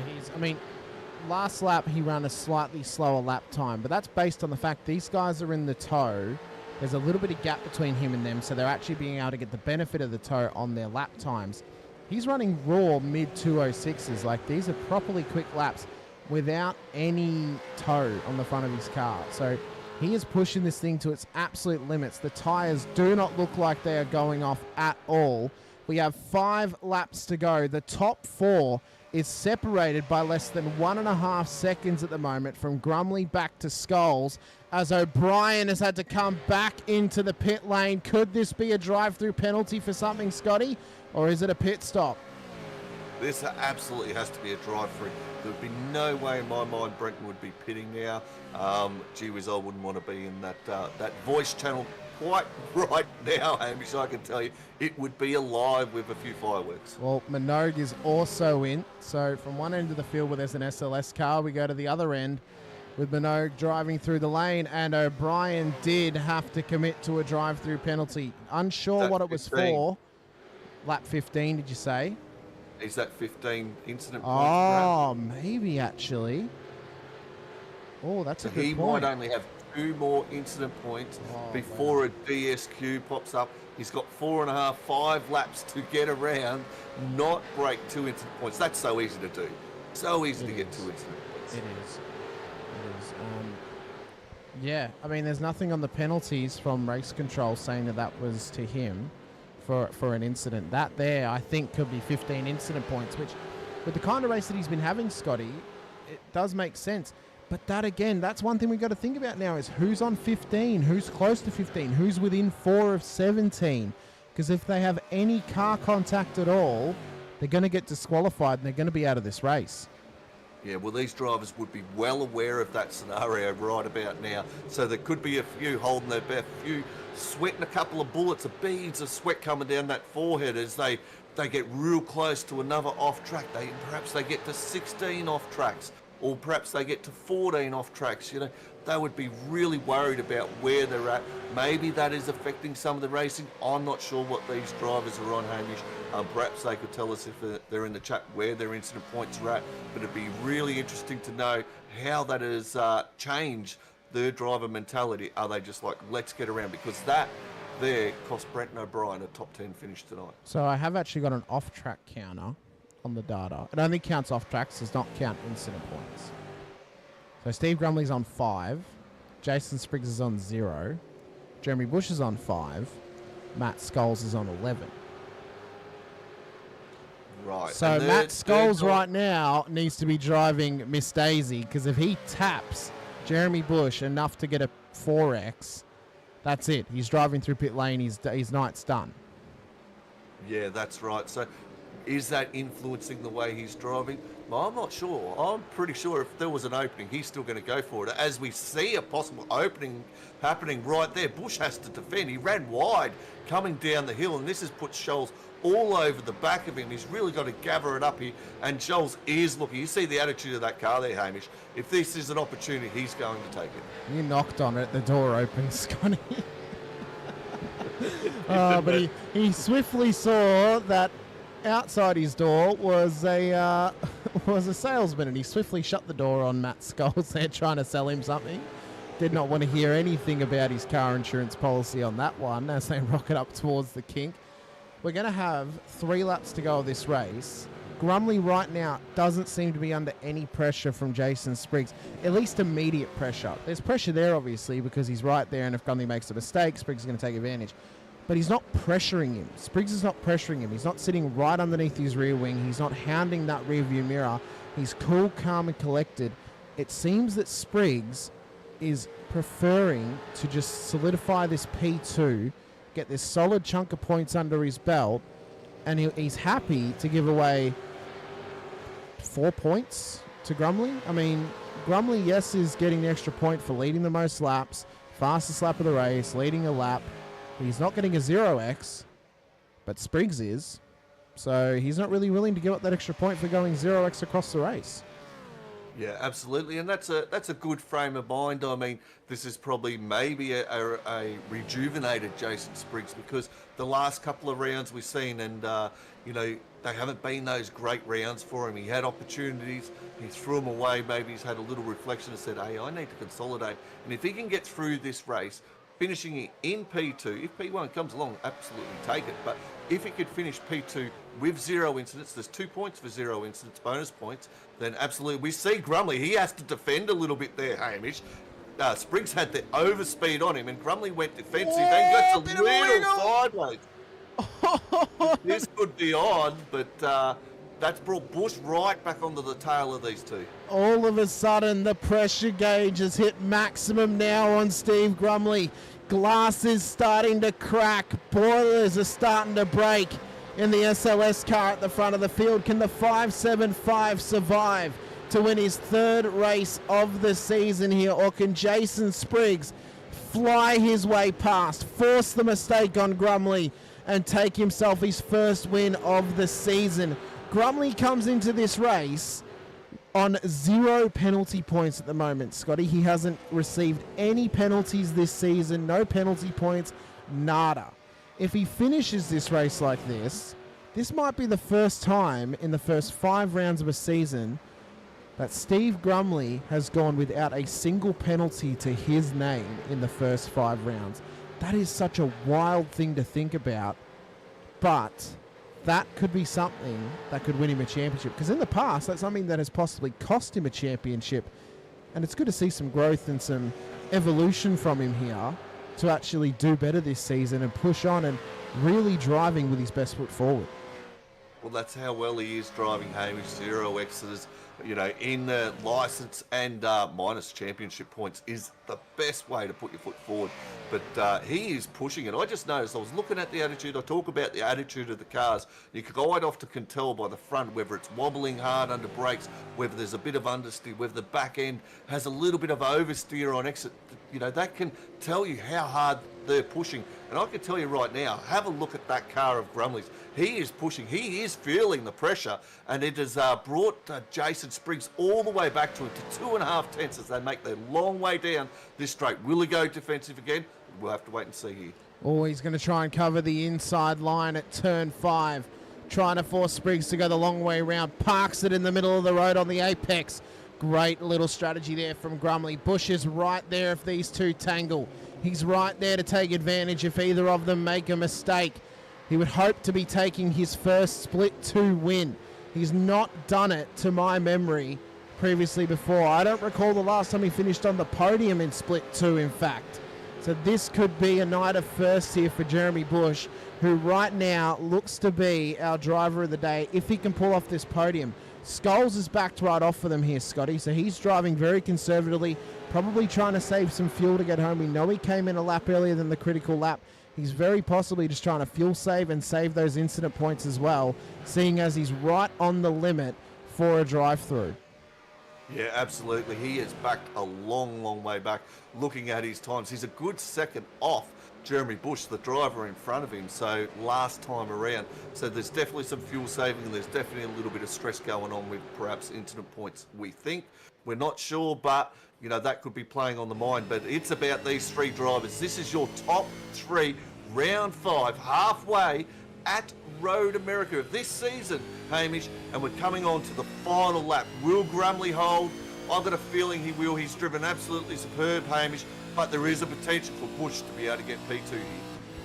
S2: last lap he ran a slightly slower lap time, but that's based on the fact these guys are in the tow. There's a little bit of gap between him and them, so they're actually being able to get the benefit of the tow on their lap times. He's running raw mid 206s. Like, these are properly quick laps without any tow on the front of his car. So he is pushing this thing to its absolute limits. The tyres do not look like they are going off at all. We have 5 laps to go. The top 4 is separated by less than 1.5 seconds at the moment from Grumley back to Scholes, as O'Brien has had to come back into the pit lane. Could this be a drive-through penalty for something, Scotty? Or is it a pit stop?
S3: This absolutely has to be a drive-through. There would be no way in my mind Brenton would be pitting now. Gee whiz, I wouldn't want to be in that voice channel quite right now, Hamish. I can tell you it would be alive with a few fireworks.
S2: Well, Minogue is also in. So from one end of the field where there's an SLS car, we go to the other end with Minogue driving through the lane, and O'Brien did have to commit to a drive-through penalty. Unsure what it was 15. For. Lap 15, did you say?
S3: Is that 15 incident points?
S2: Oh, maybe actually. Oh, that's a good point.
S3: He might only have 2 more incident points before a DSQ pops up. He's got 4.5, 5 laps to get around, not break 2 incident points. That's so easy to do. So easy to get 2 incident points.
S2: It is. Yeah, I mean, there's nothing on the penalties from race control saying that was to him for an incident. That there, I think, could be 15 incident points, which, with the kind of race that he's been having, Scotty, it does make sense. But that, again, that's one thing we've got to think about now is who's on 15, who's close to 15, who's within 4 of 17. Because if they have any car contact at all, they're going to get disqualified and they're going to be out of this race.
S3: Yeah, well, these drivers would be well aware of that scenario right about now. So there could be a few holding their breath, a few sweating a couple of bullets, of beads of sweat coming down that forehead as they get real close to another off track. Perhaps they get to 16 off tracks, or perhaps they get to 14 off tracks. You know, they would be really worried about where they're at. Maybe that is affecting some of the racing. I'm not sure what these drivers are on, Hamish. Perhaps they could tell us if they're in the chat where their incident points are at. But it'd be really interesting to know how that has changed their driver mentality. Are they just like, let's get around? Because that there cost Brenton O'Brien a top 10 finish tonight.
S2: So I have actually got an off-track counter on the data. It only counts off tracks, does not count incident points. So Steve Grumley's on 5, Jason Spriggs is on 0, Jeremy Bush is on 5, Matt Scholes is on 11.
S3: Right.
S2: So Matt Scholes right now needs to be driving Miss Daisy, because if he taps Jeremy Bush enough to get a 4X, that's it. He's driving through pit lane, his night's done.
S3: Yeah, that's right. So is that influencing the way he's driving? Well, I'm not sure. I'm pretty sure if there was an opening, he's still going to go for it. As we see a possible opening happening right there, Bush has to defend. He ran wide coming down the hill, and this has put Scholes all over the back of him. He's really got to gather it up here, and Scholes is looking. You see the attitude of that car there, Hamish. If this is an opportunity, he's going to take it.
S2: You knocked on it, the door opened, Scotty. But he swiftly saw that outside his door was a salesman, and he swiftly shut the door on Matt Scholes there, trying to sell him something. Did not want to hear anything about his car insurance policy on that one as they rocket up towards the kink. We're going to have 3 laps to go of this race. Grumley right now doesn't seem to be under any pressure from Jason Spriggs, at least immediate pressure. There's pressure there, obviously, because he's right there, and if Grumley makes a mistake, Spriggs is going to take advantage. But he's not pressuring him. Spriggs is not pressuring him. He's not sitting right underneath his rear wing. He's not hounding that rear view mirror. He's cool, calm, and collected. It seems that Spriggs is preferring to just solidify this P2, get this solid chunk of points under his belt, and he's happy to give away 4 points to Grumley. I mean, Grumley, yes, is getting the extra point for leading the most laps, fastest lap of the race, leading a lap. He's not getting a 0x, but Spriggs is. So he's not really willing to give up that extra point for going 0x across the race.
S3: Yeah, absolutely, and that's a good frame of mind. I mean, this is probably maybe a rejuvenated Jason Spriggs, because the last couple of rounds we've seen, and you know, they haven't been those great rounds for him. He had opportunities, he threw them away. Maybe he's had a little reflection and said, "Hey, I need to consolidate." And if he can get through this race, finishing in P2, if P1 comes along, absolutely take it. But if he could finish P2 with 0 incidents, there's 2 points for 0 incidents, bonus points, then absolutely. We see Grumley, he has to defend a little bit there, Hamish. Spriggs had the overspeed on him, and Grumley went defensive, then got a little sideways. This could be on, but that's brought Bush right back onto the tail of these two.
S2: All of a sudden, the pressure gauge has hit maximum now on Steve Grumley. Glass is starting to crack. Boilers are starting to break in the SLS car at the front of the field. Can the 575 survive to win his third race of the season here? Or can Jason Spriggs fly his way past, force the mistake on Grumley, and take himself his first win of the season? Grumley comes into this race on 0 penalty points at the moment, Scotty. He hasn't received any penalties this season, no penalty points, nada. If he finishes this race like this might be the first time in the first 5 rounds of a season that Steve Grumley has gone without a single penalty to his name in the first 5 rounds. That is such a wild thing to think about, but that could be something that could win him a championship, because in the past that's something that has possibly cost him a championship, and it's good to see some growth and some evolution from him here to actually do better this season and push on and really driving with his best foot forward.
S3: Well, that's how well he is driving, Hamish. 0 X's, you know, in the licence and minus championship points is the best way to put your foot forward. But he is pushing it. I just noticed, I was looking at the attitude. I talk about the attitude of the cars. You could quite often tell by the front whether it's wobbling hard under brakes, whether there's a bit of understeer, whether the back end has a little bit of oversteer on exit. You know, that can tell you how hard they're pushing. And I can tell you right now, have a look at that car of Grumley's. He is pushing. He is feeling the pressure, and it has brought Jason Spriggs all the way back to him to 2.5 tenths as they make their long way down this straight. Will he go defensive again? We'll have to wait and see here.
S2: Oh, he's going to try and cover the inside line at turn 5, trying to force Spriggs to go the long way around. Parks it in the middle of the road on the apex. Great little strategy there from Grumley. Bush is right there if these two tangle. He's right there to take advantage if either of them make a mistake. He would hope to be taking his first split 2 win. He's not done it, to my memory, previously before. I don't recall the last time he finished on the podium in split 2, in fact. So this could be a night of firsts here for Jeremy Bush, who right now looks to be our driver of the day if he can pull off this podium. Scholes is backed right off for them here, Scotty, so he's driving very conservatively, probably trying to save some fuel to get home. We know he came in a lap earlier than the critical lap. He's very possibly just trying to fuel save and save those incident points as well, seeing as he's right on the limit for a drive-through.
S3: Yeah, absolutely. He is backed a long, long way back. Looking at his times, he's a good second off Jeremy Bush, the driver in front of him, so last time around. So there's definitely some fuel saving, and there's definitely a little bit of stress going on with perhaps incident points, we think. We're not sure, but, you know, that could be playing on the mind. But it's about these 3 drivers. This is your top 3, round 5, halfway at Road America of this season, Hamish, and we're coming on to the final lap. Will Grumley hold? I've got a feeling he will. He's driven absolutely superb, Hamish, but there is a potential for Bush to be able to get P2 here.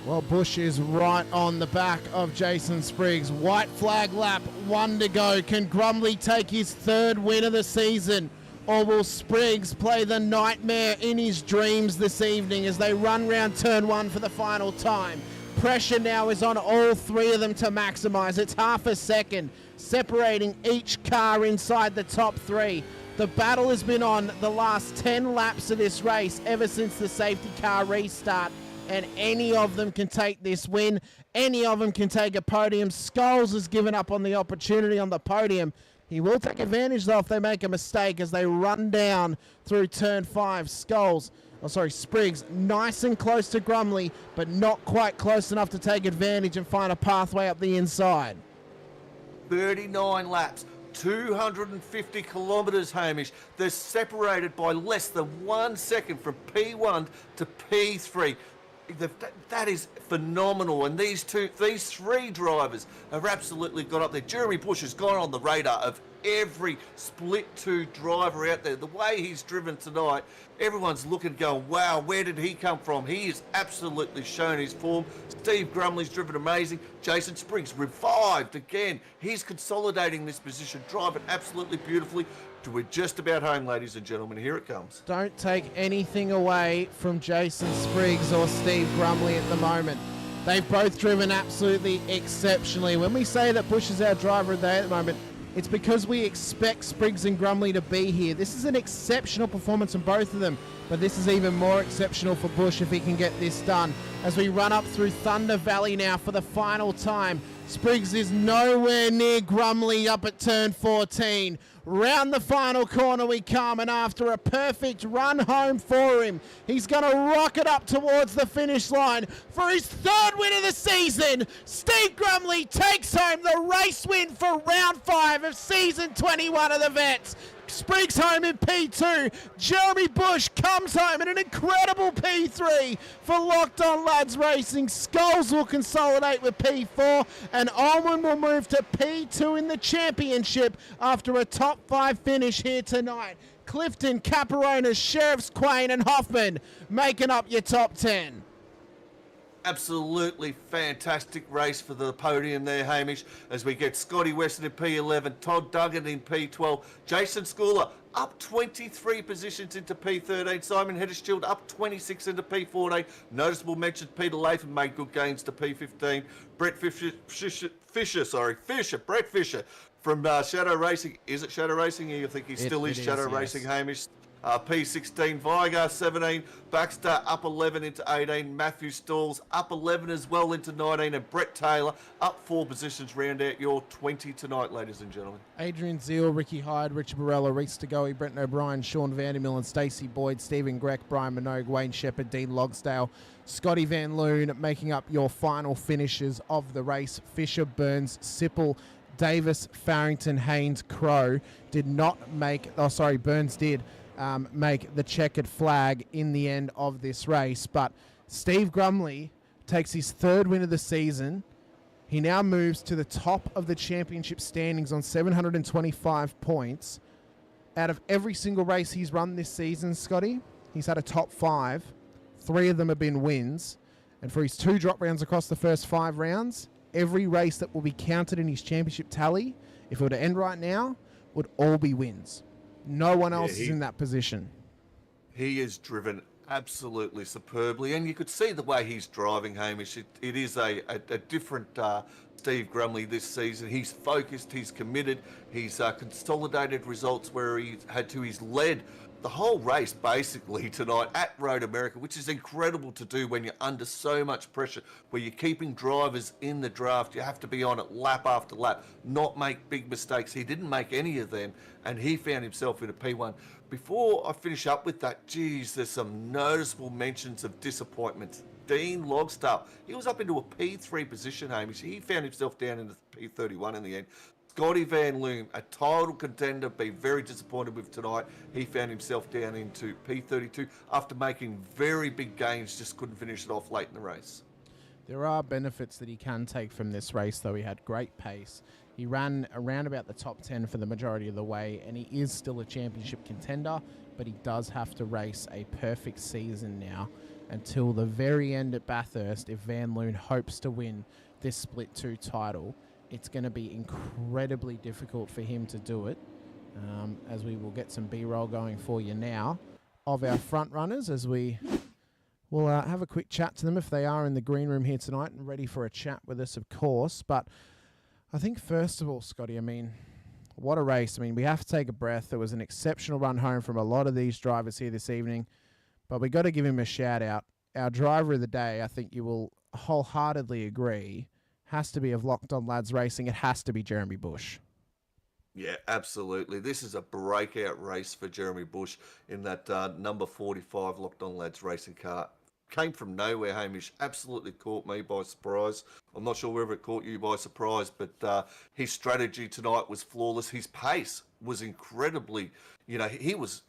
S2: Well, Bush is right on the back of Jason Spriggs. White flag lap, 1 to go. Can Grumley take his 3rd win of the season? Or will Spriggs play the nightmare in his dreams this evening as they run round turn 1 for the final time? Pressure now is on all 3 of them to maximise. It's half a second separating each car inside the top 3. The battle has been on the last 10 laps of this race ever since the safety car restart, and any of them can take this win. Any of them can take a podium. Scholes has given up on the opportunity on the podium. He will take advantage, though, if they make a mistake as they run down through turn 5. Scholes Spriggs, nice and close to Grumley, but not quite close enough to take advantage and find a pathway up the inside.
S3: 39 laps, 250 kilometres, Hamish. They're separated by less than 1 second from P1 to P3. That is phenomenal, and these three drivers have absolutely got up there. Jeremy Bush has gone on the radar of every split 2 driver out there. The way he's driven tonight, everyone's looking going, wow, where did he come from? He has absolutely shown his form. Steve Grumley's driven amazing. Jason Spriggs revived again. He's consolidating this position, driving absolutely beautifully. We're just about home, ladies and gentlemen. Here it comes.
S2: Don't take anything away from Jason Spriggs or Steve Grumley at the moment. They've both driven absolutely exceptionally. When we say that Bush is our driver of the day at the moment, it's because we expect Spriggs and Grumley to be here. This is an exceptional performance from both of them, but this is even more exceptional for Bush if he can get this done. As we run up through Thunder Valley now for the final time, Spriggs is nowhere near Grumley up at turn 14. Round the final corner we come, and after a perfect run home for him, he's going to rocket up towards the finish line for his 3rd win of the season. Steve Grumley takes home the race win for round 5 of season 21 of the Vets. Spriggs home in P2. Jeremy Bush comes home in an incredible P3 for Locked On Lads Racing. Skulls will consolidate with P4, and Almond will move to P2 in the championship after a top 5 finish here tonight. Clifton, Caparona, Sheriff's Quain and Hoffman making up your top 10.
S3: Absolutely fantastic race for the podium there, Hamish, as we get Scotty Weston in P11, Todd Duggan in P12, Jason Schooler up 23 positions into P13, Simon Hedderschild up 26 into P14, noticeable mention Peter Latham made good gains to P15, Brett Fisher from Shadow Racing. Is it Shadow Racing? You think he still is Shadow Racing, Hamish? P16, Vigar 17, Baxter up 11 into 18, Matthew Stalls up 11 as well into 19, and Brett Taylor up 4 positions, round out your 20 tonight, ladies and gentlemen.
S2: Adrian Zeal, Ricky Hyde, Richard Barella, Reese DeGoey, Brenton O'Brien, Sean Vandermill and Stacey Boyd, Stephen Greck, Brian Minogue, Wayne Shepherd, Dean Logsdale, Scotty Van Loon making up your final finishes of the race. Fisher, Burns, Sipple, Davis, Farrington, Haynes, Crow did not make, Burns did make the checkered flag in the end of this race. But Steve Grumley takes his 3rd win of the season. He now moves to the top of the championship standings on 725 points. Out of every single race he's run this season, Scotty, he's had a top 5. 3 of them have been wins. And for his 2 drop rounds across the first 5 rounds, every race that will be counted in his championship tally, if it were to end right now, would all be wins. No one else is in that position. He
S3: is driven absolutely superbly, and you could see the way he's driving, Hamish. It is a different Steve Grumley this season. He's focused, he's committed, he's consolidated results where he's led the whole race basically tonight at Road America, which is incredible to do when you're under so much pressure, where you're keeping drivers in the draft. You have to be on it lap after lap, not make big mistakes. He didn't make any of them, and he found himself in a P1. Before I finish up with that, geez, there's some noticeable mentions of disappointment. Dean Logstall, he was up into a P3 position, Hamish. He found himself down in the P31 in the end. Scotty Van Loon, a title contender, be very disappointed with tonight. He found himself down into P32 after making very big gains, just couldn't finish it off late in the race.
S2: There are benefits that he can take from this race, though. He had great pace. He ran around about the top 10 for the majority of the way, and he is still a championship contender, but he does have to race a perfect season now until the very end at Bathurst if Van Loon hopes to win this Split 2 title. It's going to be incredibly difficult for him to do it, as we will get some B-roll going for you now of our front runners as we will have a quick chat to them if they are in the green room here tonight and ready for a chat with us, of course. But I think first of all, Scotty, I mean, what a race. I mean, we have to take a breath. There was an exceptional run home from a lot of these drivers here this evening, but we got to give him a shout out. Our driver of the day, I think you will wholeheartedly agree, has to be of Locked On Lads Racing. It has to be Jeremy Bush.
S3: Yeah, absolutely. This is a breakout race for Jeremy Bush in that number 45 Locked On Lads racing car. Came from nowhere, Hamish. Absolutely caught me by surprise. I'm not sure whether it caught you by surprise, but his strategy tonight was flawless. His pace was incredibly, he was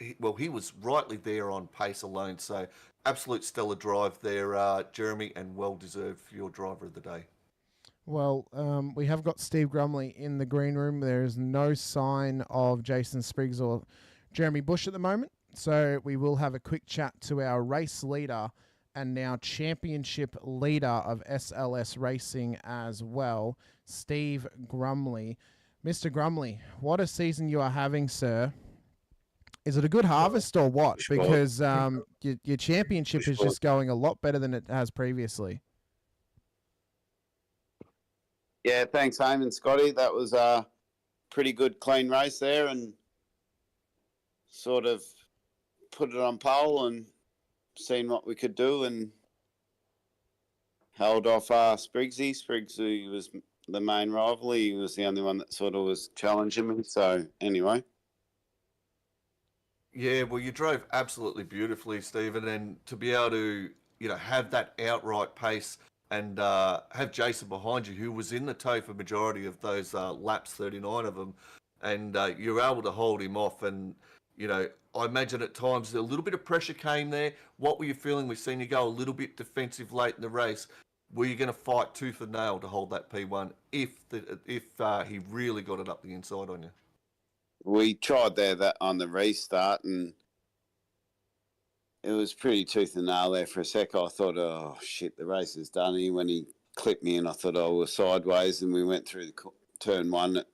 S3: rightly there on pace alone. So absolute stellar drive there, Jeremy, and well deserved for your driver of the day.
S2: Well, we have got Steve Grumley in the green room. There is no sign of Jason Spriggs or Jeremy Bush at the moment. So we will have a quick chat to our race leader and now championship leader of SLS Racing as well, Steve Grumley. Mr. Grumley, what a season you are having, sir. Is it a good harvest or what? Because your championship is just going a lot better than it has previously.
S4: Yeah, thanks, Hamish and Scotty. That was a pretty good, clean race there, and sort of put it on pole and seen what we could do, and held off Spriggsy. Spriggsy was the main rival. He was the only one that sort of was challenging me. So anyway.
S3: Yeah, well, you drove absolutely beautifully, Stephen, and to be able to, have that outright pace and have Jason behind you, who was in the tow for majority of those laps, 39 of them, and you were able to hold him off. And, I imagine at times a little bit of pressure came there. What were you feeling? We've seen you go a little bit defensive late in the race. Were you going to fight tooth and nail to hold that P1 if he really got it up the inside on you?
S4: We tried that on the restart, and it was pretty tooth and nail there for a sec. I thought, oh, shit, the race is done here. When he clipped me in, I thought, oh, we're sideways, and we went through the turn one,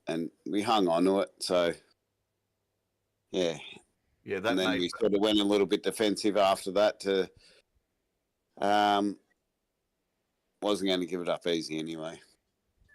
S4: and we hung on to it. So, yeah.
S3: Yeah, that
S4: and then we sort of went a little bit defensive after that to wasn't going to give it up easy anyway.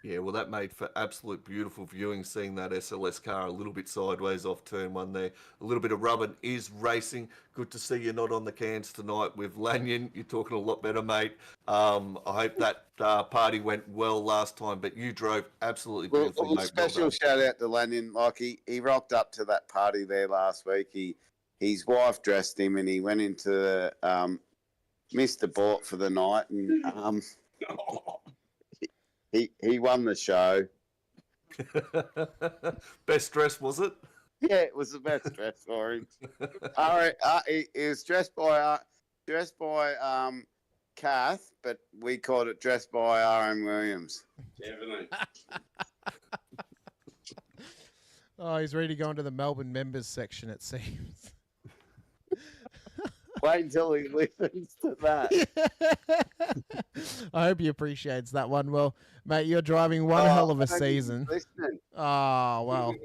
S3: Yeah, well, that made for absolute beautiful viewing, seeing that SLS car a little bit sideways off turn one there. A little bit of rubbing is racing. Good to see you not on the cans tonight with Lanyon. You're talking a lot better, mate. I hope that party went well last time, but you drove absolutely beautifully, mate.
S4: Special shout out to Lanyon. Like he rocked up to that party there last week. His wife dressed him, and he went into the Mr. Bort for the night, and He won the show.
S3: Best dress, was it?
S4: Yeah, it was the best dress for him. All right, he was dressed by Kath, but we called it dressed by R.M. Williams. Definitely.
S2: Oh, he's ready to go into the Melbourne members section, it seems.
S4: Wait until he listens to that.
S2: I hope he appreciates that one. Well, mate, you're driving one hell of a season. Oh, well.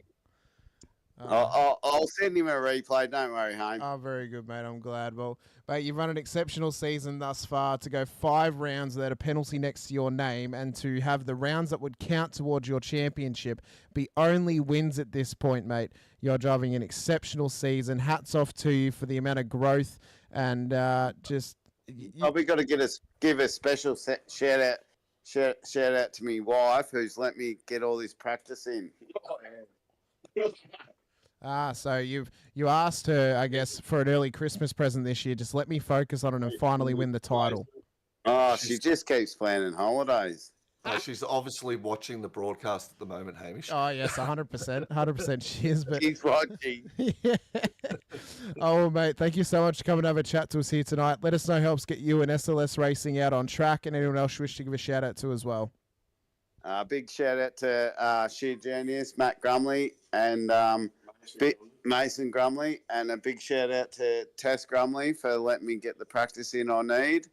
S4: I'll send him a replay. Don't worry, Hame.
S2: Oh, very good, mate. I'm glad. Well, mate, you've run an exceptional season thus far to go 5 rounds without a penalty next to your name, and to have the rounds that would count towards your championship be only wins at this point, mate. You're driving an exceptional season. Hats off to you for the amount of growth and just...
S4: we got to give a special shout out to me wife, who's let me get all this practice in.
S2: So you asked her, I guess, for an early Christmas present this year. Just let me focus on it and finally win the title.
S4: Oh, she just keeps planning holidays.
S3: She's obviously watching the broadcast at the moment, Hamish.
S2: Oh, yes, 100%. 100% she is. But...
S4: She's watching.
S2: Yeah. Oh, mate, thank you so much for coming over to chat to us here tonight. Let us know who helps get you and SLS Racing out on track, and anyone else you wish to give a shout-out to as well.
S4: Big shout-out to Sheer Genius, Matt Grumley, and Mason Grumley, and a big shout-out to Tess Grumley for letting me get the practice in I need.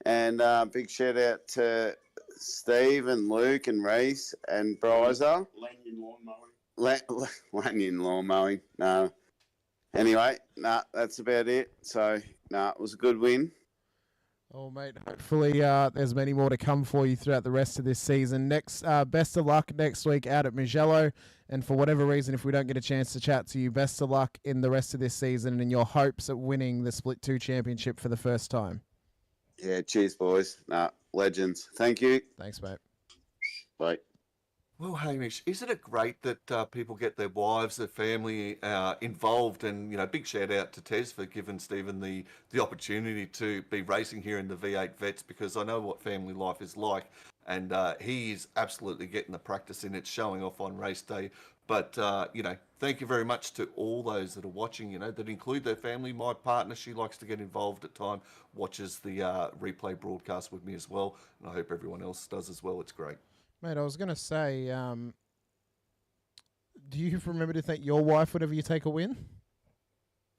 S4: And big shout-out to Steve and Luke and Reese and Bryza.
S5: Lanyon lawn mowing.
S4: Lanyon lawn mowing. No. Anyway, that's about it. So, it was a good win.
S2: Oh, mate, hopefully there's many more to come for you throughout the rest of this season. Next, best of luck next week out at Mugello. And for whatever reason, if we don't get a chance to chat to you, best of luck in the rest of this season and in your hopes at winning the Split 2 Championship for the first time.
S4: Yeah, cheers, boys. Legends. Thank you.
S2: Thanks, mate.
S4: Bye.
S3: Well, Hamish, isn't it great that people get their wives, their family involved? And big shout out to Tez for giving Stephen the opportunity to be racing here in the V8 Vets, because I know what family life is like, and he is absolutely getting the practice in. It's showing off on race day. But thank you very much to all those that are watching. That include their family. My partner, she likes to get involved at time, watches the replay broadcast with me as well, and I hope everyone else does as well. It's great.
S2: Mate, I was going to say, do you remember to thank your wife whenever you take a win?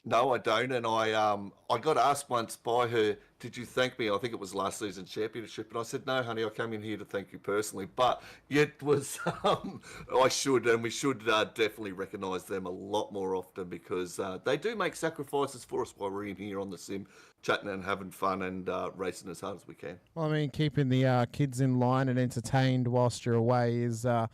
S3: No, I don't. And I got asked once by her, did you thank me? I think it was last season's championship. And I said, no, honey, I came in here to thank you personally. But it was, I should, and we should definitely recognise them a lot more often, because they do make sacrifices for us while we're in here on the sim, chatting and having fun and racing as hard as we can.
S2: Well, I mean, keeping the kids in line and entertained whilst you're away is a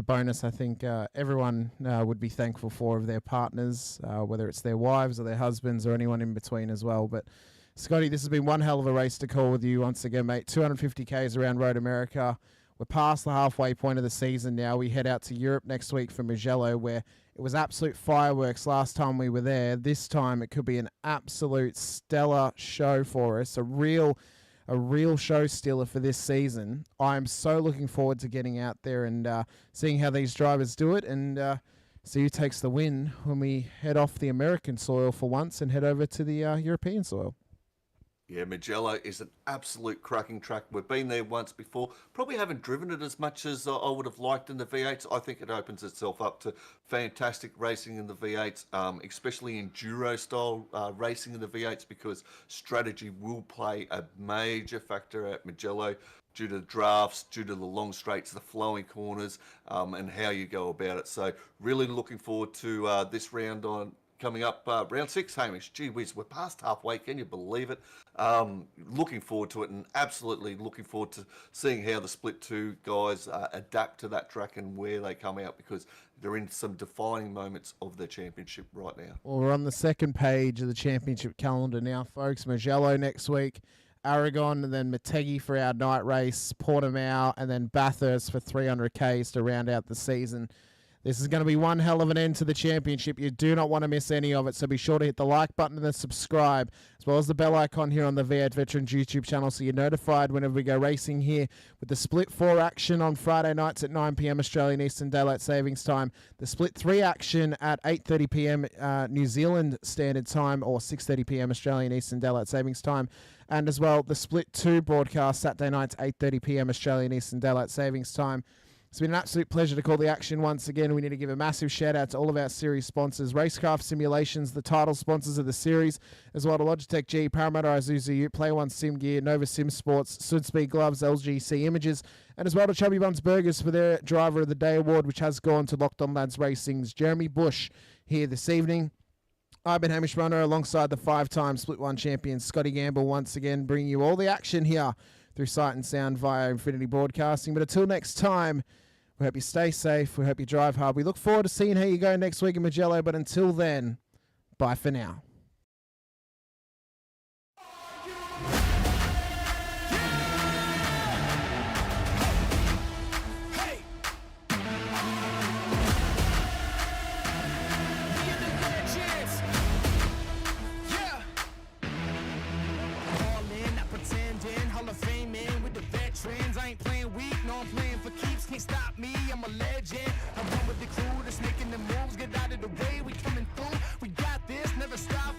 S2: bonus. I think everyone would be thankful for of their partners, whether it's their wives or their husbands or anyone in between as well. But Scotty, this has been one hell of a race to call with you once again, mate. 250 Ks around Road America. We're past the halfway point of the season now. We head out to Europe next week for Mugello, where it was absolute fireworks last time we were there. This time it could be an absolute stellar show for us, a real show stealer for this season. I'm so looking forward to getting out there and seeing how these drivers do it, and see who takes the win when we head off the American soil for once and head over to the European soil.
S3: Yeah, Mugello is an absolute cracking track. We've been there once before. Probably haven't driven it as much as I would have liked in the V8s. I think it opens itself up to fantastic racing in the V8s, especially enduro-style racing in the V8s, because strategy will play a major factor at Mugello due to the drafts, due to the long straights, the flowing corners, and how you go about it. So really looking forward to this round coming up, round 6, Hamish. Gee whiz, we're past halfway. Can you believe it? Looking forward to it, and absolutely looking forward to seeing how the Split 2 guys adapt to that track and where they come out, because they're in some defining moments of their championship right now.
S2: Well, we're on the second page of the championship calendar now, folks. Mugello next week, Aragon, and then Motegi for our night race, Portimao, and then Bathurst for 300 Ks to round out the season. This is going to be one hell of an end to the championship. You do not want to miss any of it, so be sure to hit the like button and the subscribe, as well as the bell icon here on the V8 Veterans YouTube channel, so you're notified whenever we go racing here with the Split 4 action on Friday nights at 9 p.m. Australian Eastern Daylight Savings Time, the Split 3 action at 8:30 p.m. New Zealand Standard Time, or 6:30 p.m. Australian Eastern Daylight Savings Time, and as well the Split 2 broadcast Saturday nights 8:30 p.m. Australian Eastern Daylight Savings Time. It's been an absolute pleasure to call the action once again. We need to give a massive shout out to all of our series sponsors: Racecraft Simulations, the title sponsors of the series, as well to Logitech G, Parramatta Isuzu Ute, Play One Sim Gear, Nova Simsports, Südspeed Gloves, LGC Images, and as well to Chubby Buns Burgers for their Driver of the Day award, which has gone to Locked On Lads Racing's Jeremy Bush here this evening. I've been Hamish Munro alongside the 5-time Split 1 champion Scotty Gamble, once again bringing you all the action here through sight and sound via Infinity Broadcasting. But until next time, we hope you stay safe. We hope you drive hard. We look forward to seeing how you go next week in Mugello. But until then, bye for now.
S6: Can't stop me, I'm a legend. I'm one with the crew that's making the moves. Get out of the way, we coming through. We got this, never stop.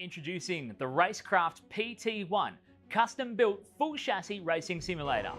S7: Introducing the Rackraft PT1, custom-built full chassis racing simulator.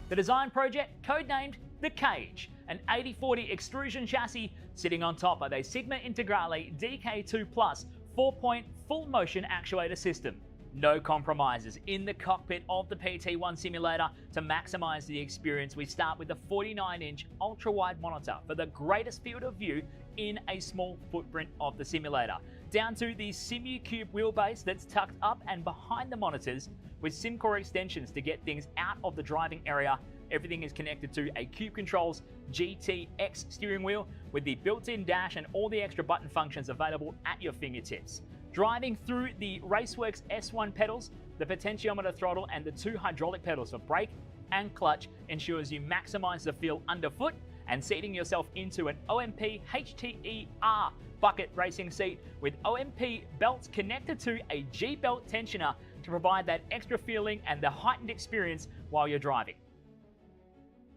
S7: The design project, codenamed The Cage, an 80/40 extrusion chassis sitting on top of a Sigma Integrale DK2 Plus 4-point full motion actuator system. No compromises in the cockpit of the PT1 simulator. To maximize the experience, we start with the 49-inch ultra-wide monitor for the greatest field of view in a small footprint of the simulator, down to the SimuCube wheelbase that's tucked up and behind the monitors with SimCore extensions to get things out of the driving area. Everything is connected to a Cube Controls GTX steering wheel with the built-in dash and all the extra button functions available at your fingertips. Driving through the Raceworks S1 pedals, the potentiometer throttle and the 2 hydraulic pedals for brake and clutch ensures you maximize the feel underfoot, and seating yourself into an OMP HTER bucket racing seat with OMP belts connected to a G-belt tensioner to provide that extra feeling and the heightened experience while you're driving.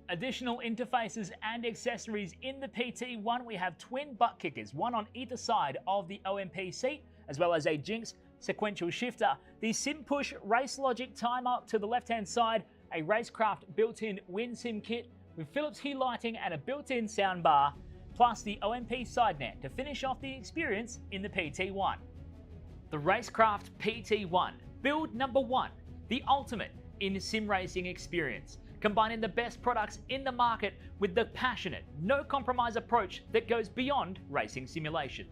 S7: Additional interfaces and accessories in the PT1, we have twin butt kickers, one on either side of the OMP seat, as well as a Jinx sequential shifter, the SimPush Race Logic timer to the left-hand side, a Racecraft built-in WinSim kit with Philips Hue lighting and a built-in soundbar, plus the OMP side net to finish off the experience in the PT1. The Racecraft PT1, build number 1, the ultimate in sim racing experience, combining the best products in the market with the passionate, no-compromise approach that goes beyond racing simulation.